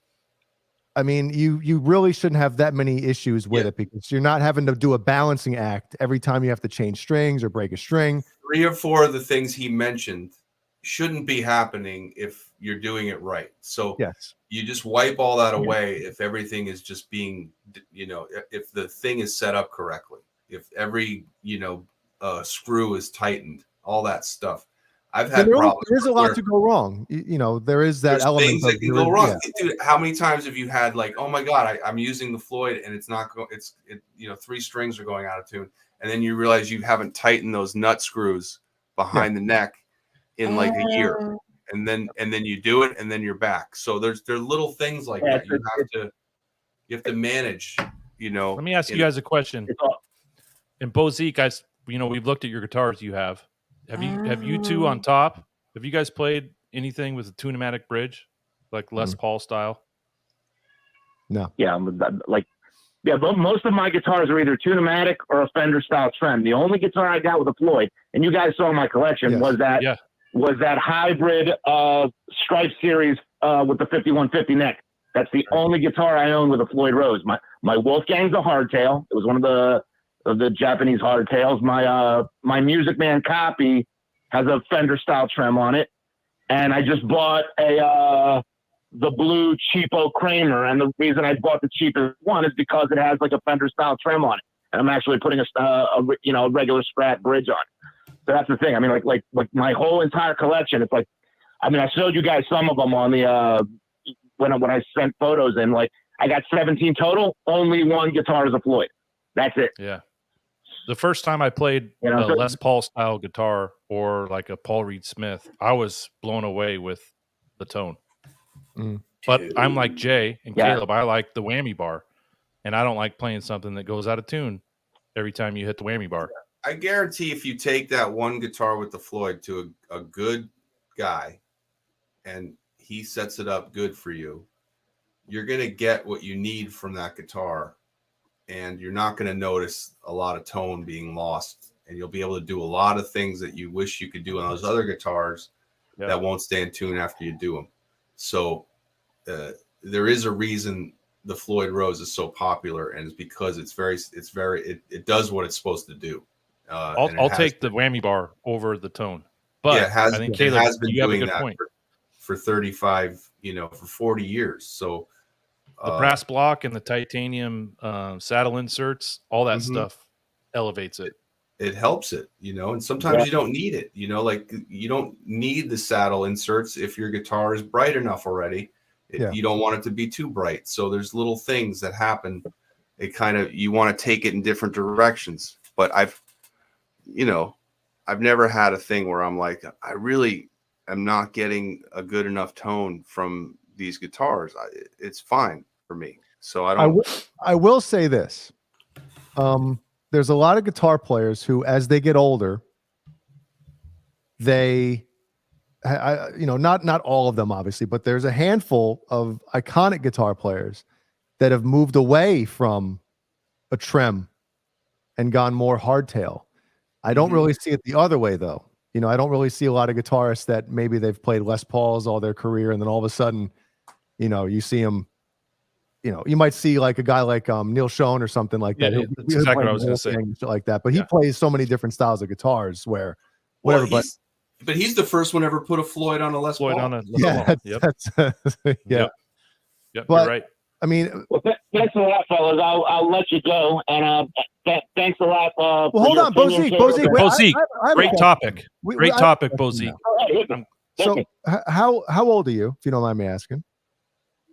I mean, you really shouldn't have that many issues with it, because you're not having to do a balancing act every time you have to change strings or break a string. 3 or 4 of the things he mentioned shouldn't be happening if you're doing it right. So yes, you just wipe all that away if everything is just being, if the thing is set up correctly, if every, screw is tightened, all that stuff. I've had problems. There's a lot to go wrong. There is that element things that can go wrong. Yeah. Dude, how many times have you had like, oh my God, I'm using the Floyd and it's not going, 3 strings are going out of tune. And then you realize you haven't tightened those nut screws behind the neck in like a year. And then you do it and then you're back. So there are little things like that. You have to manage you know. Let me ask you guys a question. And Bozique, guys, we've looked at your guitars you have. Have you two on top? Have you guys played anything with a tunematic bridge, like Les Paul style? No. Yeah, but most of my guitars are either tunematic or a Fender style trem. The only guitar I got with a Floyd, and you guys saw my collection, was that hybrid Stripe series with the 5150 neck. That's the only guitar I own with a Floyd Rose. My Wolfgang's a hardtail. It was one of the Japanese hardtails. My Music Man copy has a Fender style trem on it, and I just bought the blue cheapo Kramer, and the reason I bought the cheapest one is because it has like a Fender style trim on it, and I'm actually putting a regular Strat bridge on it. So that's the thing. I mean, like my whole entire collection. It's like, I mean, I showed you guys some of them on the when I sent photos in. Like, I got 17 total. Only one guitar is a Floyd. That's it. Yeah. The first time I played a Les Paul style guitar or like a Paul Reed Smith, I was blown away with the tone. But I'm like Jay and Caleb. I like the whammy bar, and I don't like playing something that goes out of tune every time you hit the whammy bar. I guarantee if you take that one guitar with the Floyd to a good guy and he sets it up good for you, you're going to get what you need from that guitar, and you're not going to notice a lot of tone being lost, and you'll be able to do a lot of things that you wish you could do on those other guitars that won't stay in tune after you do them. So there is a reason the Floyd Rose is so popular, and it's because it does what it's supposed to do. I'll take the whammy bar over the tone, but I think Caleb, has been you have a doing good that point. For 35, for 40 years. So the brass block and the titanium saddle inserts, all that stuff elevates it. It helps it, and sometimes you don't need it, like you don't need the saddle inserts if your guitar is bright enough already. You don't want it to be too bright. So there's little things that happen. You want to take it in different directions. But I've never had a thing where I'm like, I really am not getting a good enough tone from these guitars. It's fine for me. So I will say this. There's a lot of guitar players who, as they get older, not all of them, obviously, but there's a handful of iconic guitar players that have moved away from a trem and gone more hardtail. I don't really see it the other way, though. I don't really see a lot of guitarists that maybe they've played Les Pauls all their career, and then all of a sudden, you see them. You might see like a guy like Neil Schoen or something like that. That's exactly what I was going to say. Like that, but he plays so many different styles of guitars where whatever. But he's the first one ever put a Floyd on a Les Paul. Paul. Yep. You're right. I mean, thanks a lot, fellas. I'll let you go, and thanks a lot. Well, hold on, Bozique. Great topic. Great topic, Bozique. So, how old are you, if you don't mind me asking?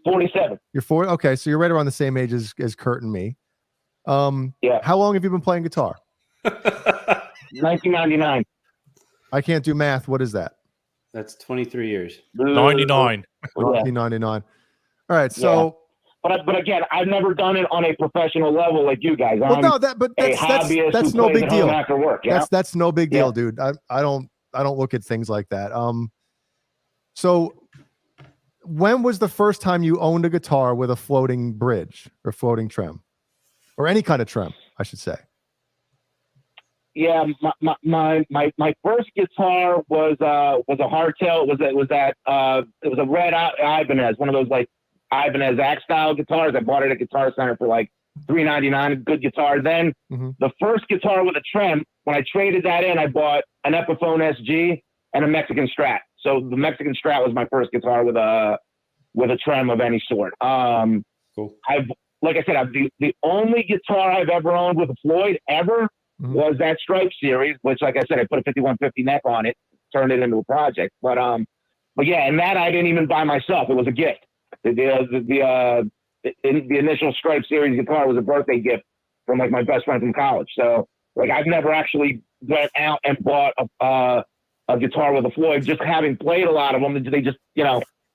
47. You're 40. Okay, so you're right around the same age as Kurt and me. How long have you been playing guitar? 1999. I can't do math. What is that? That's 23 years. 99. 1999. All right, so. But again, I've never done it on a professional level like you guys. Well, no, that's no big deal. After work, that's no big deal, dude. I don't look at things like that. So when was the first time you owned a guitar with a floating bridge or floating trem, or any kind of trem, I should say? Yeah, my first guitar was a hardtail. It was a red Ibanez, one of those like Ibanez Axe style guitars. I bought it at Guitar Center for like $3.99, a good guitar. Then the first guitar with a trem, when I traded that in, I bought an Epiphone SG and a Mexican Strat. So the Mexican Strat was my first guitar with a trem of any sort. Cool. Like I said, the only guitar I've ever owned with a Floyd ever was that Stripe series, which, like I said, I put a 5150 neck on it, turned it into a project. But yeah, and that I didn't even buy myself. It was a gift. The initial Stripe series guitar was a birthday gift from like my best friend from college. So like I've never actually went out and bought a guitar with a Floyd. Just having played a lot of them, they just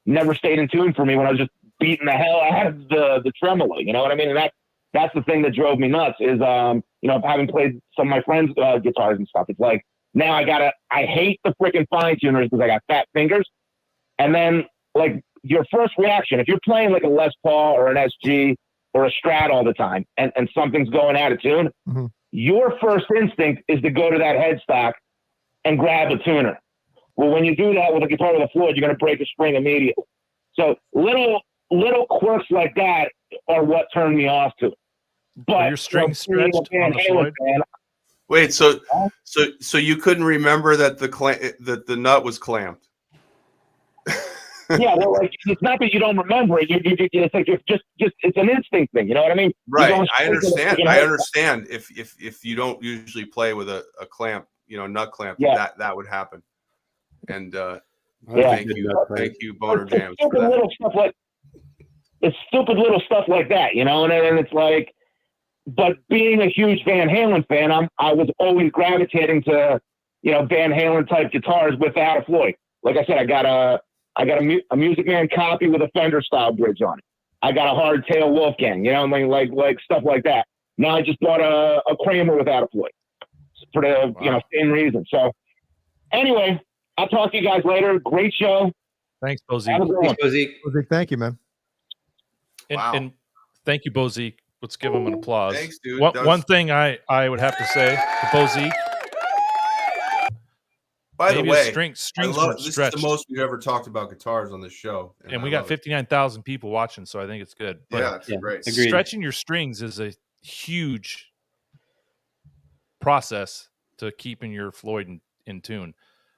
never stayed in tune for me when I was just beating the hell out of the tremolo. You know what I mean? And that's the thing that drove me nuts is, having played some of my friends' guitars and stuff. It's like, now I hate the freaking fine tuners because I got fat fingers. And then like your first reaction, if you're playing like a Les Paul or an SG or a Strat all the time and something's going out of tune, your first instinct is to go to that headstock and grab a tuner. Well, when you do that with a guitar with a Floyd, you're going to break a string immediately. So little quirks like that are what turned me off to it. But your strings stretched on the Floyd? Wait, so you couldn't remember that the nut was clamped? Yeah, well, like, it's not that you don't remember it. It's like it's an instinct thing. You know what I mean? Right. I understand. If you don't usually play with a clamp, nut clamp, that would happen. And thank you, BonerJams. It's stupid little stuff like that, and it's like. But being a huge Van Halen fan, I was always gravitating to, Van Halen type guitars without a Floyd. Like I said, I got a Music Man copy with a Fender style bridge on it. I got a Hardtail Wolfgang, like stuff like that. Now I just bought a Kramer without a Floyd for the same reason. So anyway, I'll talk to you guys later. Great show. Thanks, Bozique. Thanks, Bozique. Thank you, man. And thank you, Bozique. Let's give him an applause. Thanks, dude. One thing I would have to say to Bozique. By the way, strings this is the most we've ever talked about guitars on this show. And we got 59,000 people watching, so I think it's good. But it's great. Stretching your strings is a huge process to keeping your Floyd in tune.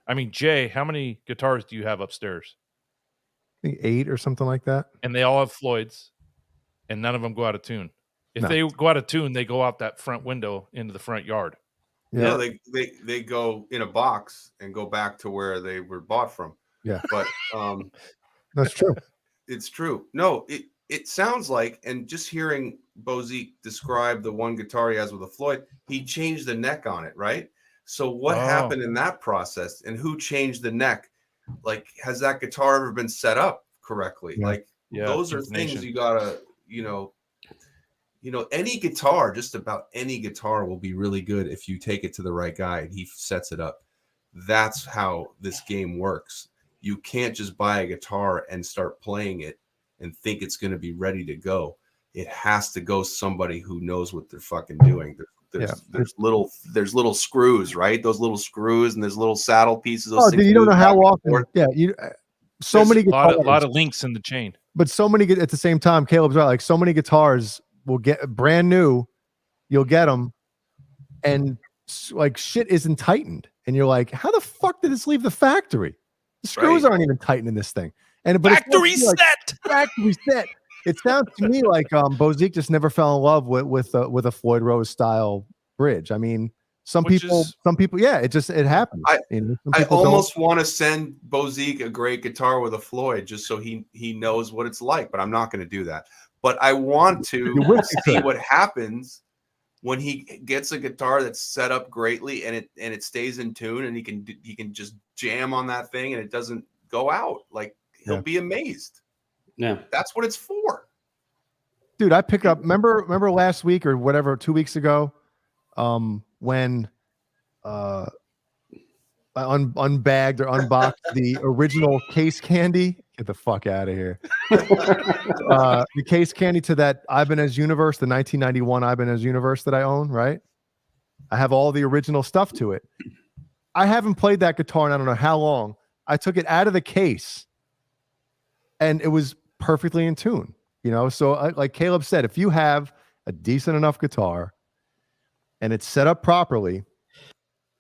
I mean, Jay, how many guitars do you have upstairs? I think 8 or something like that. And they all have Floyds, and none of them go out of tune. If they go out of tune, they go out that front window into the front yard. Yeah, they go in a box and go back to where they were bought from. Yeah, but that's true. It's true. No, it sounds like, and just hearing Bozique describe the one guitar he has with a Floyd, he changed the neck on it, right? So what happened in that process, and who changed the neck? Like, has that guitar ever been set up correctly? Yeah. Like, those are things you gotta, any guitar, just about any guitar will be really good if you take it to the right guy and he sets it up. That's how this game works. You can't just buy a guitar and start playing it and think it's going to be ready to go. It has to go somebody who knows what they're fucking doing. There's little screws, right? Those little screws and there's little saddle pieces. Those things you don't know how often. Yeah, many guitars, a lot of links in the chain. But so many at the same time, Caleb's right. Like so many guitars will get brand new, you'll get them, and like shit isn't tightened, and you're like, how the fuck did this leave the factory? The screws aren't even tightened in this thing. But factory set. Factory set. It sounds to me like Bozique just never fell in love with a Floyd Rose style bridge. I mean, some people, yeah, it happens. I almost want to send Bozique a great guitar with a Floyd just so he knows what it's like, but I'm not going to do that. But I want to see what happens when he gets a guitar that's set up greatly and it stays in tune, and he can just jam on that thing and it doesn't go out. Like, he'll be amazed. Yeah, that's what it's for. Dude, I picked up. Remember last week or whatever, 2 weeks ago, when I unbagged or unboxed the original Case Candy. Get the fuck out of here. The Case Candy to that Ibanez Universe, the 1991 Ibanez Universe that I own, right? I have all the original stuff to it. I haven't played that guitar in I don't know how long. I took it out of the case and it was perfectly in tune, So like Caleb said, if you have a decent enough guitar and it's set up properly,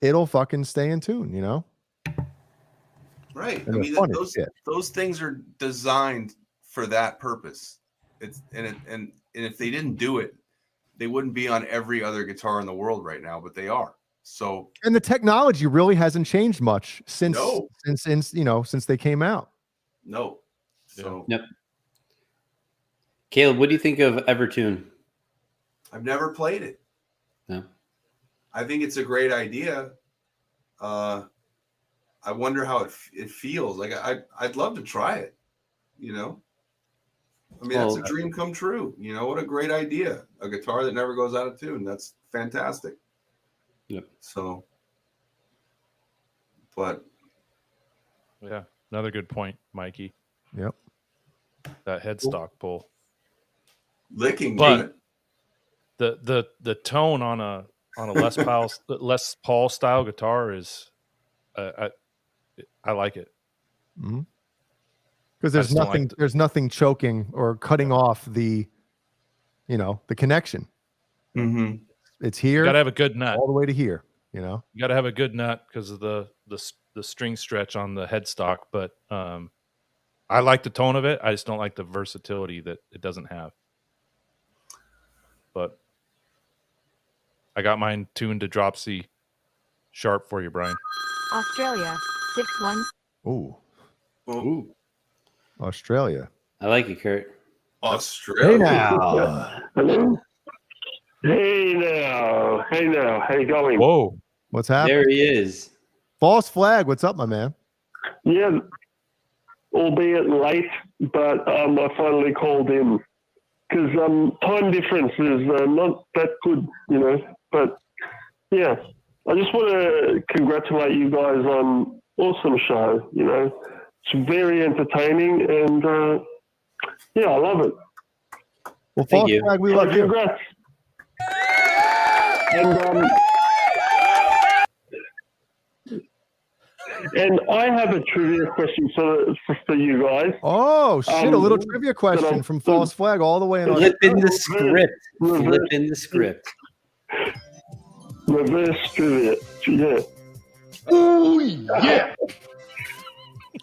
it'll fucking stay in tune, Right. I mean, those things are designed for that purpose. And if they didn't do it, they wouldn't be on every other guitar in the world right now, but they are. So, and the technology really hasn't changed much since they came out. No. So, yep. Caleb, what do you think of Evertune? I've never played it. No. I think it's a great idea. I wonder how it feels. Like I'd love to try it. I mean, that's a dream come true. You know, what a great idea. A guitar that never goes out of tune. That's fantastic. Yep. So, but Yeah, another good point, Mikey. Yep. That headstock pull. licking, But the tone on a Les Paul style guitar is, I like it. Mm-hmm. Because there's nothing choking or cutting off the connection. Mm-hmm. It's here. You gotta have a good nut all the way to here. You gotta have a good nut because of the string stretch on the headstock. But I like the tone of it. I just don't like the versatility that it doesn't have. But I got mine tuned to drop C sharp for you, Brian. Australia 6-1. Ooh. Australia. I like it, Kurt. Australia. Hey now. Hello. Hey now. How you going? Whoa. What's happening? There he is. False flag. What's up, my man? Yeah, albeit late, but I finally called in because time difference is not that good, But yeah, I just want to congratulate you guys on awesome show. It's very entertaining, and yeah, I love it. Well, false flag, we love you. Congrats. And I have a trivia question for you guys. Oh shit! A little trivia question from false flag all the way in. Flip in the script. Flip in the script. Reverse trivia. Yeah. Oh yeah.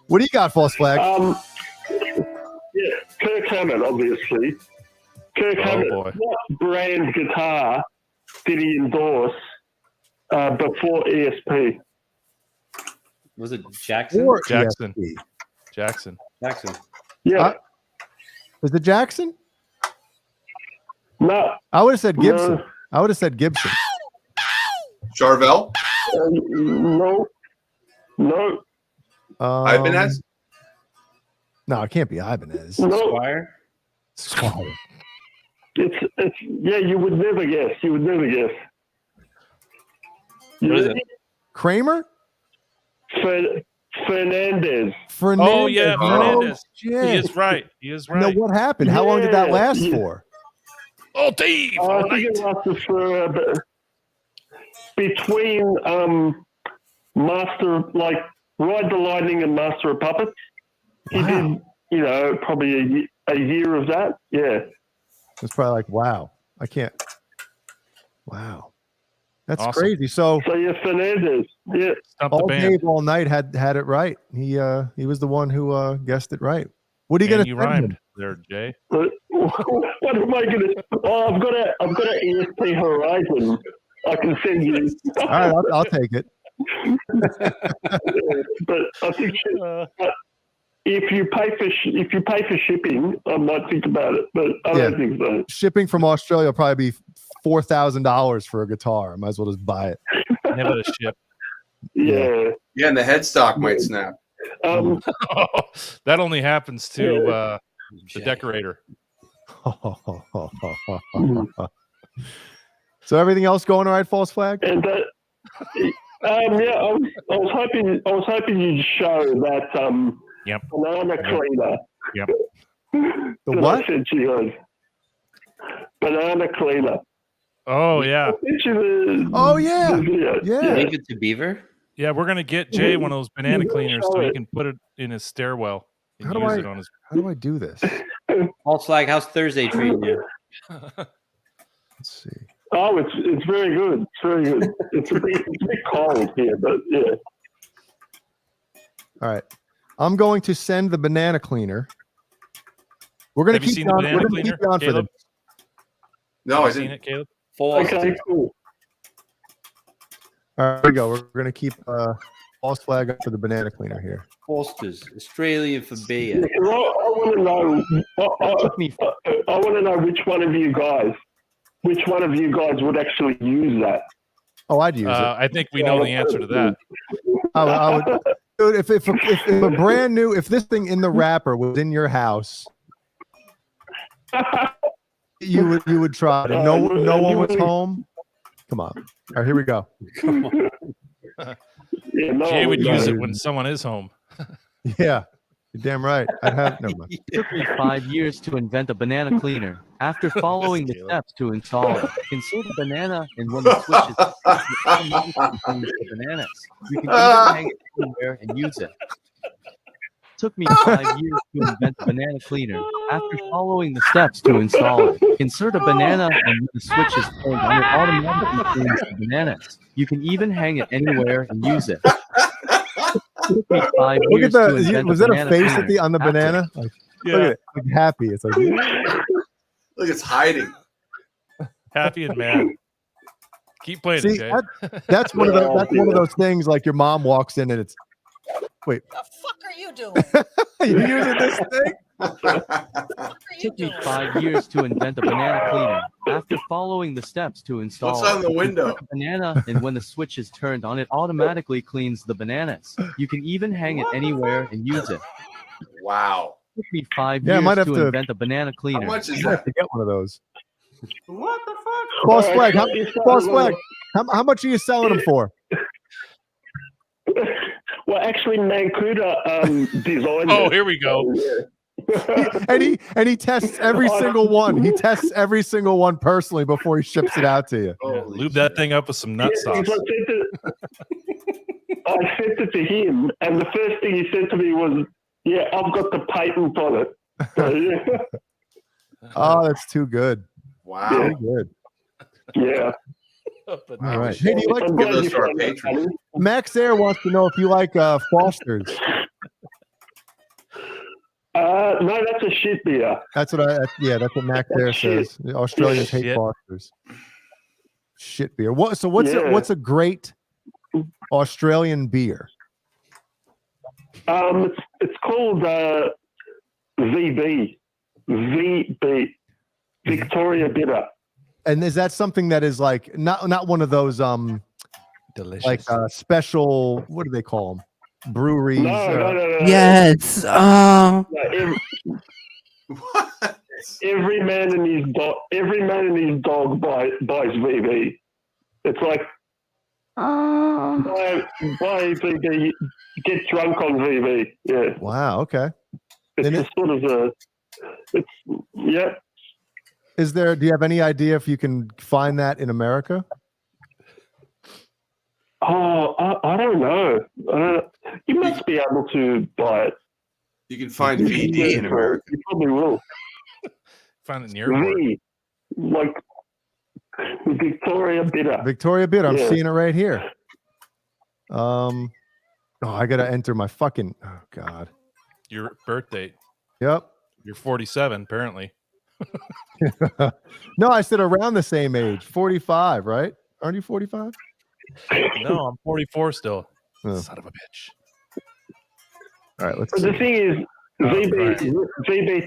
What do you got, false flag? Yeah, Kirk Hammett, obviously. Kirk Hammett. Boy. What brand guitar did he endorse before ESP? Was it Jackson? Or Jackson. ESP? Jackson. Yeah. Is it Jackson? No. I would have said Gibson. No. I would have said Gibson. Charvel? No. Ibanez? No, it can't be Ibanez. No. Squire. It's yeah. You would never guess. What is it? Kramer? Fernandez. Oh yeah, Fernandez. He Shit. is right. Now, what happened? How long did that last for? Oh, Dave. I think it lasted for between Master, like Ride the Lightning and Master of Puppets. He did, probably a year of that. Yeah. It's probably like, wow, I can't. Wow, that's Awesome. crazy. So yeah, Fernandez. Yeah. all Dave all night had it right. He was the one who guessed it right. What are you And gonna you send rhymed him? there, Jay. What am I gonna? Oh, I've got an ESP Horizon. I can send you. All right, I'll take it. But I think if you pay for shipping, I might think about it. But I don't think so. Shipping from Australia will probably be $4,000 for a guitar. I might as well just buy it. Never to ship. Yeah. Yeah, and the headstock might snap. That only happens to the decorator. So everything else going all right, false flag? And I was hoping you'd show that banana cleaner. Yep. The that what? I sent you guys. Banana cleaner. Oh yeah. Oh yeah. Yeah. Leave it to Beaver. Yeah, we're gonna get Jay one of those banana cleaners so he can put it in his stairwell. And How do use it on his... do this? False flag. How's Thursday treating you? Let's see. Oh, it's very good. It's very good. It's a bit cold here, but yeah. All right. I'm going to send the banana cleaner. We're gonna Have you keep seen you the on, banana we're gonna cleaner, keep you on for Caleb? this. No, Have I you seen didn't. it, Caleb? Okay, cool. All right, here we go. We're gonna keep false flag up for the banana cleaner here. Foster's Australian for beer. I want to know. I want to know which one of you guys would actually use that. Oh, I'd use it. I think we know the answer to that. I would. Dude, if a brand new, if this thing in the wrapper was in your house, You would try it. And no one was home. Come on. All right, here we go. Come on. Jay would use it when someone is home. Yeah, you're damn right. I'd have no mind. It took me 5 years to invent a banana cleaner. After following the steps to install it, insert a banana and when the switch is automatically cleans the bananas. You can even hang it anywhere and use it. Took me 5 years to invent a banana cleaner. After following the steps to install it, insert a banana and when the switch is turned on, it automatically cleans the bananas. You can even hang it anywhere and use it. Took me 5 Look years at to invent was a that a banana face cleaner. on the After- banana? Like, Yeah. Look at it, like happy. It's like Look, it's hiding. Happy and mad. Keep playing see, it, Jay. that's one of those things. Like your mom walks in and it's wait. What the fuck are you doing? You're using this thing? Took me 5 years to invent a banana cleaner. After following the steps to install What's on the it, window? insert a banana, and when the switch is turned on, it automatically cleans the bananas. You can even hang it anywhere and use it. Wow. Took me 5 Yeah, I years might have to to- invent a banana cleaner. How much is You have that? to get one of those. What the fuck? Boss Flag, how much are you selling them for? Well, actually, Mancuda designed Oh, it. here we go. and he tests every single one. He tests every single one personally before he ships it out to you. Yeah, lube that thing up with some nut sauce. I sent it to him, and the first thing he said to me was, "Yeah, I've got the patent on it." So, yeah. Oh, that's too good. Wow. Very good. Yeah. All right. Hey, do you like I'm Give glad those you to our found that patrons. funny. Max Air wants to know if you like Foster's. No, that's a shit beer. That's what that's what Max Air Shit. says. The Australians hate Shit. Foster's. Shit beer. What's a great Australian beer? It's called VB, Victoria Bitter. And is that something that is like not one of those Delicious. like special, what do they call them? Breweries. No. Yes. No, every man and his dog buys VB. It's like buy VB, get drunk on VB. Yeah. Wow. Okay. It's a sort of yeah. Do you have any idea if you can find that in America? Oh, I don't know. You must be able to buy it. You can find VD in America. You probably will. Find it in the airport. V, like Victoria Bitter. Victoria Bitter. I'm Yeah. seeing it right here. Oh, I gotta enter my fucking. Oh God. Your birth date. Yep. You're 47, apparently. No, I said around the same age, 45, right? Aren't you 45? No, I'm 44 still. Oh. Son of a bitch. All right, let's But see. the thing is, VB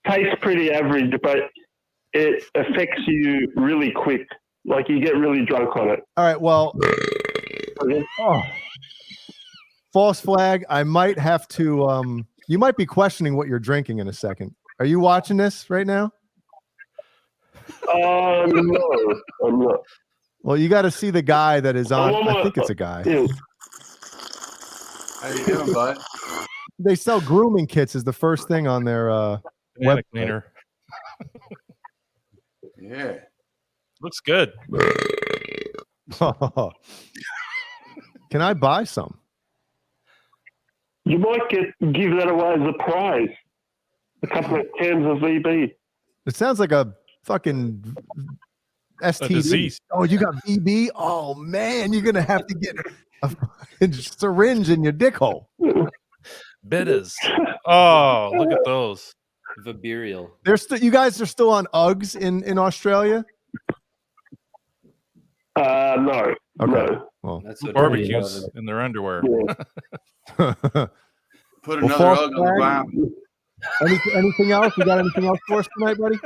tastes pretty average, but it affects you really quick. Like you get really drunk on it. All right, well, false flag. I might have to. You might be questioning what you're drinking in a second. Are you watching this right now? No, I'm not. Well, you got to see the guy that is on. I think it's a guy. Yeah. How you doing, bud? They sell grooming kits as the first thing on their Banana website. cleaner. Yeah. Looks good. Can I buy some? You might give that away as a prize. A couple of cans of VB. It sounds like a fucking STD. disease. Oh, you got VB? Oh man, you're gonna have to get a fucking syringe in your dick hole. Bitters. Oh, look at those. Viburial. You guys are still on Uggs in Australia? No. Okay. No. Well, That's what Barbecues in their underwear. Put Well, another false hug on the flag. ground. anything else? You got anything else for us tonight, buddy?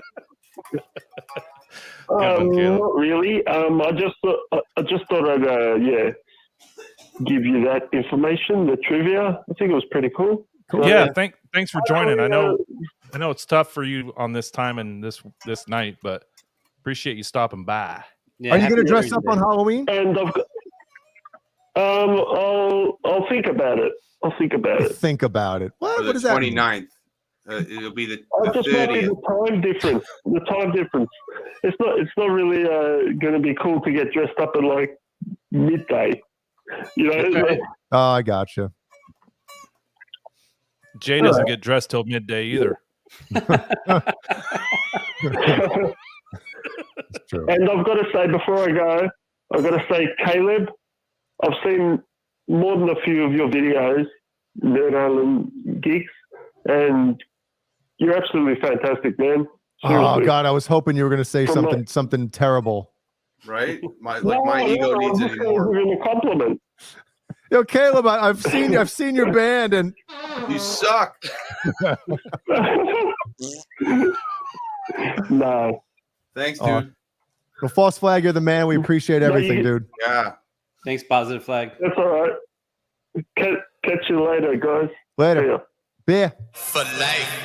Not really. I just thought I'd give you that information, the trivia. I think it was pretty cool. Yeah, thanks for joining. I know I know it's tough for you on this time and this night, but appreciate you stopping by. Are you going to dress up on Halloween? And I've got, I'll think about it. Think about it. What does that mean? 29th. It'll be the Just worry 30th. the time difference. It's not really going to be cool to get dressed up at like midday. You know. Oh, I gotcha. Jay doesn't get dressed till midday either. True. And I've got to say, before I go, Caleb, I've seen more than a few of your videos, Nerd Island gigs, and you're absolutely fantastic, man. Oh God, I was hoping you were going to say something terrible. Right? My ego needs I'm it just more. giving a compliment. Yo, Caleb, I've seen your band, and you suck. No. Thanks, dude. Well, False Flag, you're the man. We appreciate everything, dude. Yeah. Thanks, Positive Flag. That's all right. Catch you later, guys. Later. Beer. For life.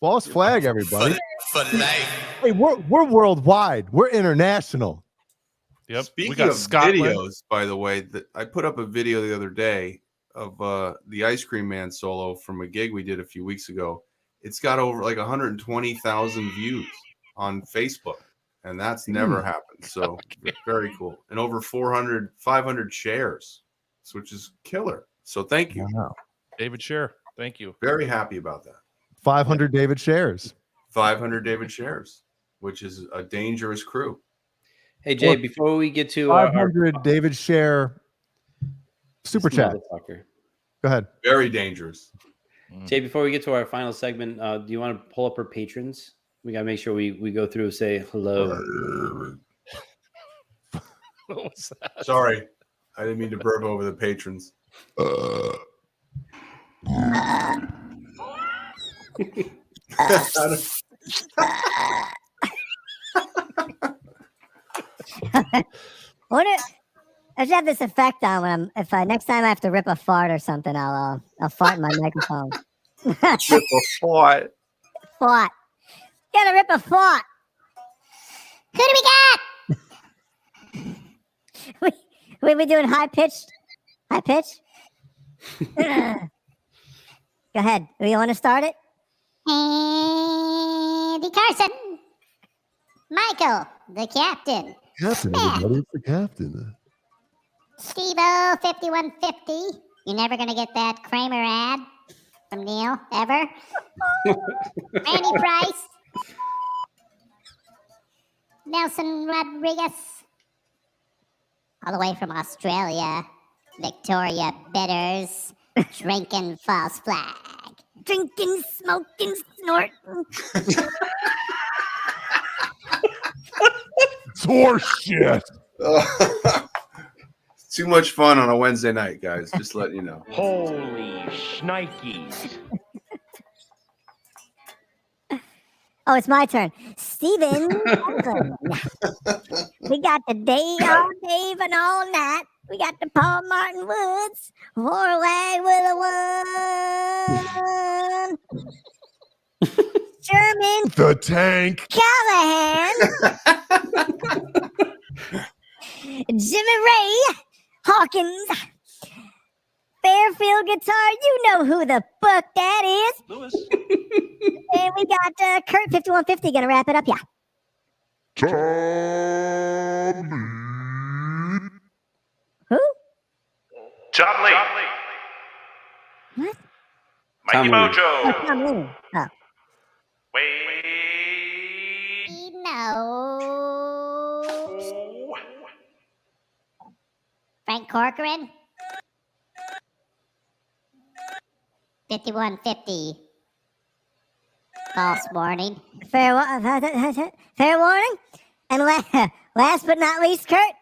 False Flag, everybody. For life. Hey, we're worldwide. We're international. Yep. Speaking we got of Scotland. videos, by the way, I put up a video the other day of the Ice Cream Man solo from a gig we did a few weeks ago. It's got over like 120,000 views on Facebook, and that's never happened. So very cool. And over 500 shares, which is killer. So thank you. Wow. David Scher. Thank you. Very happy about that. 500 David shares. 500 David shares, which is a dangerous crew. Hey, Jay, before we get to 500 David Share super chat. Go ahead. Very dangerous. Jay, before we get to our final segment, do you want to pull up our patrons? We got to make sure we go through and say hello. What was that? Sorry. I didn't mean to burp over the patrons. What I should have this effect on when next time I have to rip a fart or something, I'll fart in my microphone. Rip a fart. Fart. Gotta rip a fart. Who do we got? we doing high pitch? High pitch? Go ahead. Do you want to start it? Andy Carson. Michael, the captain. Captain, everybody. It's the captain. Steve-O 5150. You're never going to get that Kramer ad from Neil, ever. Randy Price. Nelson Rodriguez. All the way from Australia. Victoria Bitters. Drinking False Flag. Drinking, smoking, snorting. It's horse shit. Too much fun on a Wednesday night, guys. Just letting you know. Holy shnikes. Oh, it's my turn. Steven. We got the Day All Dave and All Night. We got the Paul Martin Woods. Warlag with a 1. Sherman. The tank. Callahan. Jimmy Ray. Hawkins. Fairfield Guitar. You know who the fuck that is. Lewis. And we got Kurt 5150 gonna wrap it up. Yeah. Who? Tom Lee. What? Mikey Tom Lee. Mojo. Oh, Tom Lee. Oh. Wait. No. Frank Corcoran. 5150. False warning. Fair warning. And last but not least, Kurt.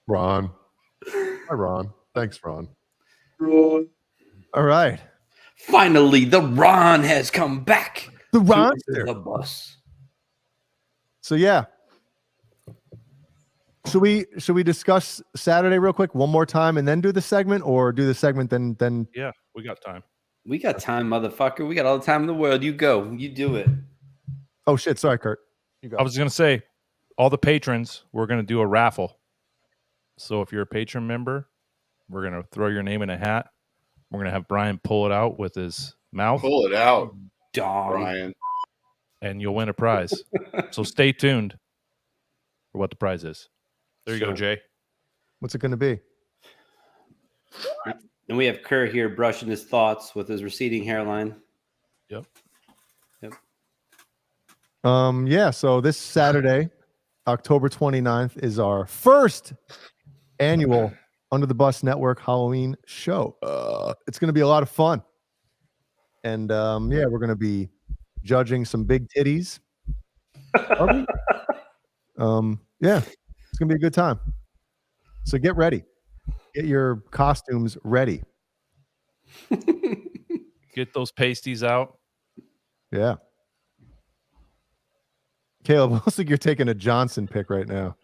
Ron. Hi, Ron. Thanks, Ron. All right. Finally, the Ron has come back. The Ron. The bus. So yeah. Should we discuss Saturday real quick one more time and then do the segment, or do the segment then? Yeah, we got time. We got time, motherfucker. We got all the time in the world. You go. You do it. Oh shit! Sorry, Kurt. You go. I was gonna say, all the patrons, we're gonna do a raffle. So if you're a patron member, we're gonna throw your name in a hat. We're gonna have Brian pull it out with his mouth. Pull it out, dog. Brian. And you'll win a prize. So stay tuned for what the prize is. There you go, Jay. What's it going to be? And we have Kerr here brushing his thoughts with his receding hairline. Yep. Yeah, so this Saturday, October 29th, is our first annual Under the Bus Network Halloween show. It's going to be a lot of fun. And yeah, we're going to be judging some big titties. Yeah, it's going to be a good time. So get ready. Get your costumes ready. Get those pasties out. Yeah. Caleb, looks like you're taking a Johnson pick right now.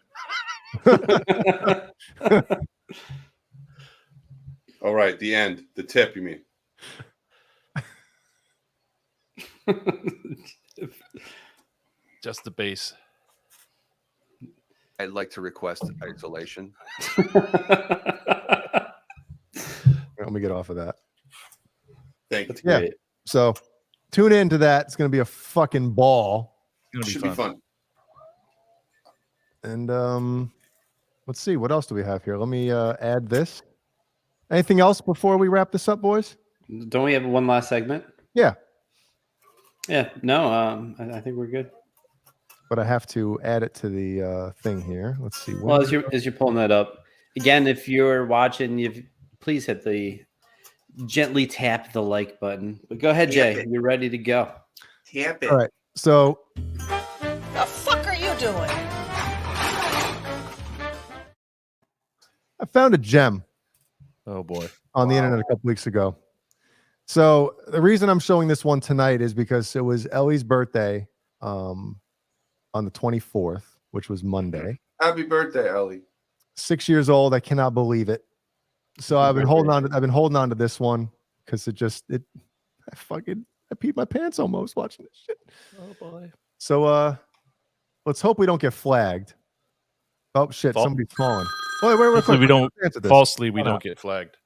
All right, the end. The tip, you mean? Just the base. I'd like to request isolation. Let me get off of that. Thank you. Yeah. So tune in to that. It's going to be a fucking ball. It should be fun. And let's see. What else do we have here? Let me add this. Anything else before we wrap this up, boys? Don't we have one last segment? Yeah. Yeah. No, I think we're good. But I have to add it to the thing here. Let's see. Well, as you're pulling that up, again, if you're watching, please hit gently tap the like button. But go ahead, Jay. You're ready to go. Tap it. All right. So The fuck are you doing? I found a gem. Oh boy. On the internet a couple weeks ago. So the reason I'm showing this one tonight is because it was Ellie's birthday on the 24th, which was Monday. Happy birthday, Ellie. 6 years old. I cannot believe it. So I've been holding on to this one because I peed my pants almost watching this shit. Oh boy. So let's hope we don't get flagged. Oh shit, somebody's calling. Wait, Hopefully we don't falsely we Hold don't on. get flagged.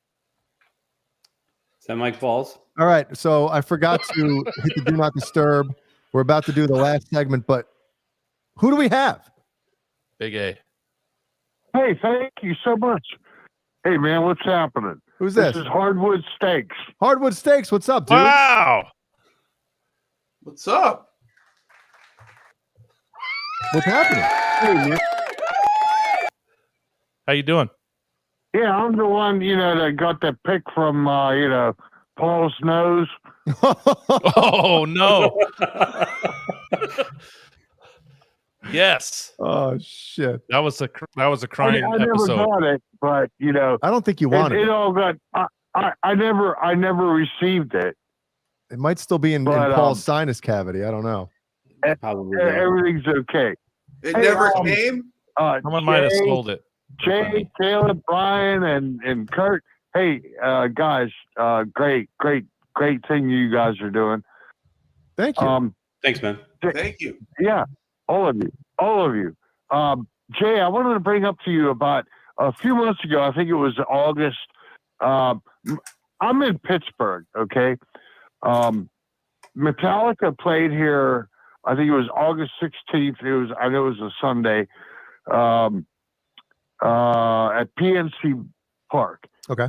Is that Mike Balls? All right, so I forgot to hit the do not disturb. We're about to do the last segment, but who do we have? Big A. Hey, thank you so much. Hey, man, what's happening? Who's this? This is Hardwood Steaks. Hardwood Steaks, what's up, dude? Wow. What's up? What's happening? Hey, man. How you doing? Yeah, I'm the one, that got that pic from, Paul's nose. Oh no. Yes. Oh shit. That was a crying I never episode. got it, but I don't think you wanted it all got. I never received it. It might still be in Paul's sinus cavity. I don't know. Probably. Everything's okay. It never came. Someone might have sold it. Jay, Caleb, Brian, and Kurt. Hey, guys, great thing you guys are doing. Thank you. Thanks, man. Thank you. Yeah, all of you. Jay, I wanted to bring up to you about a few months ago. I think it was August. I'm in Pittsburgh. Okay. Metallica played here. I think it was August 16th. I know it was a Sunday. At PNC Park. Okay.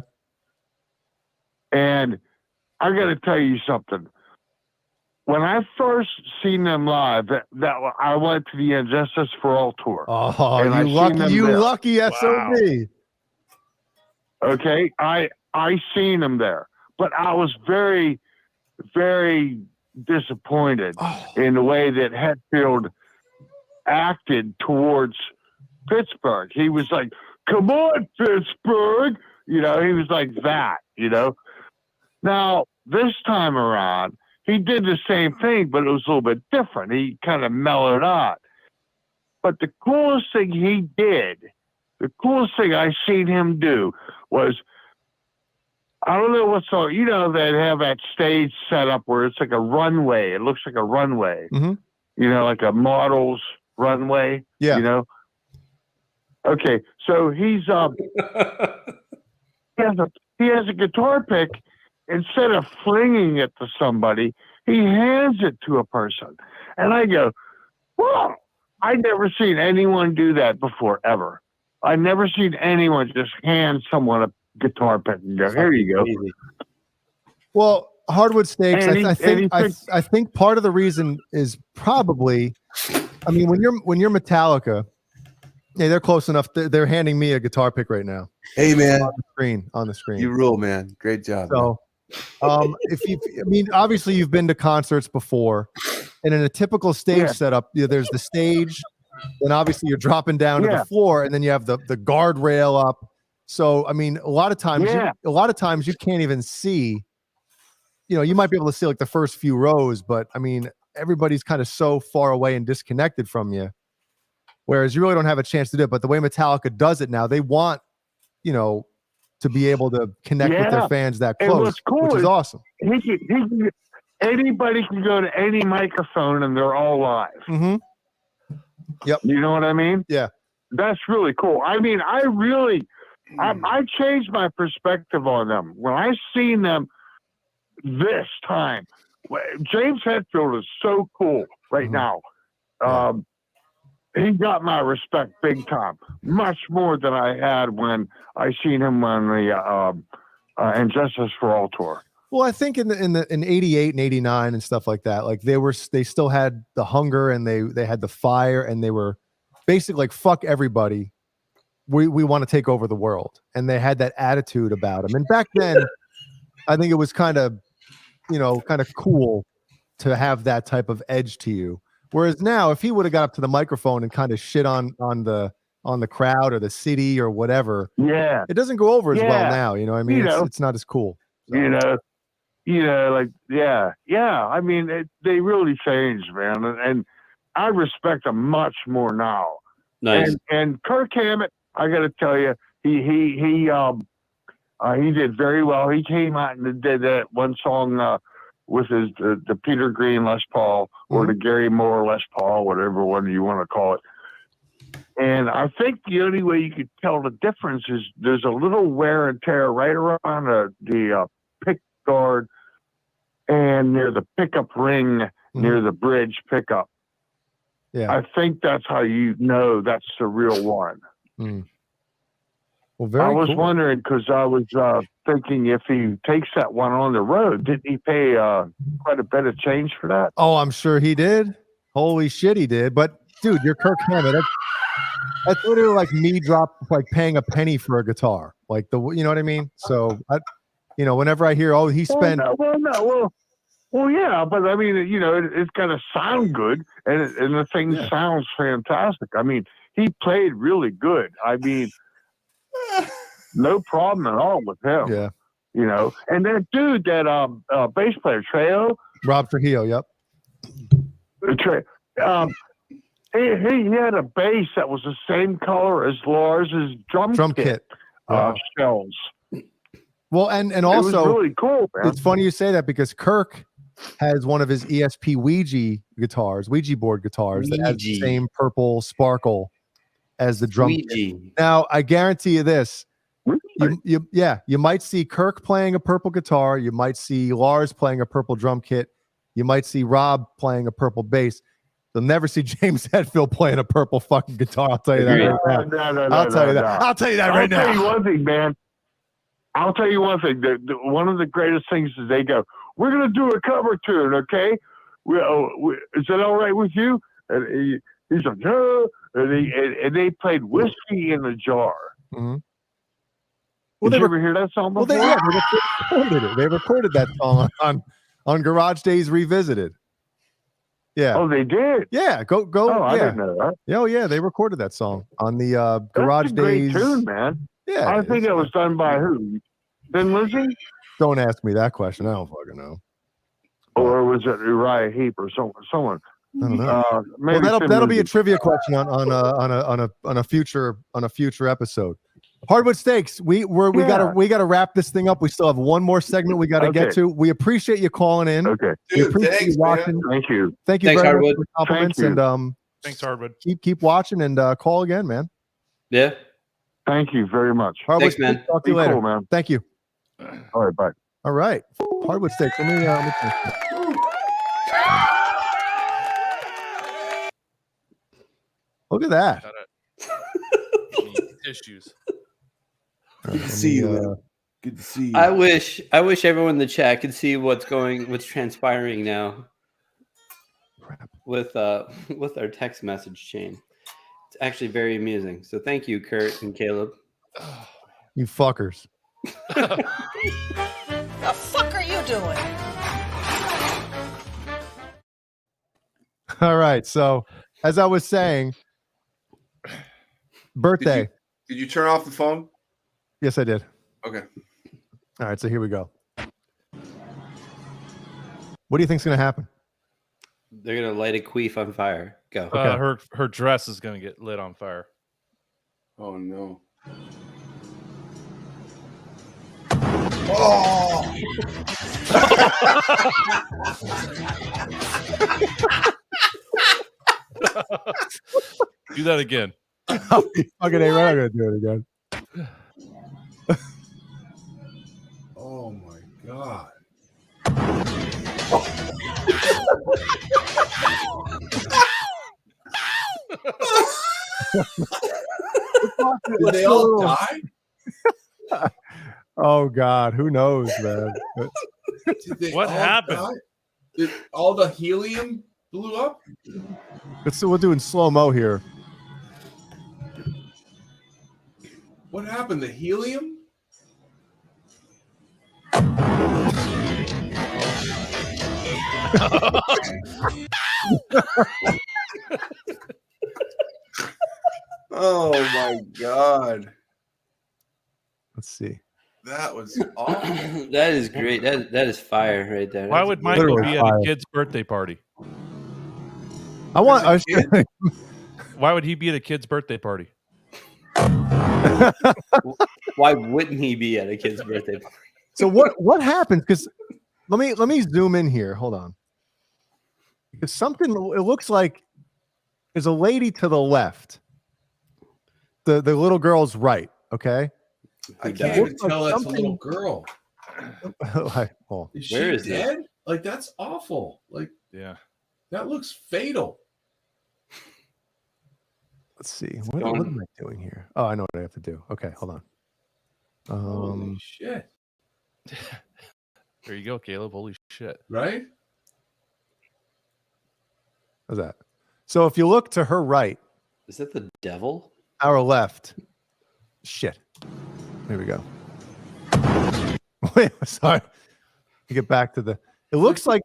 And I got to tell you something. When I first seen them live, that I went to the Injustice for All tour. Oh, and you lucky SOB. Okay, I seen them there, but I was very, very disappointed in the way that Hetfield acted towards Pittsburgh. He was like, "Come on, Pittsburgh," he was like that. Now this time around, he did the same thing, but it was a little bit different. He kind of mellowed out. But the coolest thing he did the coolest thing I seen him do was, I don't know what song, you know, they have that stage set up where it's like a runway. It looks like a runway, Mm-hmm. you know, like a model's runway, Yeah. you know? Okay. So he's, he has a guitar pick. Instead of flinging it to somebody, he hands it to a person. And I go, whoa, I've never seen anyone do that before, ever. I've never seen anyone just hand someone a guitar pick and go, here you go. Well, Hardwood Steaks, And I think part of the reason is probably, I mean, when you're Metallica, yeah, they're close enough. They're handing me a guitar pick right now. Hey, man. On the screen. You rule, man. Great job. So, obviously you've been to concerts before, and in a typical stage setup, there's the stage, then obviously you're dropping down to the floor, and then you have the guardrail up. So, I mean, a lot of times you can't even see. You know, you might be able to see like the first few rows, but I mean, everybody's kind of so far away and disconnected from you. Whereas you really don't have a chance to do it. But the way Metallica does it now, they want, you know, to be able to connect with their fans that close, which is awesome. Anybody can go to any microphone and they're all live. Mm-hmm. Yep. You know what I mean? Yeah. That's really cool. I mean, I changed my perspective on them. When I seen them this time, James Hetfield is so cool right now. He got my respect big time, much more than I had when I seen him on the Injustice for All tour. Well, I think in '88 and '89 and stuff like that, like they still had the hunger and they had the fire, and they were basically like, fuck everybody, we want to take over the world, and they had that attitude about them. And back then, I think it was kind of cool to have that type of edge to you. Whereas now, if he would have got up to the microphone and kind of shit on the crowd or the city or whatever, it doesn't go over as well now. You know what I mean? It's not as cool. So. I mean, they really changed, man, and I respect them much more now. Nice. And Kirk Hammett, I got to tell you, he did very well. He came out and did that one song with the Peter Green Les Paul or the Gary Moore Les Paul, whatever one you want to call it. And I think the only way you could tell the difference is there's a little wear and tear right around the pick guard and near the pickup ring, near the bridge pickup. Yeah, I think that's how you know that's the real one. Well, I was wondering, because I was thinking if he takes that one on the road, didn't he pay quite a bit of change for that? Oh, I'm sure he did. Holy shit, he did. But dude, you're Kirk Hammett. That's literally like me paying a penny for a guitar. Like you know what I mean? So whenever I hear, he spent. Well, yeah, but I mean, it's got to sound good, and the thing sounds fantastic. I mean, he played really good. I mean, no problem at all with him. Yeah. And that dude, that bass player, Trejo. Rob Trujillo, yep. He had a bass that was the same color as Lars's drum kit. Shells. Well, and also, it was really cool, man. It's funny you say that because Kirk has one of his ESP Ouija board guitars that has the same purple sparkle as the drum kit. Now, I guarantee you this. You might see Kirk playing a purple guitar. You might see Lars playing a purple drum kit. You might see Rob playing a purple bass. You'll never see James Hetfield playing a purple fucking guitar. I'll tell you that right now. I'll tell you that. I'll tell you that right now. I'll tell you one thing, man. I'll tell you one thing. One of the greatest things is they go, we're going to do a cover tune, okay? Is that all right with you? And he's like, no. And they played Whiskey in the Jar. Mm-hmm. Did you ever hear that song before? They recorded that song on Garage Days Revisited. Yeah. Oh, they did? Yeah. Go. Oh, I didn't know that. Oh, yeah. They recorded that song on the Garage Days. Great tune, man. Yeah. I think it was done by who? Ben Lizzie? Don't ask me that question. I don't fucking know. Or was it Uriah Heep or someone? I don't know. Maybe Well, that'll be a Tim trivia question on a future episode. Hardwood Steaks. We gotta wrap this thing up. We still have one more segment we got to get to. We appreciate you calling in. Okay. We appreciate you watching. Thank you. Thank you Thanks, very Hardwood. much for compliments. Thank you. And Thanks, Hardwood. keep watching and call again, man. Yeah. Thank you very much. Hardwood Thanks, man. Steaks, talk to you Be later. cool, man. Thank you. All right, bye. All right. Hardwood Steaks. Let me look at that. Tissues. Good to see you, man. Good to see you. I wish everyone in the chat could see what's transpiring now with our text message chain. It's actually very amusing. So thank you, Kurt and Caleb. You fuckers. The fuck are you doing? All right. So as I was saying, birthday. Did you turn off the phone? Yes, I did. Okay. All right. So here we go. What do you think's going to happen? They're gonna light a queef on fire. Go. Her dress is gonna get lit on fire. Oh no. Oh. Do that again. Fucking A, right? I'm gonna do it again. Oh my god. Did they all die? Oh God, who knows, man? What happened? Did all the helium blew up? We're doing slow mo here. What happened? The helium? Oh my god. Let's see. That was awful. That is great. That is fire right there. Why That's would Michael literally be at fire. a kid's birthday party? Why would he be at a kid's birthday party? Why wouldn't he be at a kid's birthday party? So what happened? Because let me zoom in here. Hold on. Because something, it looks like there's a lady to the left. The little girl's right. Okay. I can't even tell that's a little girl. Oh. Is she Where is dead? Like, that's awful. Like, yeah, that looks fatal. Let's see. What am I doing here? Oh, I know what I have to do. Okay, hold on. Holy shit. There you go, Caleb. Holy shit. Right? How's that? So if you look to her right, is that the devil? Our left. Shit. There we go. Wait, sorry. To get back to the. It looks like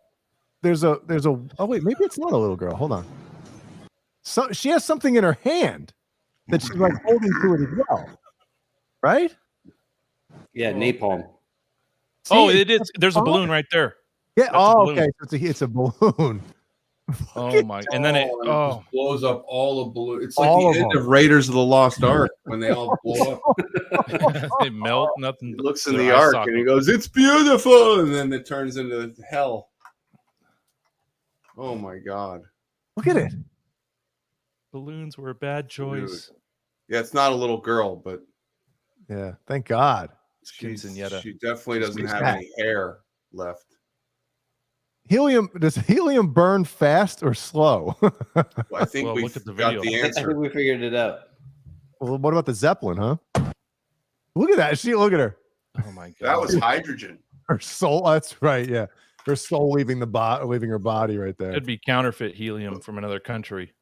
there's a. Oh wait, maybe it's not a little girl. Hold on. So she has something in her hand that she's like holding to it as well, right? Yeah, napalm. See, it is. There's a balloon right there. Yeah. That's Oh, okay. So it's a balloon. Oh my! And then it just blows up all the balloons. It's like All the of end them. of Raiders of the Lost Ark when they all blow up. they melt. Nothing. He looks in their the eye ark socket. and he goes, "It's beautiful," and then it turns into hell. Oh my god! Look at it. Balloons were a bad choice. Dude. Yeah, it's not a little girl, but Yeah. Thank God. she Quinceañera. definitely doesn't She's have back. any hair left. Helium. Does helium burn fast or slow? Well, I think Well, we look at the got video. the I think answer. we figured it out. Well, what about the Zeppelin, huh? Look at that. Look at her. Oh my god! That was hydrogen. Her soul. That's right. Yeah. Her soul leaving leaving her body right there. It'd be counterfeit helium from another country.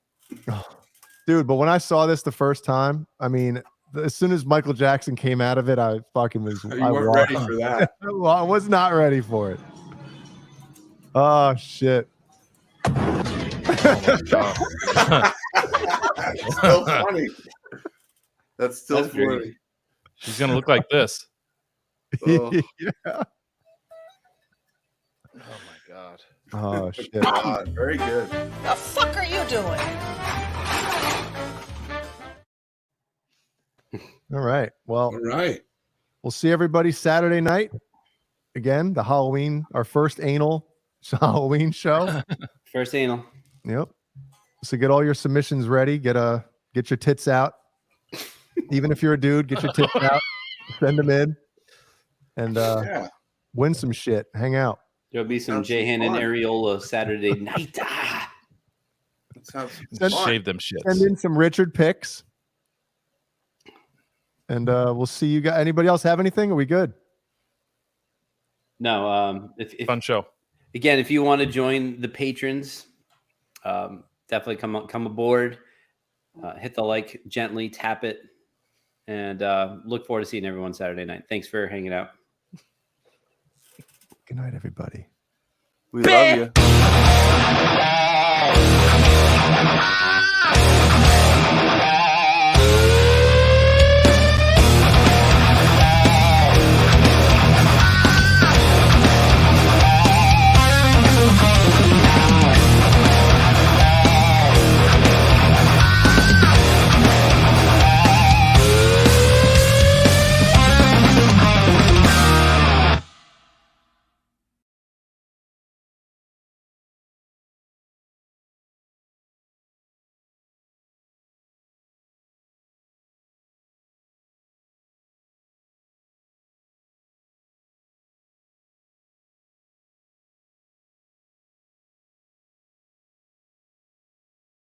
Dude, but when I saw this the first time, I mean, as soon as Michael Jackson came out of it, I fucking was. You weren't ready for that. I was not ready for it. Oh shit. Oh my god! That's still funny. That's still That's great. funny. She's gonna look like this. Oh. Yeah. Oh my god! Oh shit! Very good. The fuck are you doing? All right. Well, All right. we'll see everybody Saturday night. Again, the Halloween, our first anal Halloween show. First anal. Yep. So get all your submissions ready. Get your tits out. Even if you're a dude, get your tits out. Send them in, and win some shit. Hang out. There'll be some J-Han and Areola Saturday night. Shave them shits. Send in some Richard picks. And we'll see you guys. Anybody else have anything? Are we good? No. If fun show. Again, if you want to join the patrons, definitely come aboard. Hit the like gently, tap it, and look forward to seeing everyone Saturday night. Thanks for hanging out. Good night, everybody. We love you.